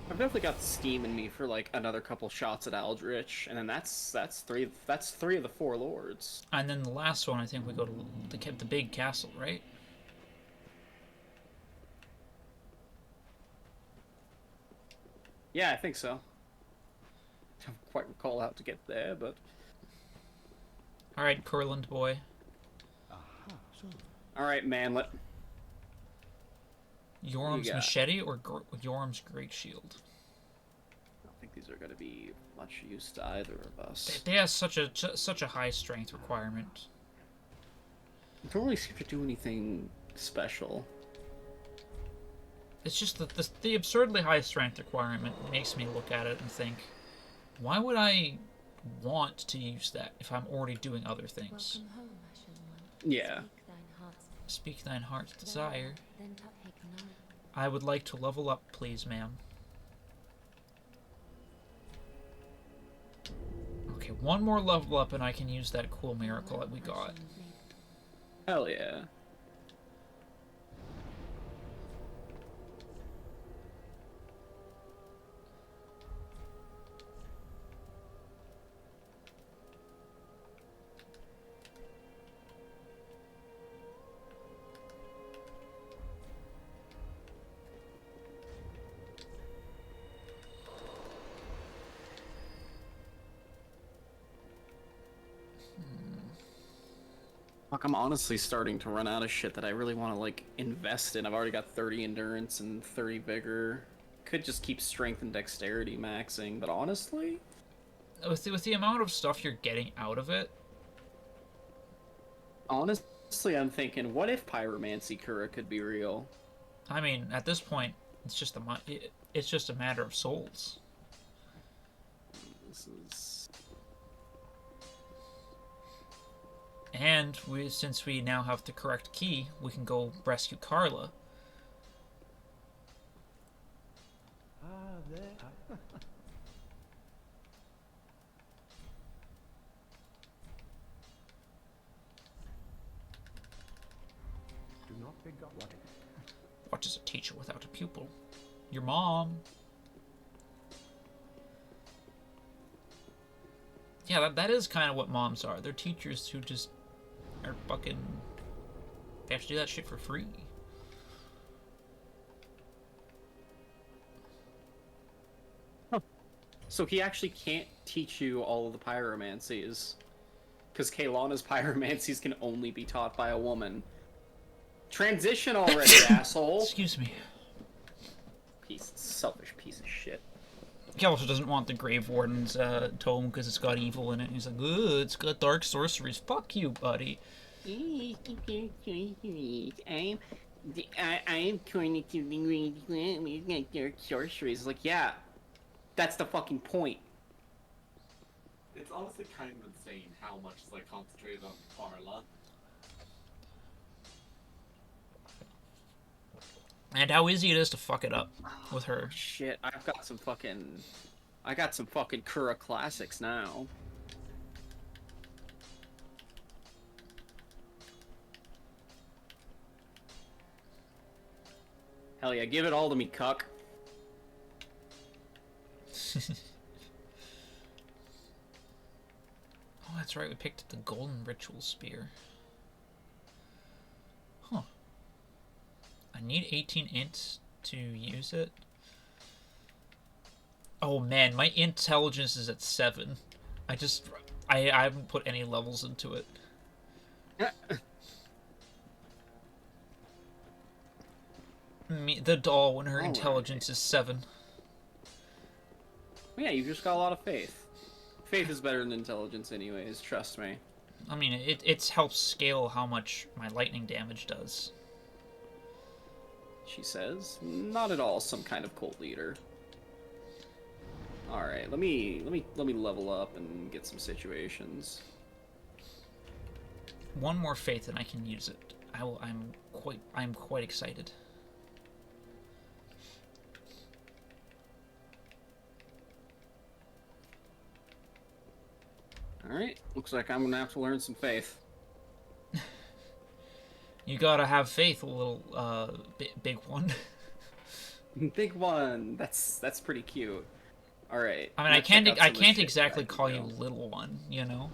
I've definitely got the steam in me for like another couple shots at Aldrich, and then that's three of the four lords. And then the last one, I think we go to the big castle, right? Yeah, I think so. I don't quite recall how to get there, but... Alright, Curland boy. Alright, manlet. Yorm's machete or Yorm's great shield? I don't think these are going to be much use to either of us. They have such a high strength requirement. They don't really seem to do anything special. It's just that the absurdly high strength requirement makes me look at it and think, why would I want to use that if I'm already doing other things? Welcome home, Ashen One. Yeah. Speak thine heart's desire. Then take none. I would like to level up, please, ma'am. Okay, one more level up and I can use that cool miracle that we got. Hell yeah. Fuck, I'm honestly starting to run out of shit that I really want to, like, invest in. I've already got 30 endurance and 30 vigor. Could just keep strength and dexterity maxing, but honestly... With the amount of stuff you're getting out of it... Honestly, I'm thinking, what if Pyromancy Kura could be real? I mean, at this point, it's just a matter of souls. This is... And since we now have the correct key, we can go rescue Carla. There. Do not pick up what? What is a teacher without a pupil? Your mom. Yeah, that is kind of what moms are. They're teachers who just are fucking... They have to do that shit for free. Huh. So he actually can't teach you all of the pyromancies. Because Kaelana's pyromancies can only be taught by a woman. Transition already, asshole! Excuse me. Selfish piece of shit. He also doesn't want the Grave Warden's tome because it's got evil in it. He's like, ugh, it's got dark sorceries. Fuck you, buddy. I'm going to the dark sorceries. Like, yeah, that's the fucking point. It's honestly kind of insane how much is like concentrated on Carla. And how easy it is to fuck it up with her. Shit, I got some fucking Kura classics now. Hell yeah, give it all to me, cuck. Oh, that's right, we picked up the golden ritual spear. Huh. I need 18 ints to use it. Oh man, my intelligence is at 7. I haven't put any levels into it. The doll, when her intelligence is 7. Yeah, you've just got a lot of faith. Faith is better than intelligence anyways, trust me. I mean, it helps scale how much my lightning damage does. She says, not at all some kind of cult leader. Alright, let me level up and get some situations. One more faith and I can use it. I'm quite excited. Alright, looks like I'm gonna have to learn some faith. You gotta have faith, little big one. Big one. That's pretty cute. All right. I mean, I can't exactly call you little one, you know.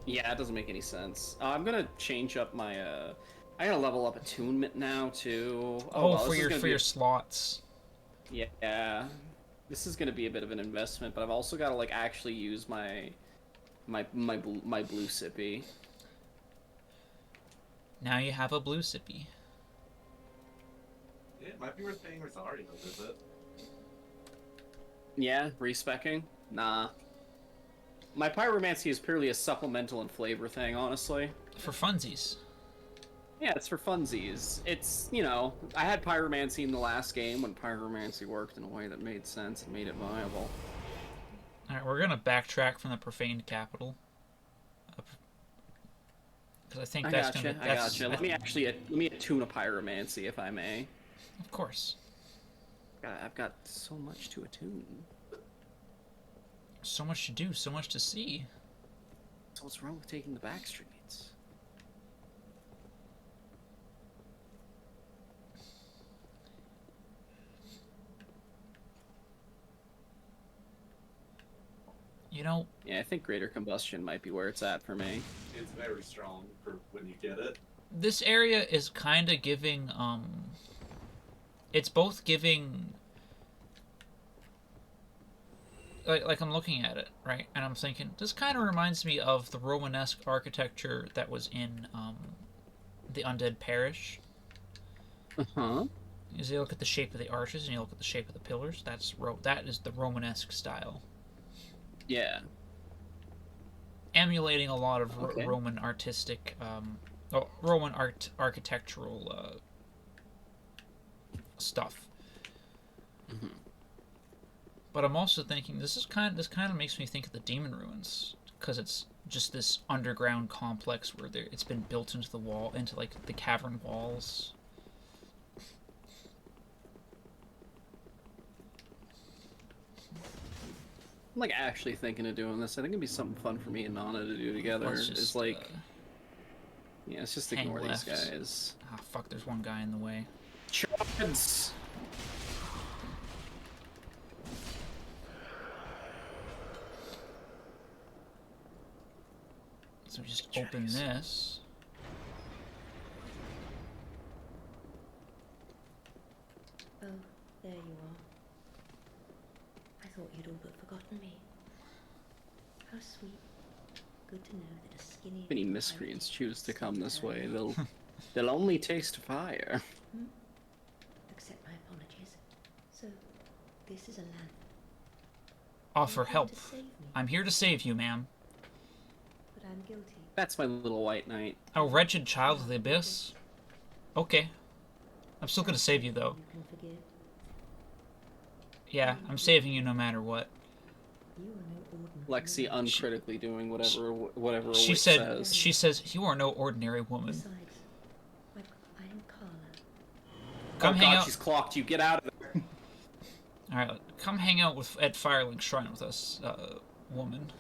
Yeah, it doesn't make any sense. I'm gonna change up my. I gotta level up attunement now too. Oh, well, for your slots. Yeah, this is gonna be a bit of an investment, but I've also got to like actually use my blue sippy. Now you have a blue sippy. Yeah, it might be worth paying Rosario a visit. Yeah, respecking? Nah. My pyromancy is purely a supplemental and flavor thing, honestly. For funsies. Yeah, it's for funsies. It's, you know, I had pyromancy in the last game when pyromancy worked in a way that made sense and made it viable. Alright, we're gonna backtrack from the profaned capital. Because I think that's gonna... I gotcha. Let me attune a pyromancy, if I may. Of course. God, I've got so much to attune. So much to do, so much to see. So what's wrong with taking the back streets? You know... Yeah, I think greater combustion might be where it's at for me. It's very strong for when you get it. This area is kind of giving, it's both giving... Like I'm looking at it, right? And I'm thinking, this kind of reminds me of the Romanesque architecture that was in, the Undead Parish. Uh-huh. As you look at the shape of the arches and you look at the shape of the pillars, that is the Romanesque style. Yeah. Emulating a lot of Roman artistic, Roman architectural stuff. Mm-hmm. But I'm also thinking this kind of makes me think of the Demon Ruins, because it's just this underground complex where it's been built into the wall, into like the cavern walls. I'm like actually thinking of doing this. I think it'd be something fun for me and Nana to do together. It's like, yeah, it's just ignore these guys. Ah, fuck! There's one guy in the way. Chuds! So we just open this. Oh, there you are. I thought you'd all but forgotten me. How sweet. Good to know that a skinny... If any miscreants choose to come this way, they'll only taste fire. Accept my apologies. So, this is a land. Offer help. I'm here to save you, ma'am. But I'm guilty. That's my little white knight. Oh, wretched child of the abyss. Okay. I'm still gonna save you, though. You can forgive. Yeah, I'm saving you no matter what. You are no ordinary Lexi uncritically doing whatever a She witch said, says. she says, you are no ordinary woman. Besides, I am Carla. Come oh hang God, out. she's clocked you. Get out of there. Alright, come hang out at Firelink Shrine with us, woman.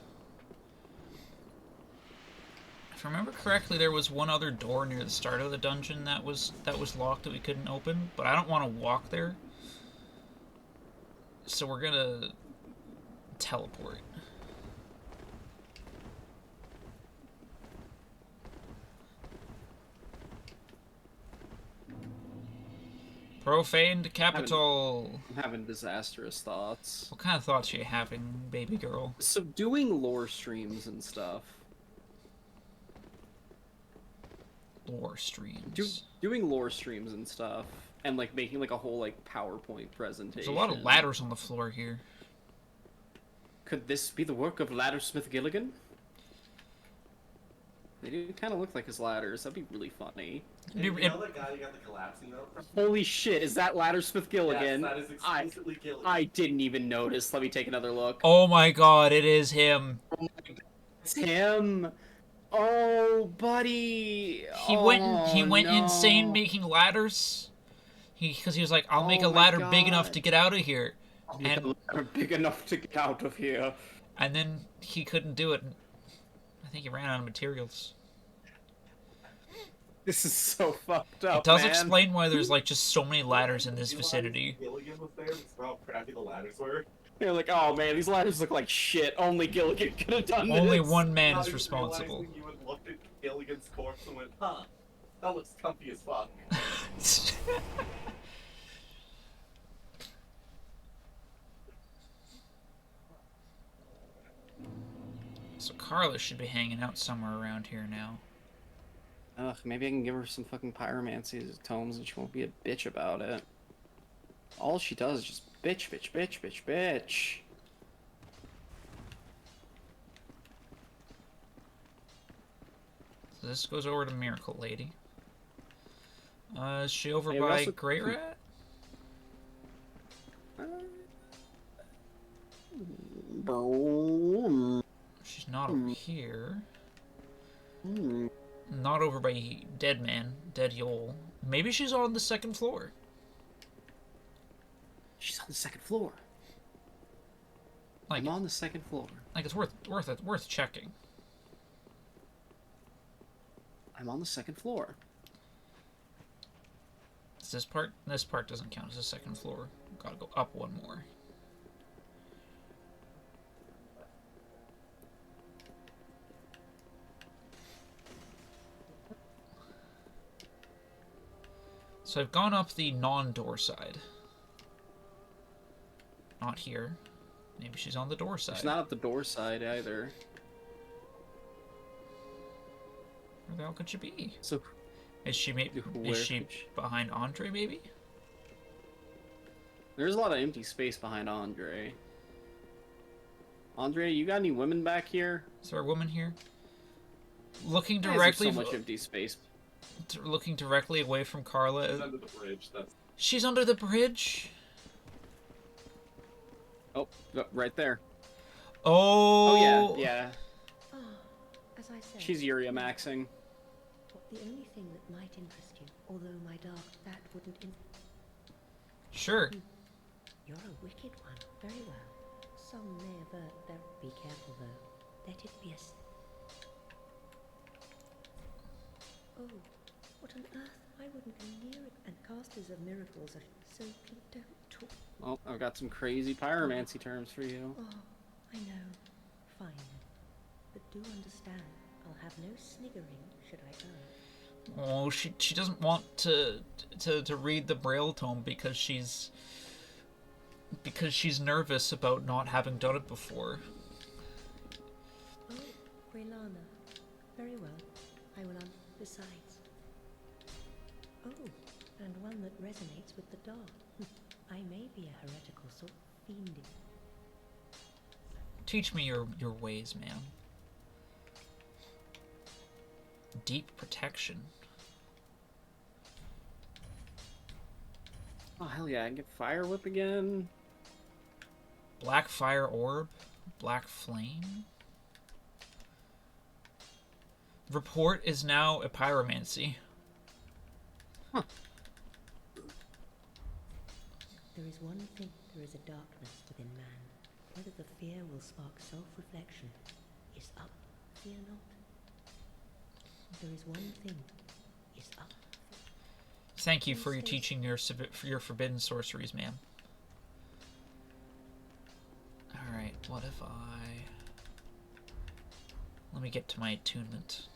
If I remember correctly, there was one other door near the start of the dungeon that was locked that we couldn't open, but I don't want to walk there. So we're gonna teleport. Profaned capital. I'm having disastrous thoughts. What kind of thoughts are you having, baby girl? So doing lore streams and stuff. Lore streams. Doing lore streams and stuff, and like making like a whole like PowerPoint presentation. There's a lot of ladders on the floor here. Could this be the work of Laddersmith Gilligan? They do kind of look like his ladders. That'd be really funny. You know that guy you got the collapsing note from? Holy shit, is that Laddersmith Gilligan? Yes, that is explicitly Gilligan. I didn't even notice. Let me take another look. Oh my god, it is him. Oh my God, it's him. Oh, buddy. He went insane making ladders. Because he was like, I'll make a ladder big enough to get out of here. And big enough to get out of here. And then he couldn't do it. I think he ran out of materials. This is so fucked up. It does man. explain why there's like just so many ladders in this vicinity. Gilligan was there, it's how crappy the ladders were. They're like, oh man, these ladders look like shit. Only Gilligan could have done this. Only one man Not is even responsible. realizing you would look at Gilligan's corpse and went, huh, that looks comfy as fuck. So Carla should be hanging out somewhere around here now. Ugh, maybe I can give her some fucking pyromancy tomes and she won't be a bitch about it. All she does is just bitch, bitch, bitch, bitch, bitch. So this goes over to Miracle Lady. Is she over Hey, we by also- Great Rat? She's not over here. Not over by Dead Man, Dead Yole. Maybe she's on the second floor. She's on the second floor. Like, I'm on the second floor. like it's worth checking. I'm on the second floor. Is this part? This part doesn't count as a second floor. Gotta go up one more. So I've gone up the non-door side. Not here. Maybe she's on the door side. She's not up the door side either. Where the hell could she be? So Is she where is she could she- behind Andre? Maybe. there's a lot of empty space behind Andre. Andre, you got any women back here? Is there a woman here? Looking Why is there directly, so much empty space. looking directly away from Carla. It's under the bridge, that's... She's under the bridge. Oh, right there. Oh. Oh yeah. Ah, as I said, She's Yuria maxing. the only thing that might interest you, although my dark, that wouldn't Sure. You're a wicked one. Very well. Some may avert. Be careful, though. Let it be a... Oh, what on earth? I wouldn't go near it. And casters of miracles are so... Don't talk. Well, I've got some crazy pyromancy terms for you. Oh, I know. Fine. But do understand, I'll have no sniggering, should I urge. Oh, she doesn't want to read the Braille tome because she's nervous about not having done it before. Oh, Raylana. Very well. I will besides. Oh, and one that resonates with the dark. I may be a heretical sort of fiend. Teach me your ways, man. Deep protection. Oh, hell yeah, I can get Fire Whip again. Black Fire Orb. Black Flame. Report is now a pyromancy. Huh. There is one thing, there is a darkness within man. Whether the fear will spark self-reflection is up, fear not. There is one thing, is up. Thank you for your teaching your forbidden sorceries, ma'am. Alright, what if I... Let me get to my attunement.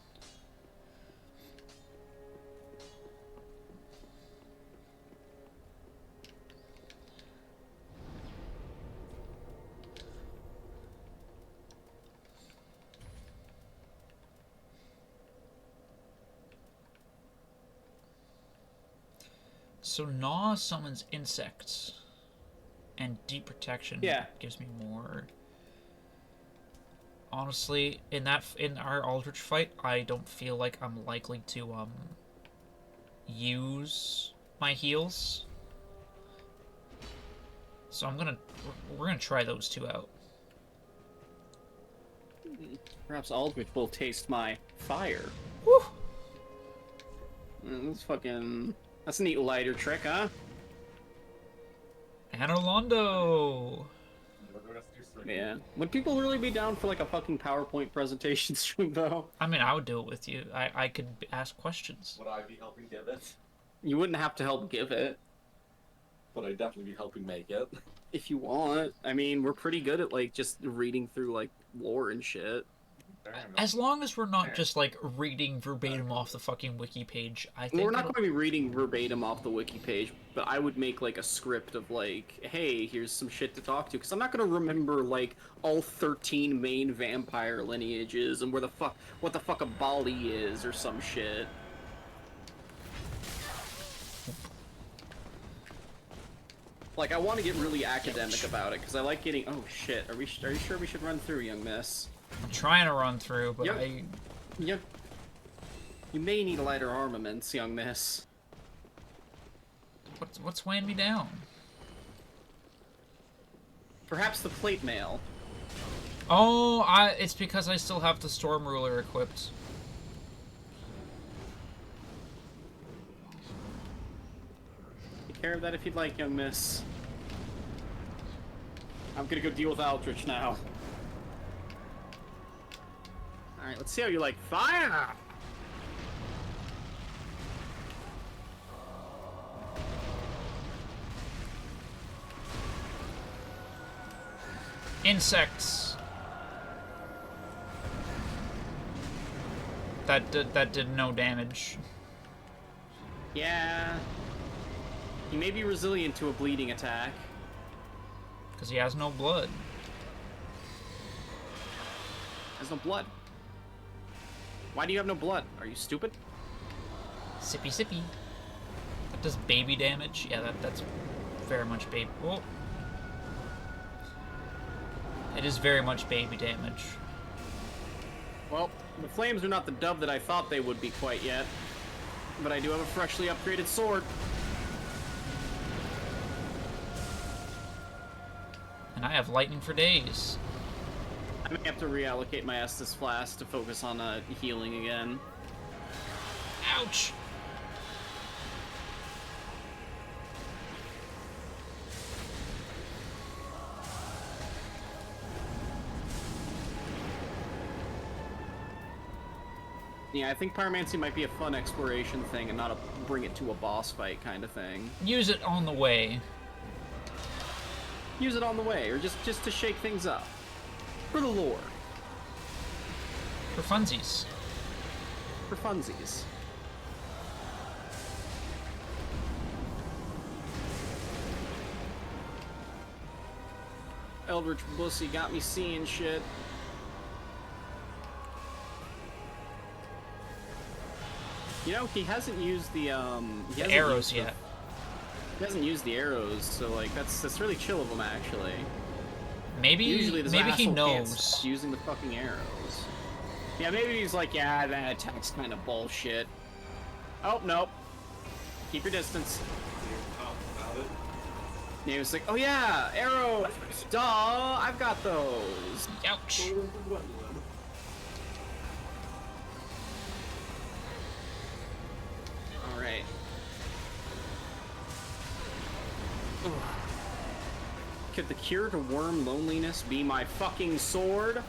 So Gnaw summons insects, and Deep Protection gives me more. Honestly, in our Aldrich fight, I don't feel like I'm likely to use my heals. So we're gonna try those two out. Perhaps Aldrich will taste my fire. Woo! That's a neat lighter trick, huh? Anor Londo! Yeah. Would people really be down for like a fucking PowerPoint presentation stream, though? I mean, I would do it with you. I could ask questions. Would I be helping give it? You wouldn't have to help give it. But I'd definitely be helping make it. If you want. I mean, we're pretty good at like just reading through like lore and shit. As long as we're not just like reading verbatim off the fucking wiki page, I think we're not going to be reading verbatim off the wiki page, but I would make like a script of like, hey, here's some shit to talk to, because I'm not going to remember like all 13 main vampire lineages and what the fuck a Bali is or some shit. Like, I want to get really academic about it, because I like getting... Oh, shit. Are you sure we should run through, young miss? I'm trying to run through, but Yep. You may need lighter armaments, young miss. What's weighing me down? Perhaps the plate mail. Oh, it's because I still have the Storm Ruler equipped. Take care of that if you'd like, young miss. I'm gonna go deal with Aldrich now. Alright, let's see how you like fire! Insects. That did no damage. Yeah. He may be resilient to a bleeding attack. Because he has no blood. Has no blood. Why do you have no blood? Are you stupid? Sippy sippy. That does baby damage. Yeah, that's very much baby. Oh. It is very much baby damage. Well, the flames are not the dove that I thought they would be quite yet. But I do have a freshly upgraded sword. And I have lightning for days. I may have to reallocate my Estus Flask to focus on healing again. Ouch! Yeah, I think Pyromancy might be a fun exploration thing and not a bring it to a boss fight kind of thing. Use it on the way. Use it on the way, or just to shake things up. For the lore. For funsies. For funsies. Eldritch Bussy got me seeing shit. You know, he hasn't used the arrows yet. He hasn't used the arrows, so like that's really chill of him actually. Maybe Usually this maybe he asshole can't knows stop using the fucking arrows. Yeah, maybe he's like, yeah, that attack's kind of bullshit. Oh nope. Keep your distance. And he was like, oh yeah, arrows! Duh, I've got those! Ouch. Alright. Could the cure to worm loneliness be my fucking sword?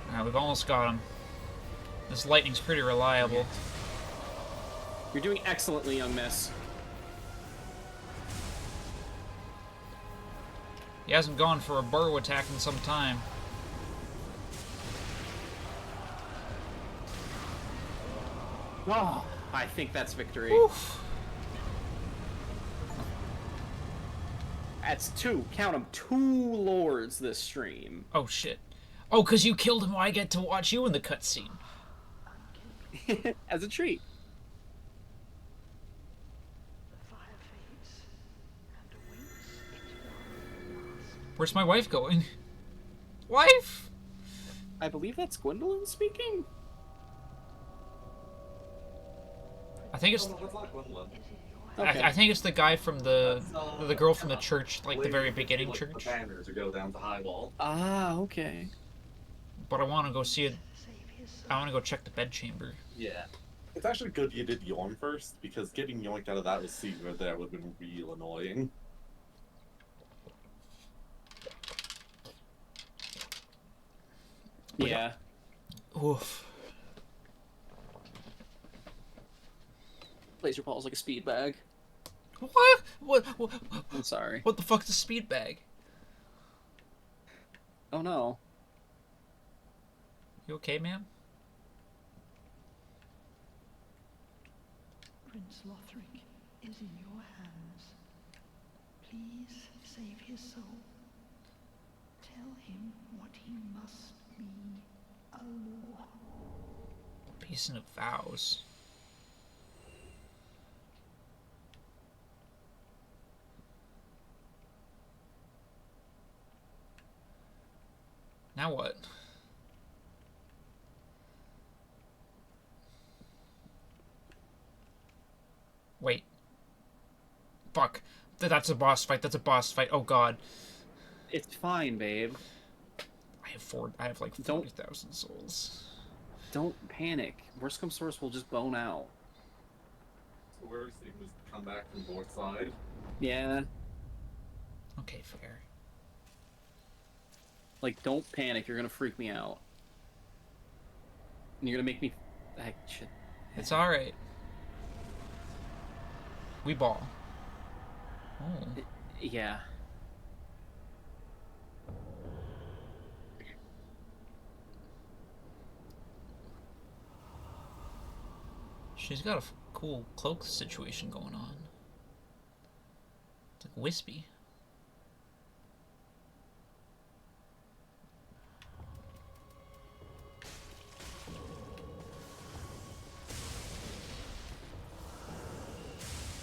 Alright, we've almost got him. This lightning's pretty reliable. You're doing excellently, young miss. He hasn't gone for a burrow attack in some time. Oh, I think that's victory. Oof. That's two. Count them. 2 lords this stream. Oh shit. Oh, because you killed him, I get to watch you in the cutscene. As a treat. Where's my wife going? Wife? I believe that's Gwendolyn speaking? I think it's... Okay. I think it's the guy from the girl from the church, like the very beginning church. Banners or go down to Highwall. Ah, okay. But I want to go see it. I want to go check the bedchamber. Yeah. It's actually good you did yawn first, because getting yoinked out of that with secret there would have been real annoying. Yeah. Oof. Laser ball's like a speed bag. What? What? I'm sorry. What the fuck's a speed bag? Oh no. You okay, ma'am? Prince Lothric is in your hands. Please save his soul. Tell him what he must be, Anor. Basin of Vows. Now what? Wait. Fuck. That's a boss fight. That's a boss fight. Oh god. It's fine, babe. I have like 40,000 souls. Don't panic. Worst comes to worst, we'll just bone out. So where's he was come back from north side? Yeah. Okay, fair. Like, don't panic. You're gonna freak me out. And you're gonna make me... shit. It's alright. We ball. Oh. Yeah. She's got a cool cloak situation going on. It's like wispy.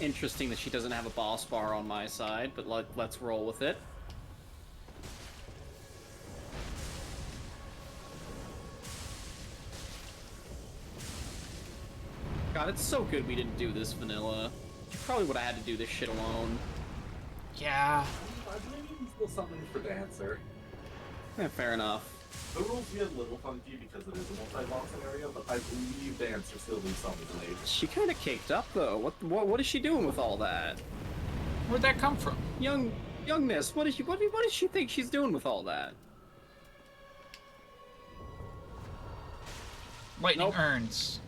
Interesting that she doesn't have a boss bar on my side, but let's roll with it. God, it's so good we didn't do this vanilla. You probably would have had to do this shit alone. Yeah. I believe you can still summon for Dancer. Yeah, fair enough. The rules get a little funky because it is a multi-box scenario, but I believe Dancer still needs summons made. She kind of caked up though. What is she doing with all that? Where'd that come from? Young miss, what does she think she's doing with all that? Lightning Nope. urns.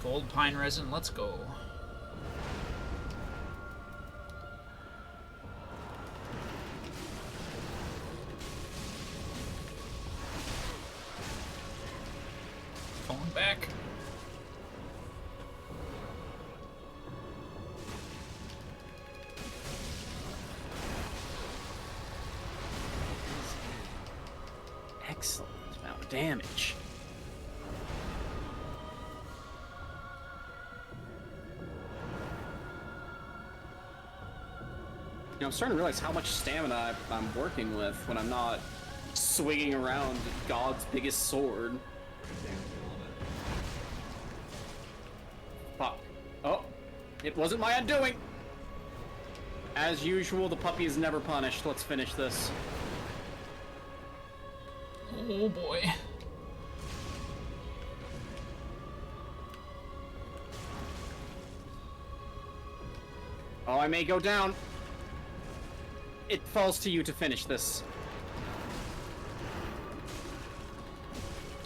Gold pine resin, let's go. Falling back. Excellent amount of damage. You know, I'm starting to realize how much stamina I'm working with when I'm not swinging around God's biggest sword. Fuck. Oh, it wasn't my undoing. As usual, the puppy is never punished. Let's finish this. Oh boy. Oh, I may go down. It falls to you to finish this.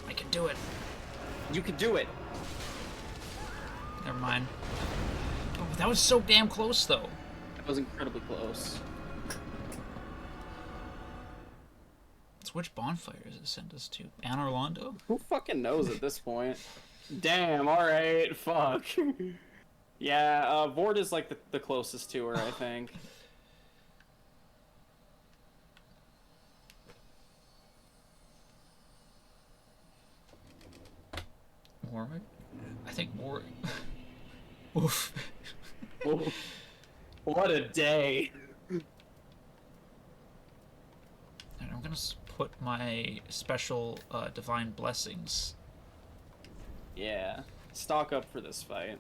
I can do it. You can do it. Never mind. Oh, that was so damn close, though. That was incredibly close. So which bonfire does it send us to? Anor Londo? Who fucking knows at this point? Damn, alright, fuck. Yeah, Vord is like the closest to her, I think. Warwick? I think Warwick. Oof. What a day. And I'm gonna put my special divine blessings. Yeah, stock up for this fight.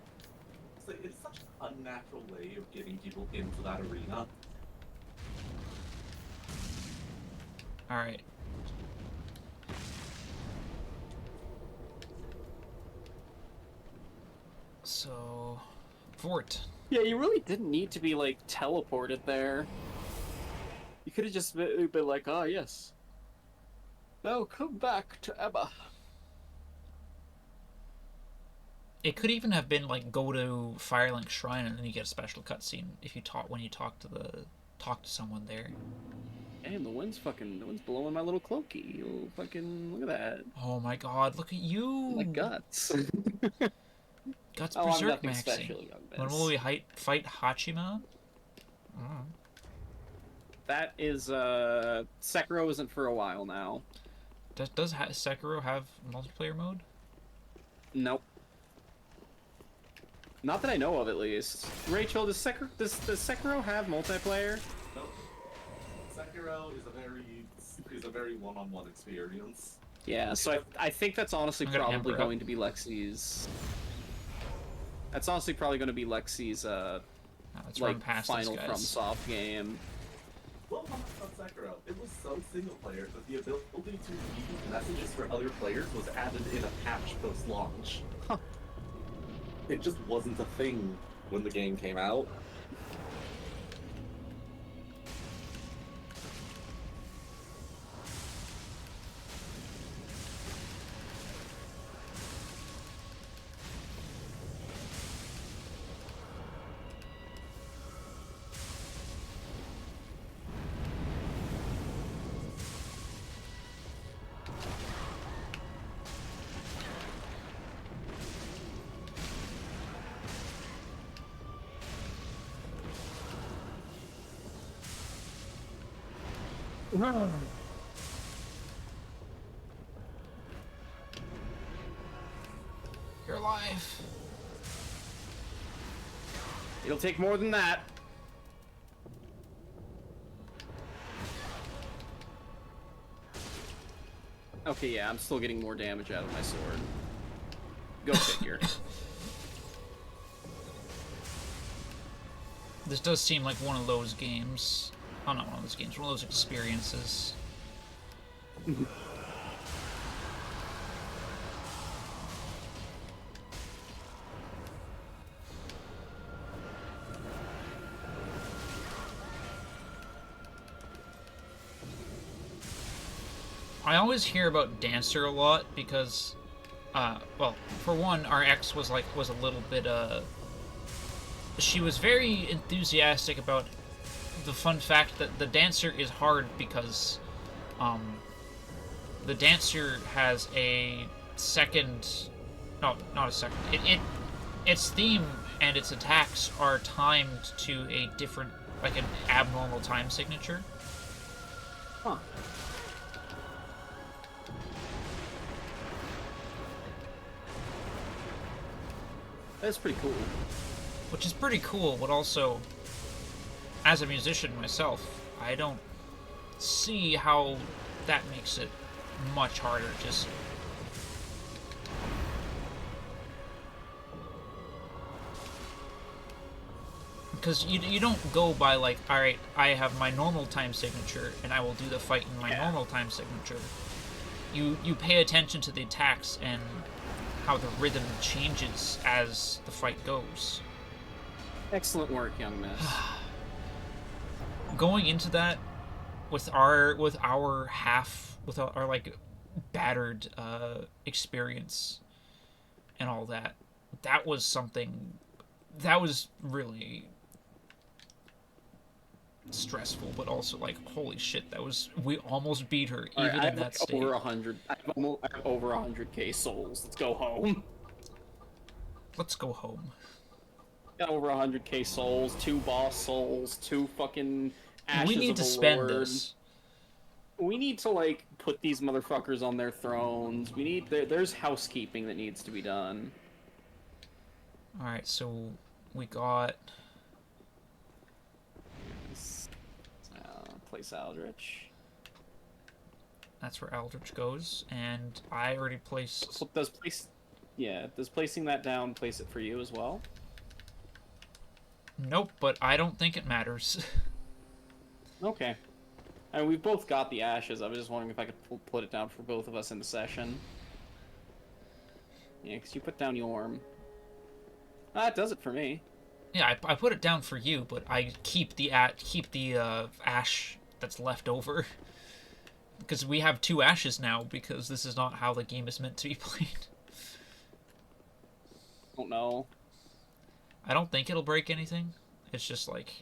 It's such an unnatural way of getting people into that arena. Alright. So, Fort. Yeah, you really didn't need to be, like, teleported there. You could have just been like, ah, yes. Now come back to Emma. It could even have been like go to Firelink Shrine and then you get a special cutscene if you talk when you talk to someone there. Damn, the wind's blowing my little cloaky. Oh, fucking look at that. Oh my god, look at you! My guts. Guts I'm berserk nothing maxing. special, young When miss. will we fight Hachima? Mm. That is Sekiro isn't for a while now. Does Sekiro have multiplayer mode? Nope. Not that I know of, at least. Rachel, does Sekiro have multiplayer? No. Sekiro is a very one-on-one experience. Yeah, so I think that's honestly I'm gonna probably amber going to be Lexi's. That's honestly probably going to be Lexi's Let's run like past final these guys. FromSoft game. Well, how much about Sekiro? It was so single-player that the ability to leave messages for other players was added in a patch post-launch. Huh. It just wasn't a thing when the game came out. You're alive. It'll take more than that. Okay, yeah, I'm still getting more damage out of my sword. Go figure. This does seem like one of those games. Oh, not one of those games. One of those experiences. I always hear about Dancer a lot because well, for one, our ex was a little bit, she was very enthusiastic about the fun fact that the dancer is hard because, the dancer has a second, no, not a second, its theme and its attacks are timed to a different, like an abnormal time signature. Huh. That's pretty cool. Which is pretty cool, but also, as a musician myself, I don't see how that makes it much harder. Just because you don't go by like, all right, I have my normal time signature and I will do the fight in my normal time signature. You pay attention to the attacks and how the rhythm changes as the fight goes. Excellent work, young miss. Going into that with our like battered experience and all that, that was something that was really stressful, but also like, holy shit, we almost beat her even in that state. Over 100. I have over 100k souls. Let's go home. Let's go home. Got over 100k souls, 2 boss souls, 2 fucking ashes we need of to the spend Lord. this. We need to like put these motherfuckers on their thrones. We need there's housekeeping that needs to be done. All right, so we got Place Aldrich. That's where Aldrich goes, and I already placed. So does placing that down place it for you as well? Nope, but I don't think it matters. Okay. I mean, we've both got the ashes. I was just wondering if I could put it down for both of us in the session. Yeah, because you put down Yorm. That does it for me. Yeah, I put it down for you, but I keep the ash that's left over. Because we have 2 ashes now, because this is not how the game is meant to be played. Don't know. I don't think it'll break anything. It's just like,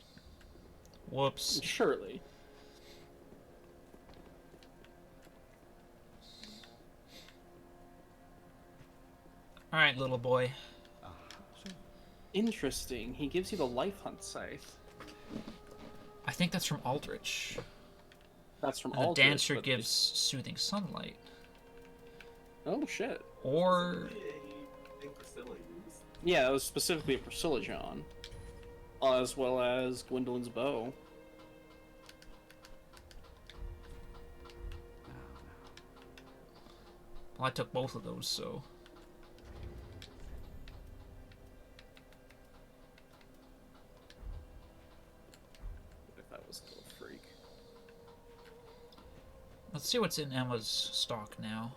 whoops. Surely. Alright, little boy. Interesting. He gives you the life hunt scythe. I think that's from Aldrich. That's from and Aldrich. The dancer gives soothing sunlight. Oh shit. Or yeah, that was specifically a Priscilla John, as well as Gwendolyn's bow. Well, I took both of those, so. Let's see what's in Emma's stock now.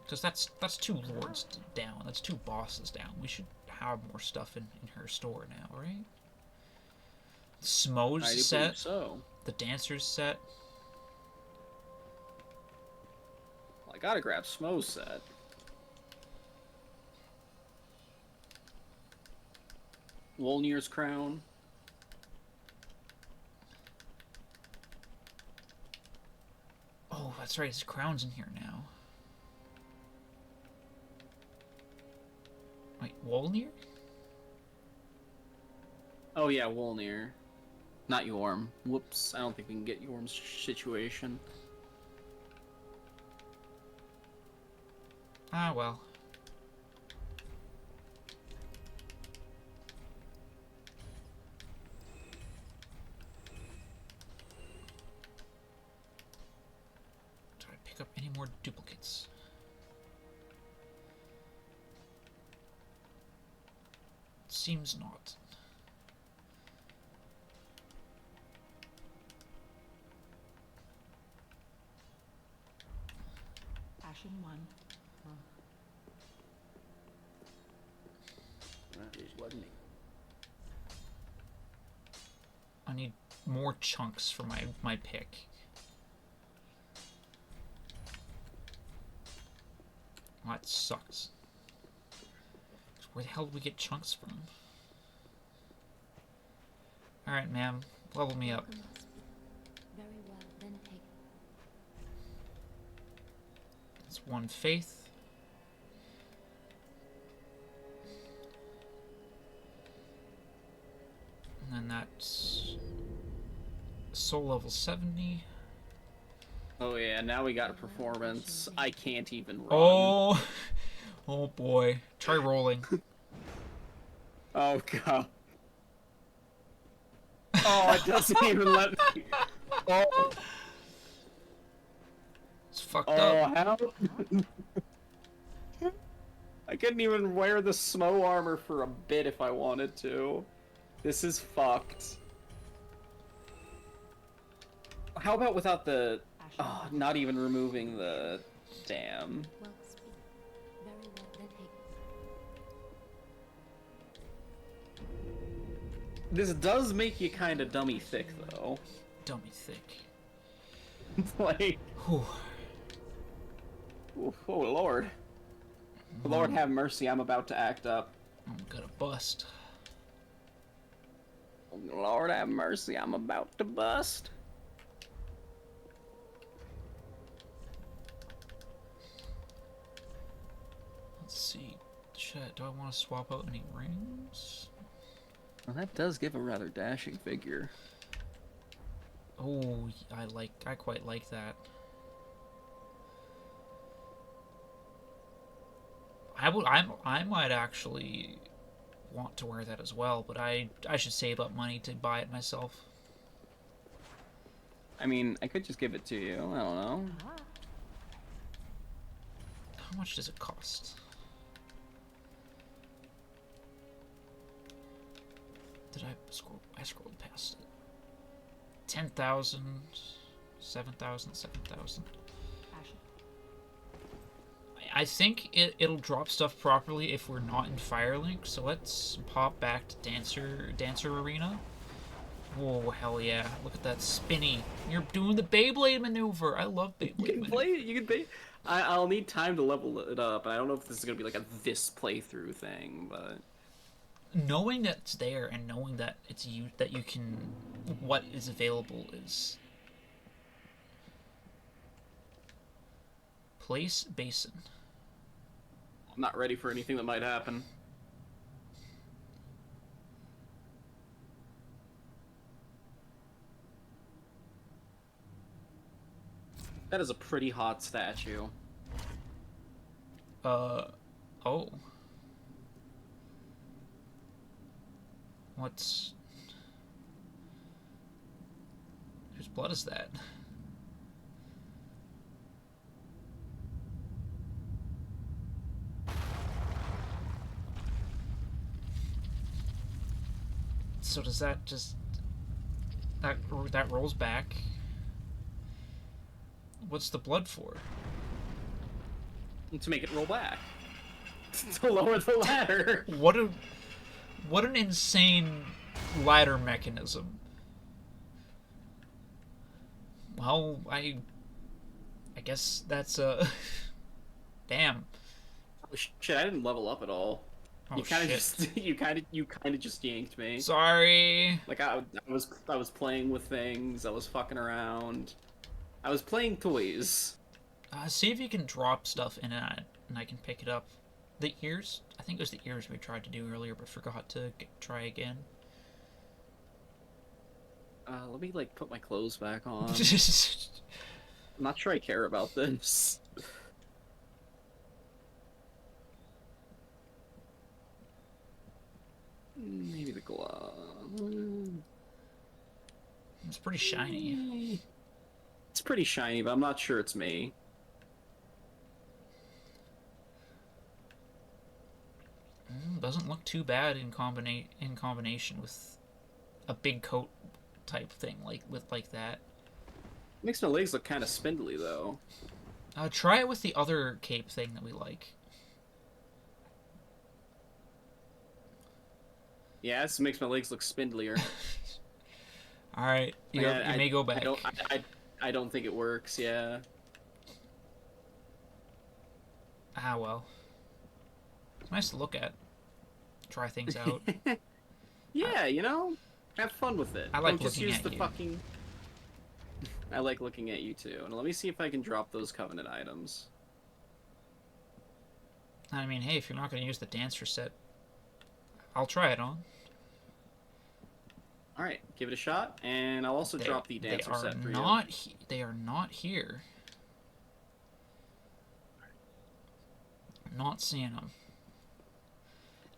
Because that's 2 lords down. That's 2 bosses down. We should have more stuff in her store now, right? Smo's set. So. The dancer's set. Well, I gotta grab Smo's set. Wolnir's crown. Oh, that's right. His crown's in here now. Wait, Wolnir? Oh yeah, Wolnir. Not Yorm. Whoops, I don't think we can get Yorm's situation. Ah, well. Did I pick up any more duplicates? Seems not. Ashen 1. That just wasn't me. I need more chunks for my pick. Oh, that sucks. Where the hell did we get chunks from? Alright, ma'am. Level me up. Very well, then take. That's 1 faith. And then that's soul level 70. Oh yeah, now we got a performance. I can't even run. Oh, oh boy. Try rolling. Oh god. Oh, it doesn't even let me. Oh, It's fucked oh, up. help. I couldn't even wear the Smo armor for a bit if I wanted to. This is fucked. How about without the... Oh, not even removing the... Damn. Well, speak. Very well, then take. This does make you kind of dummy thick, though. Dummy thick. Like... Whew. Oh, Lord. Lord have mercy, I'm about to act up. I'm gonna bust. Lord have mercy, I'm about to bust. Let's see. Shit, do I want to swap out any rings? Well, that does give a rather dashing figure. Oh, I quite like that. I might actually want to wear that as well, but I should save up money to buy it myself. I mean, I could just give it to you. I don't know. How much does it cost? Did I scroll? I scrolled past it. 10,000, 7,000, 7,000. I think it'll drop stuff properly if we're not in Firelink, so let's pop back to Dancer Arena. Whoa, hell yeah. Look at that spinny. You're doing the Beyblade maneuver. I love Beyblade You can maneuver. play it, you can play. I'll need time to level it up. I don't know if this is gonna be like a this playthrough thing, but Knowing that it's there and knowing that it's that you can, what is available is... Place Basin. I'm not ready for anything that might happen. That is a pretty hot statue. Oh. What's... Whose blood is that? So does that just... That rolls back? What's the blood for? To make it roll back. To lower the ladder. What an insane ladder mechanism. Well, I guess that's damn. Oh, shit, I didn't level up at all. Oh, you kind of shit. just you kind of just yanked me. Sorry. Like I was playing with things. I was fucking around. I was playing toys. See if you can drop stuff in it, and I can pick it up. The ears? I think it was the ears we tried to do earlier, but forgot to try again. Let me like put my clothes back on. I'm not sure I care about this. Maybe the glove. It's pretty shiny. It's pretty shiny, but I'm not sure it's me. Doesn't look too bad in combination with a big coat type thing like that. Makes my legs look kind of spindly though. Try it with the other cape thing that we like. Yeah, this makes my legs look spindlier. All right, you may go back. I don't think it works. Yeah. Ah, well. It's nice to look at. Try things out. Yeah, you know, have fun with it. I like Don't just looking use at the you. fucking. I like looking at you too. And let me see if I can drop those Covenant items. I mean, hey, if you're not going to use the dancer set, I'll try it on. All right, give it a shot, and I'll also drop the dancer set for you. They are not here. I'm not seeing them.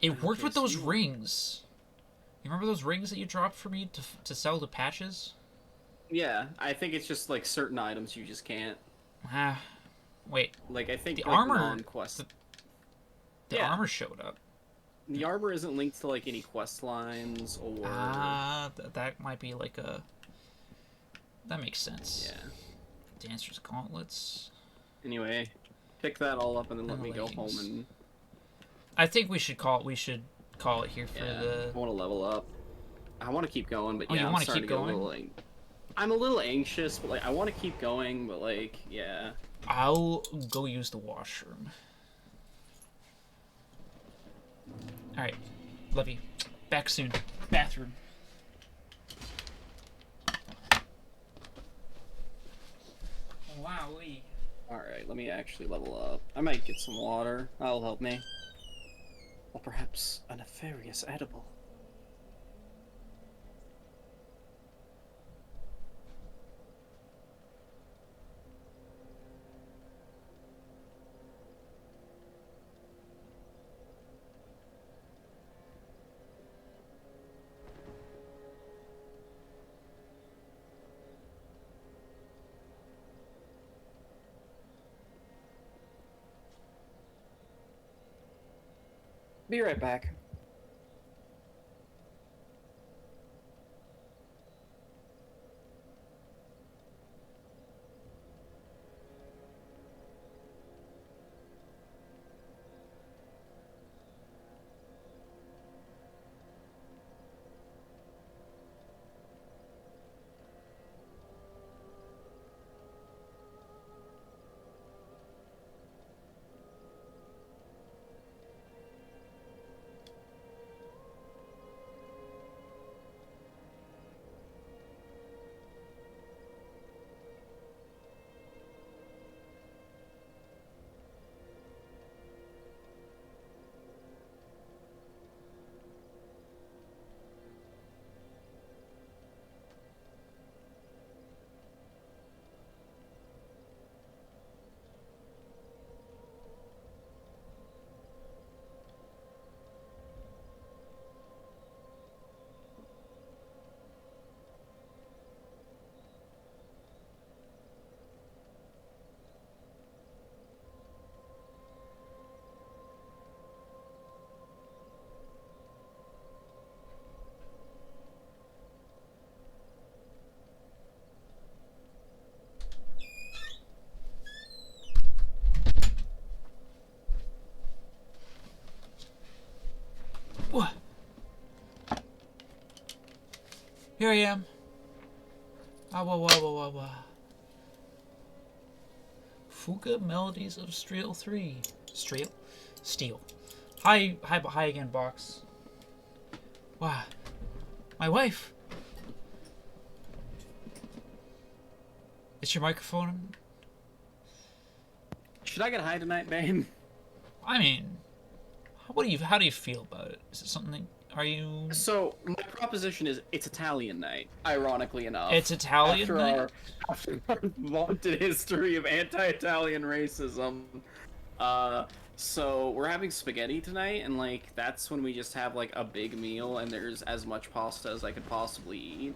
It worked with those rings. You remember those rings that you dropped for me to sell the patches? Yeah, I think it's just like certain items you just can't. Wait. Like I think the like, armor non-quest. The armor showed up. The armor isn't linked to like any quest lines or. That might be like a. That makes sense. Yeah. Dancer's gauntlets. Anyway, pick that all up and then let me go home and. I think we should call it here for the. I want to level up. I want to keep going, but you I'm want to starting keep to get going? a little like. I'm a little anxious, but like I want to keep going, but like yeah. I'll go use the washroom. All right, love you. Back soon. Bathroom. Wowee. All right, let me actually level up. I might get some water. That'll help me. Or perhaps a nefarious edible. Be right back. What? Here I am. Fuga Melodies of Steel 3. Steel. Hi again, Box. Wow. My wife. Is your microphone? Should I get high tonight, babe? I mean, how do you feel about it? Is it something? Are you? So my proposition is it's Italian night. Ironically enough, It's Italian night. After our vaunted history of anti-Italian racism, so we're having spaghetti tonight, and like that's when we just have like a big meal, and there's as much pasta as I could possibly eat.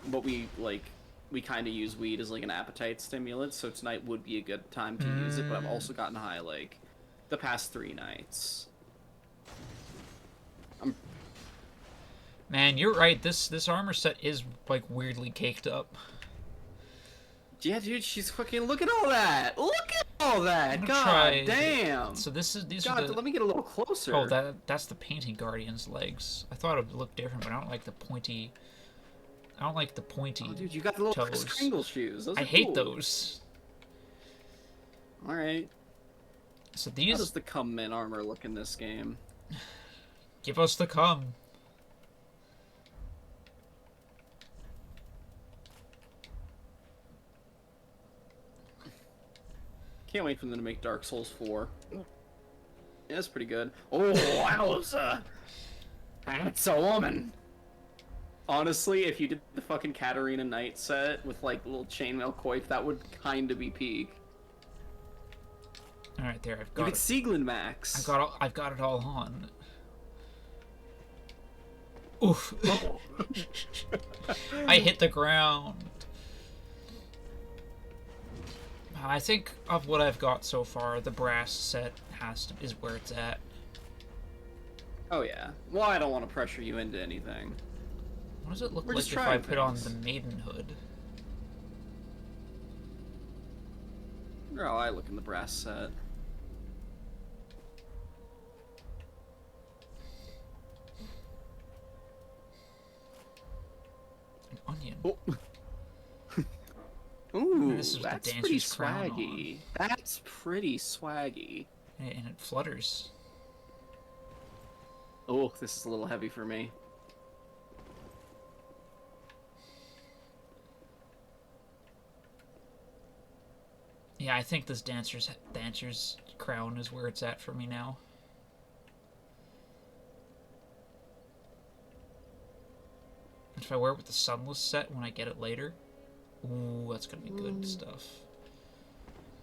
But we kind of use weed as like an appetite stimulant, so tonight would be a good time to use it. But I've also gotten high like the past 3 nights. Man, you're right. This armor set is like weirdly caked up. Yeah, dude, she's fucking. Look at all that! Look at all that! God damn! So these God, are the. let me get a little closer. Oh, that's the painted Guardian's legs. I thought it would look different, but I don't like the pointy. Oh, dude, you got the little toes. Kringle shoes. Those I are hate cool. those. All right. So How these... does the cum min armor look in this game? Give us the cum. Can't wait for them to make Dark Souls 4. Yeah, that's pretty good. Oh, wowza! That's a woman! Honestly, if you did the fucking Katarina Knight set with, like, little chainmail coif, that would kinda be peak. Alright, there, I've got Look it. at Sieglin Max! I've got it all on. Oof. I hit the ground. I think of what I've got so far, the brass set is where it's at. Oh yeah. Well, I don't want to pressure you into anything. What does it look We're like just if I trying put on things. the maidenhood? Or how I look in the brass set. An onion. Oh. Ooh, This is the that's pretty dancer's crown swaggy. That's pretty swaggy. And it flutters. Oh, this is a little heavy for me. Yeah, I think this dancer's crown is where it's at for me now. If I wear it with the sunless set when I get it later, ooh, that's gonna be good stuff.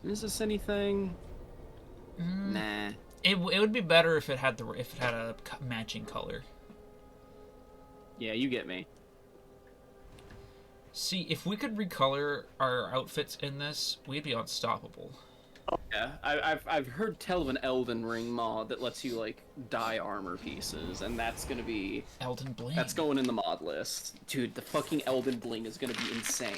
Is this anything? Nah. It would be better if it had a matching color. Yeah, you get me. See, if we could recolor our outfits in this, we'd be unstoppable. Oh, yeah, I've heard tell of an Elden Ring mod that lets you like dye armor pieces, and that's gonna be Elden Bling. That's going in the mod list, dude. The fucking Elden Bling is gonna be insane.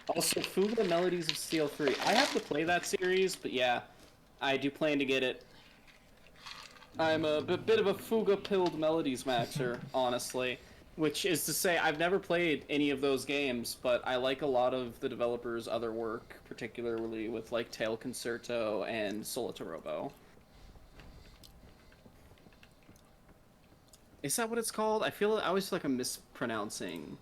Also, Fuga Melodies of Steel 3. I have to play that series, but yeah, I do plan to get it. I'm a bit of a Fuga-pilled Melodies maxer, honestly. Which is to say, I've never played any of those games, but I like a lot of the developers' other work, particularly with like Tail Concerto and Solitarobo. Is that what it's called? I always feel like I'm mispronouncing.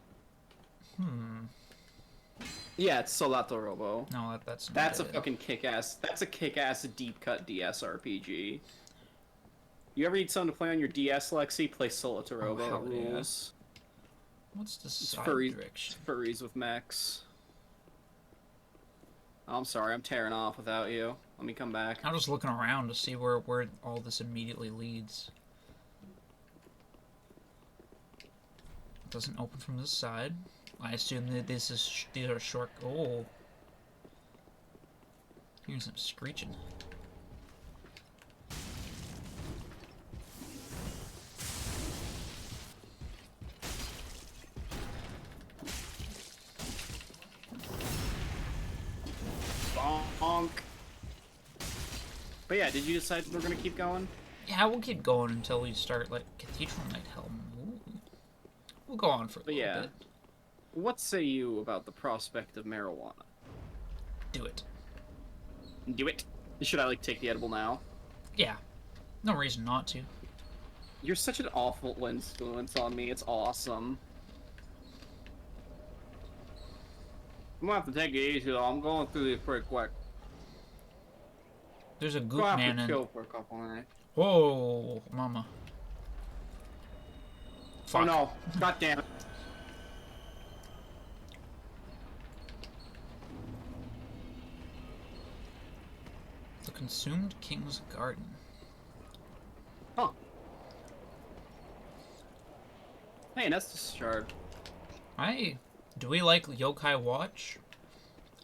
Yeah, it's Solitarobo. No, that's not That's a it. fucking kick-ass. That's a kick-ass deep-cut DS RPG. You ever need something to play on your DS, Lexi? Play Solitarobo. Oh, hell yeah. Rules. What's the It's side furries, direction? furries with mechs. Oh, I'm sorry, I'm tearing off without you. Let me come back. I'm just looking around to see where all this immediately leads. It doesn't open from this side. I assume that these are short. Oh, here's some screeching. Bonk. But yeah, did you decide we're gonna keep going? Yeah, we'll keep going until we start like Cathedral Night Helm. Ooh. We'll go on for a little yeah. bit. What say you about the prospect of marijuana? Do it. Do it. Should I like take the edible now? Yeah. No reason not to. You're such an awful influence on me. It's awesome. I'm gonna have to take it easy though. I'm going through these pretty quick. There's a Go goop have man to in. chill for a couple minutes. Whoa, mama. Fuck. Oh no! God damn it! The Consumed King's Garden. Huh. Hey, Nestus Shard. Do we like Yokai Watch?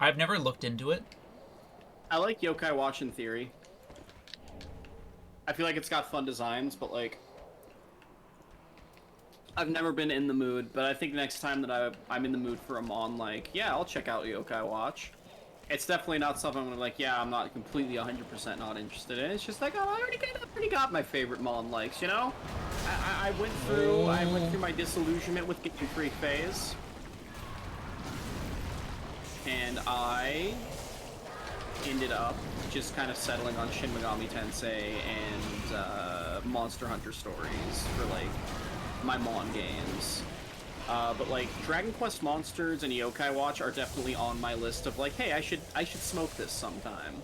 I've never looked into it. I like Yokai Watch in theory. I feel like it's got fun designs, but like... I've never been in the mood, but I think next time that I'm in the mood for a mon, like, yeah, I'll check out Yokai Watch. It's definitely not something I'm like, yeah, I'm not completely 100% not interested in. It's just like, oh, I already got my favorite mon likes, you know? I went through my disillusionment with Game Freak phase. And I ended up just kind of settling on Shin Megami Tensei and Monster Hunter stories for like my Mon games. But like Dragon Quest Monsters and Yokai Watch are definitely on my list of like, hey, I should smoke this sometime.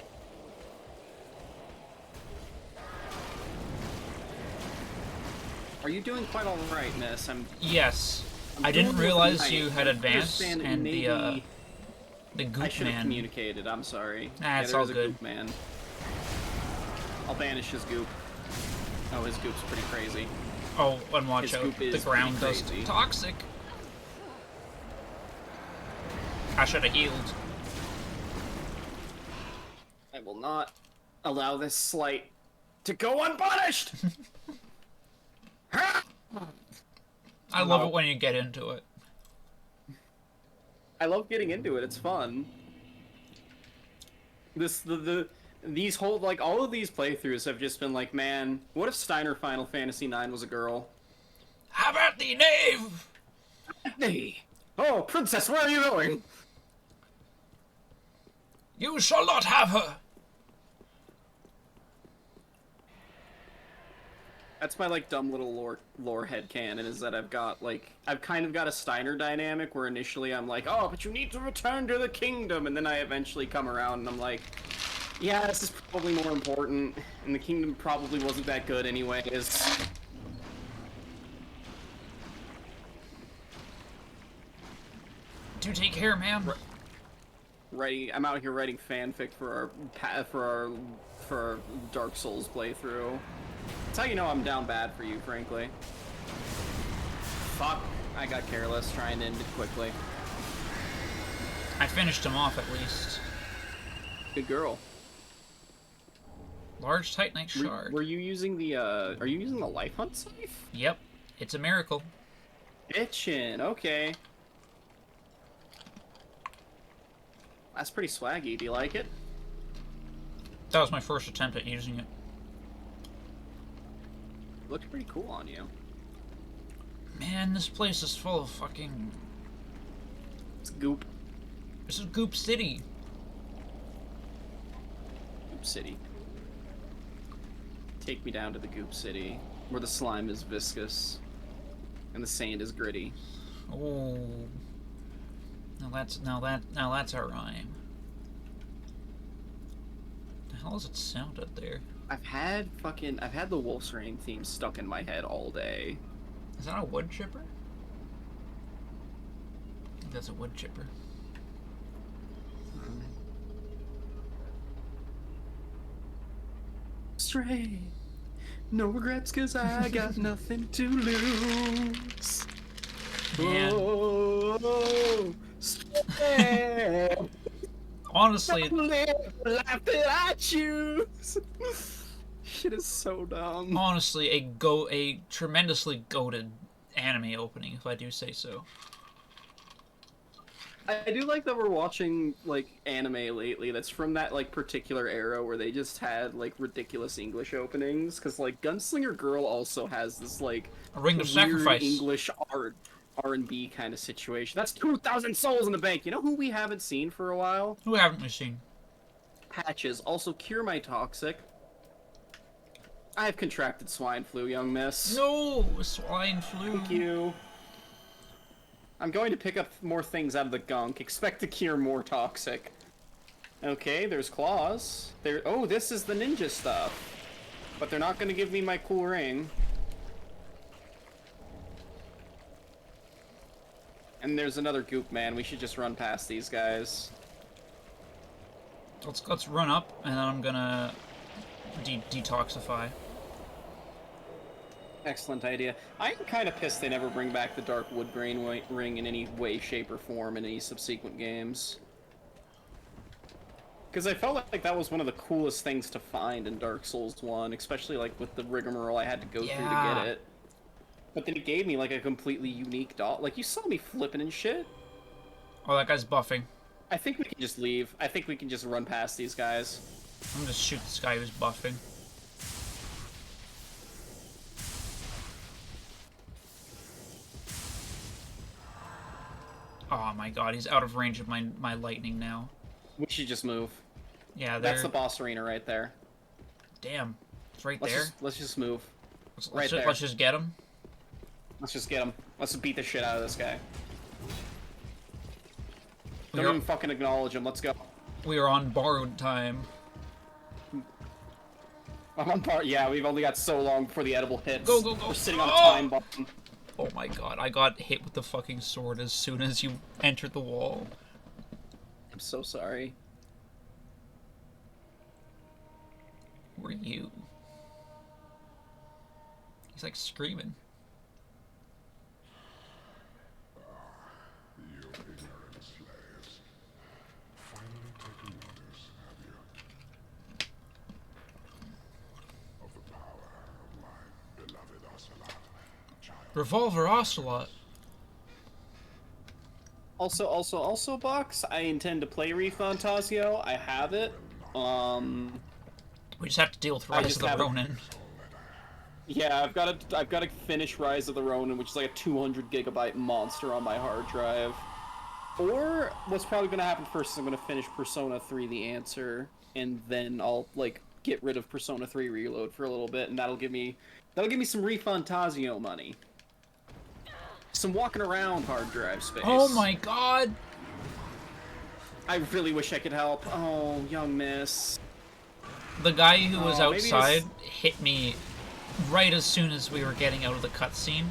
Are you doing quite all right, Miss? Yes. I didn't realize you had advanced and the Goop I should have Man. communicated. I'm sorry. Nah, it's there all is a good. Goop Man. I'll banish his Goop. Oh, his Goop's pretty crazy. Oh, and watch His out. Goop The is ground pretty does crazy. toxic. I should have healed. I will not allow this slight to go unpunished! I love it when you get into it. I love getting into it. It's fun. These whole, like, all of these playthroughs have just been like, man, what if Steiner Final Fantasy IX was a girl? How about the knave? Hey! Oh, princess, where are you going? You shall not have her. That's my, like, dumb little lore headcanon, is that I've kind of got a Steiner dynamic where initially I'm like, oh, but you need to return to the kingdom, and then I eventually come around and I'm like, yeah, this is probably more important, and the kingdom probably wasn't that good anyways. Do take care, ma'am. I'm out here writing fanfic for our Dark Souls playthrough. That's how you know I'm down bad for you, frankly. Fuck, I got careless trying to end it quickly. I finished him off at least. Good girl. Large Titanite shard. Were you using the are you using the life hunt scythe? Yep, it's a miracle. Itchin', okay. That's pretty swaggy. Do you like it? That was my first attempt at using it. Looks pretty cool on you. Man, this place is full of fucking... It's goop. This is Goop City. Goop City. Take me down to the Goop City, where the slime is viscous and the sand is gritty. Oh. Now that's a rhyme. The hell does it sound out there? I've had the Wolf's Rain theme stuck in my head all day. Is that a wood chipper? I think that's a wood chipper. Stray. No regrets, cause I got nothing to lose. Man. Oh, stray. Honestly, Live the life that I choose. Shit is so dumb. honestly, a tremendously goated anime opening, if I do say so. I do like that we're watching like anime lately that's from that like particular era where they just had like ridiculous English openings, because like Gunslinger Girl also has this like A Ring of weird Sacrifice. English R&B kind of situation. That's 2,000 souls in the bank. You know who we haven't seen for a while? Who haven't we seen? Patches. Also, cure my toxic. I have contracted swine flu, young miss. No, swine flu. Thank you. I'm going to pick up more things out of the gunk. Expect to cure more toxic. Okay, there's claws. Oh, this is the ninja stuff. But they're not going to give me my cool ring. And there's another goop man. We should just run past these guys. Let's run up, and then I'm gonna detoxify. Excellent idea. I'm kind of pissed they never bring back the Dark Woodgrain ring in any way, shape, or form in any subsequent games. Because I felt like that was one of the coolest things to find in Dark Souls 1, especially like with the rigmarole I had to go through to get it. But then it gave me like a completely unique doll. Like, you saw me flipping and shit. Oh, that guy's buffing. I think we can just leave. I think we can just run past these guys. I'm gonna shoot this guy who's buffing. Oh my god, he's out of range of my lightning now. We should just move. Yeah, that's the boss arena right there. Damn, it's right there. Let's just move. Let's just get him. Let's just get him. Let's just beat the shit out of this guy. Don't even fucking acknowledge him. Let's go. We are on borrowed time. I'm on bar. Yeah, we've only got so long before the edible hits. Go, go, go. We're sitting on a time bomb. Oh my god, I got hit with the fucking sword as soon as you entered the wall. I'm so sorry. Who are you? He's like screaming. You ignorant slaves. Finally taking notice, have you? Of the power of my beloved Ocelot, child. Revolver Ocelot. Also, Box, I intend to play Refantasio. I have it. We just have to deal with Rise of the Ronin. Yeah, I've got to finish Rise of the Ronin, which is like a 200 gigabyte monster on my hard drive. Or what's probably gonna happen first is I'm gonna finish Persona 3: The Answer, and then I'll like get rid of Persona 3 Reload for a little bit, and that'll give me some Refantasio money. Some walking around hard drive space. Oh my god! I really wish I could help. Oh, young miss. The guy who was outside hit me right as soon as we were getting out of the cutscene.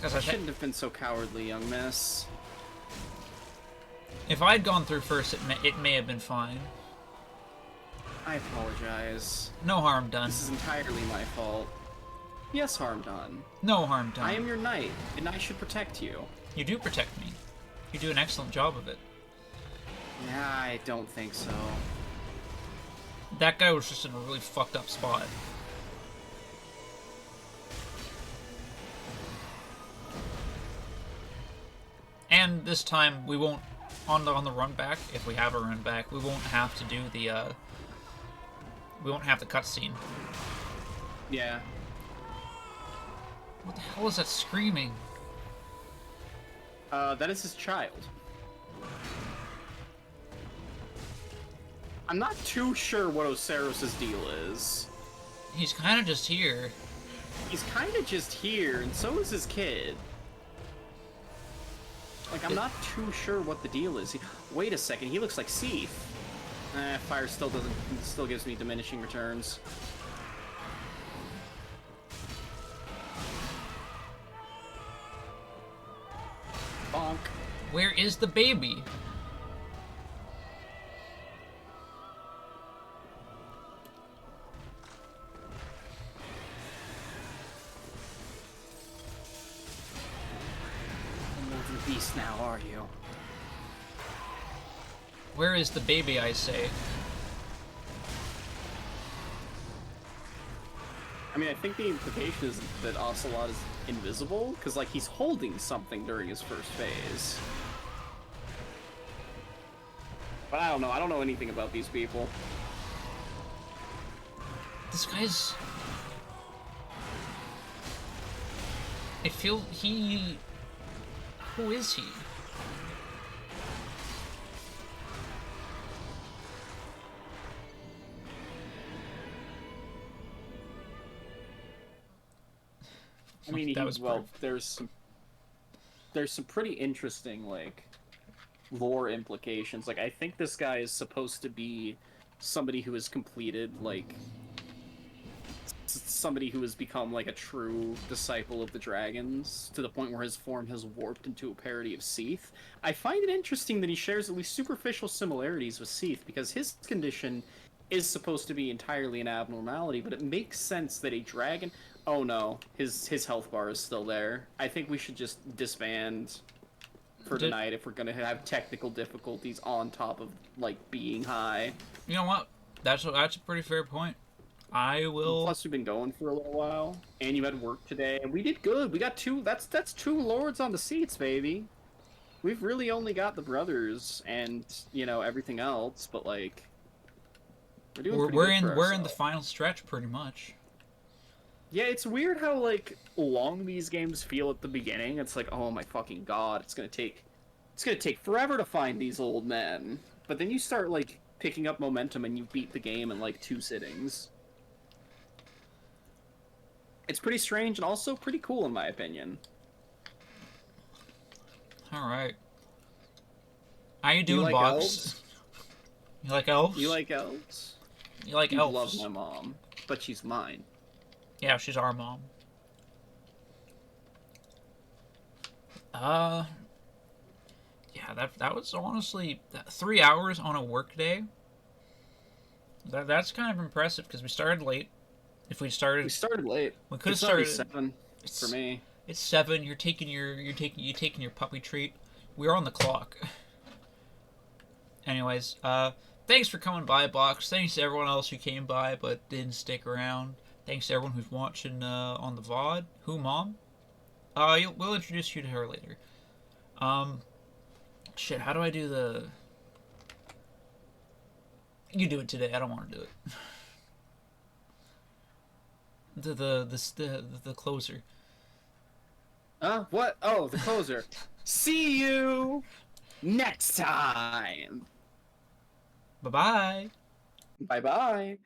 I shouldn't have been so cowardly, young miss. If I'd gone through first, it may have been fine. I apologize. No harm done. This is entirely my fault. Yes, harm done. No harm done. I am your knight, and I should protect you. You do protect me. You do an excellent job of it. Yeah, I don't think so. That guy was just in a really fucked up spot. And this time we won't on the run back, if we have a run back, we won't have to do the we won't have the cutscene. Yeah. What the hell is that screaming? That is his child. I'm not too sure what Oceros' deal is. He's kind of just here. He's kind of just here, and so is his kid. Like, I'm not too sure what the deal is. Wait a second, he looks like Seath. Fire still gives me diminishing returns. Bonk. Where is the baby? Beast now, are you? Where is the baby, I say? I mean, I think the implication is that Ocelot is invisible, because, like, he's holding something during his first phase. But I don't know. I don't know anything about these people. This guy's... I feel he... Who is he? I mean, there's some pretty interesting, like, lore implications. Like, I think this guy is supposed to be somebody who has completed, like, somebody who has become, like, a true disciple of the dragons, to the point where his form has warped into a parody of Seath. I find it interesting that he shares at least superficial similarities with Seath, because his condition is supposed to be entirely an abnormality, but it makes sense that a dragon... Oh no, his health bar is still there. I think we should just disband for tonight if we're gonna have technical difficulties on top of, like, being high. You know what? That's a pretty fair point. I will... Plus, we've been going for a little while, and you had work today, and we did good. We got two... That's two lords on the seats, baby. We've really only got the brothers and, you know, everything else, but, like... We're doing pretty good for we're in the final stretch, pretty much. Yeah, it's weird how, like, long these games feel at the beginning. It's like, oh my fucking god, it's gonna take forever to find these old men. But then you start, like, picking up momentum and you beat the game in like 2 sittings. It's pretty strange and also pretty cool in my opinion. Alright. How you Do you doing, like Box? elves? You like elves? You like elves? You like You elves? love my mom, but she's mine. Yeah, she's our mom. Yeah, that was honestly 3 hours on a work day. That's kind of impressive because we started late. If we started late. We could have started started 7 for me. It's 7. You're taking your puppy treat. We're on the clock. Anyways, thanks for coming by, Box. Thanks to everyone else who came by but didn't stick around. Thanks to everyone who's watching on the VOD. Who, Mom? We'll introduce you to her later. Shit, how do I do the... You do it today. I don't want to do it. The closer. What? Oh, the closer. See you next time. Bye-bye. Bye-bye.